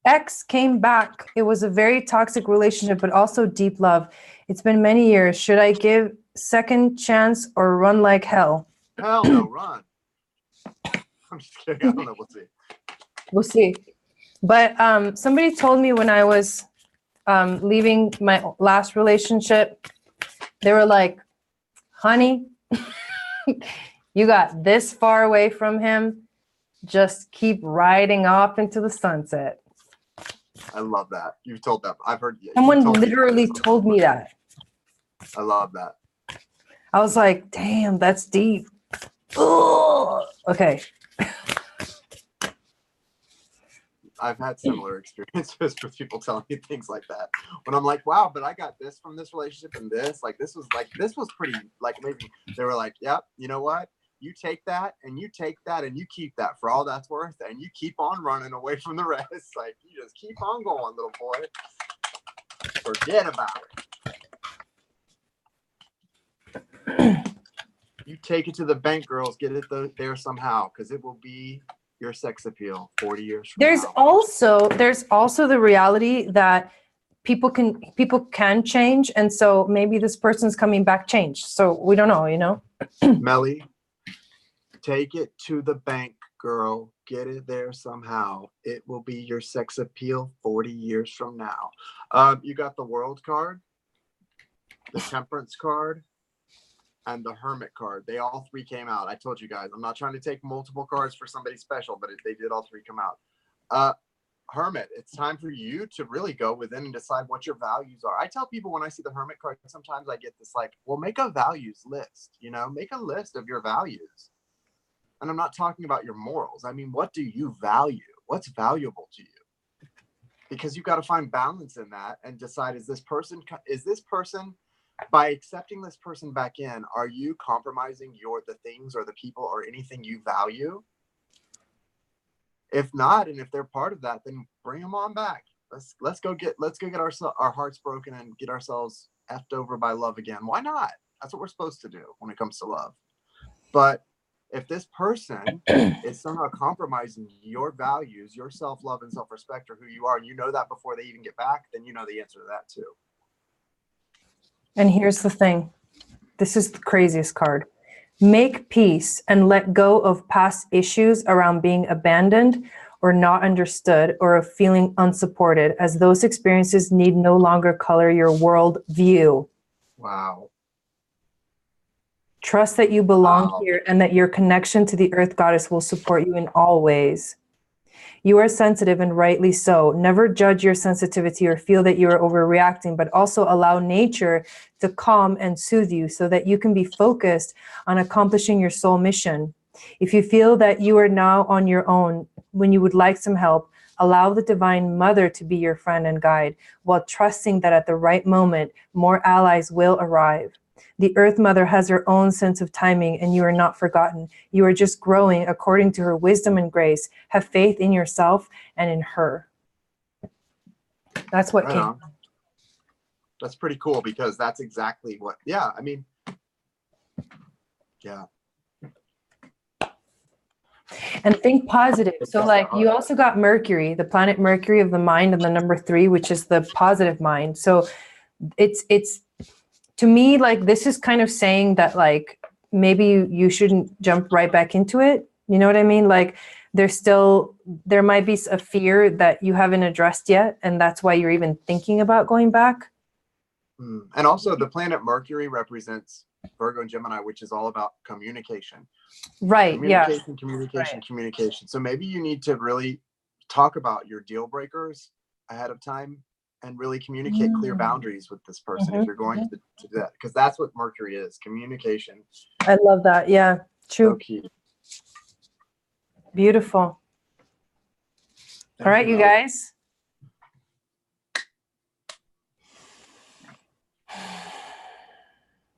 Ex came back. It was a very toxic relationship, but also deep love. It's been many years. Should I give second chance or run like hell? Hell no, run. I'm just kidding. I don't know. We'll see. We'll see. But somebody told me when I was leaving my last relationship, they were like, honey, you got this far away from him. Just keep riding off into the sunset. I love that. You've told that. I've heard. Someone literally told me that. I love that. I was like, damn, that's deep. Ugh. Okay. I've had similar experiences with people telling me things like that. When I'm like, wow, but I got this from this relationship and this, this was pretty, amazing. They were like, yep, you know what? You take that and you take that and you keep that for all that's worth, and you keep on running away from the rest. You just keep on going, little boy. Forget about it. You take it to the bank, girls. Get it there somehow, because it will be your sex appeal 40 years from now. There's also the reality that people can change, and so maybe this person's coming back changed. So we don't know, you know. Melly, take it to the bank, girl. Get it there somehow. It will be your sex appeal 40 years from now. You got the World card, the Temperance card, and the Hermit card. They all three came out. I told you guys, I'm not trying to take multiple cards for somebody special, but they did all three come out. Hermit, it's time for you to really go within and decide what your values are. I tell people when I see the Hermit card, sometimes I get this well, make a values list, make a list of your values. And I'm not talking about your morals. I mean, what do you value? What's valuable to you? Because you've got to find balance in that and decide, is this person, by accepting this person back in, are you compromising the things or the people or anything you value? If not, and if they're part of that, then bring them on back. Let's go get our hearts broken and get ourselves effed over by love again. Why not? That's what we're supposed to do when it comes to love. But if this person is somehow compromising your values, your self-love and self-respect, or who you are, and you know that before they even get back, then you know the answer to that too. And here's the thing. This is the craziest card. Make peace and let go of past issues around being abandoned or not understood or of feeling unsupported, as those experiences need no longer color your world view. Wow. Trust that you belong here and that your connection to the Earth Goddess will support you in all ways. You are sensitive, and rightly so. Never judge your sensitivity or feel that you are overreacting, but also allow nature to calm and soothe you so that you can be focused on accomplishing your soul mission. If you feel that you are now on your own when you would like some help, allow the Divine Mother to be your friend and guide, while trusting that at the right moment, more allies will arrive. The Earth Mother has her own sense of timing, and you are not forgotten. You are just growing according to her wisdom and grace. Have faith in yourself and in her. That's what came. That's pretty cool, because that's exactly what, yeah. And think positive. So you also got Mercury, the planet Mercury of the mind, and the number 3, which is the positive mind. So it's to me, this is kind of saying that maybe you shouldn't jump right back into it. You know what I mean? There might be a fear that you haven't addressed yet, and that's why you're even thinking about going back. And also the planet Mercury represents Virgo and Gemini, which is all about communication. Right. Communication. So maybe you need to really talk about your deal breakers ahead of time and really communicate clear boundaries with this person if you're going to do that, because that's what Mercury is, communication. I love that. Yeah, true. So key. Beautiful. All right, you guys.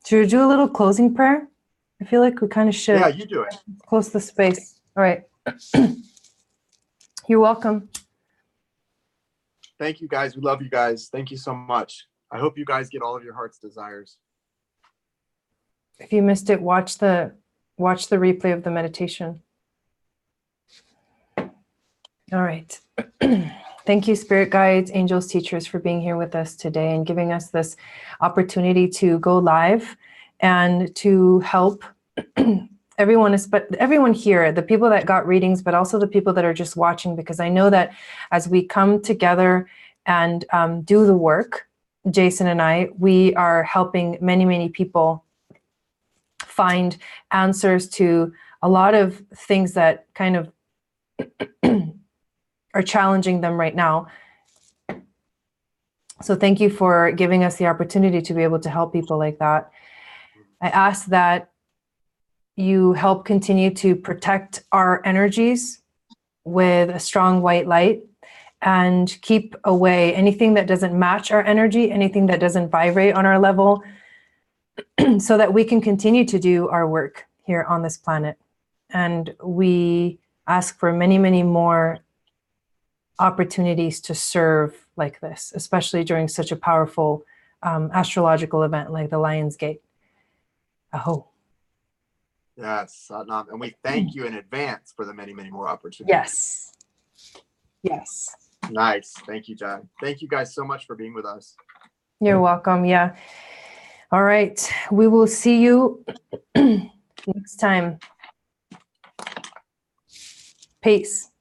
Should we do a little closing prayer? I feel like we kind of should. Yeah, you do it. Close the space. All right. You're welcome. Thank you, guys. We love you guys. Thank you so much. I hope you guys get all of your heart's desires. If you missed it, watch the replay of the meditation. All right. Thank you, spirit guides, angels, teachers, for being here with us today and giving us this opportunity to go live and to help everyone here, the people that got readings, but also the people that are just watching, because I know that as we come together and do the work, Jason and I, we are helping many, many people find answers to a lot of things that kind of are challenging them right now. So thank you for giving us the opportunity to be able to help people like that. I ask that you help continue to protect our energies with a strong white light, and keep away anything that doesn't match our energy, anything that doesn't vibrate on our level, so that we can continue to do our work here on this planet. And we ask for many, many more opportunities to serve like this, especially during such a powerful astrological event like the Lion's Gate. Aho. Yes, Satnam. And we thank you in advance for the many, many more opportunities. Yes. Yes. Nice. Thank you, Jai. Thank you guys so much for being with us. You're welcome. Yeah. All right. We will see you next time. Peace.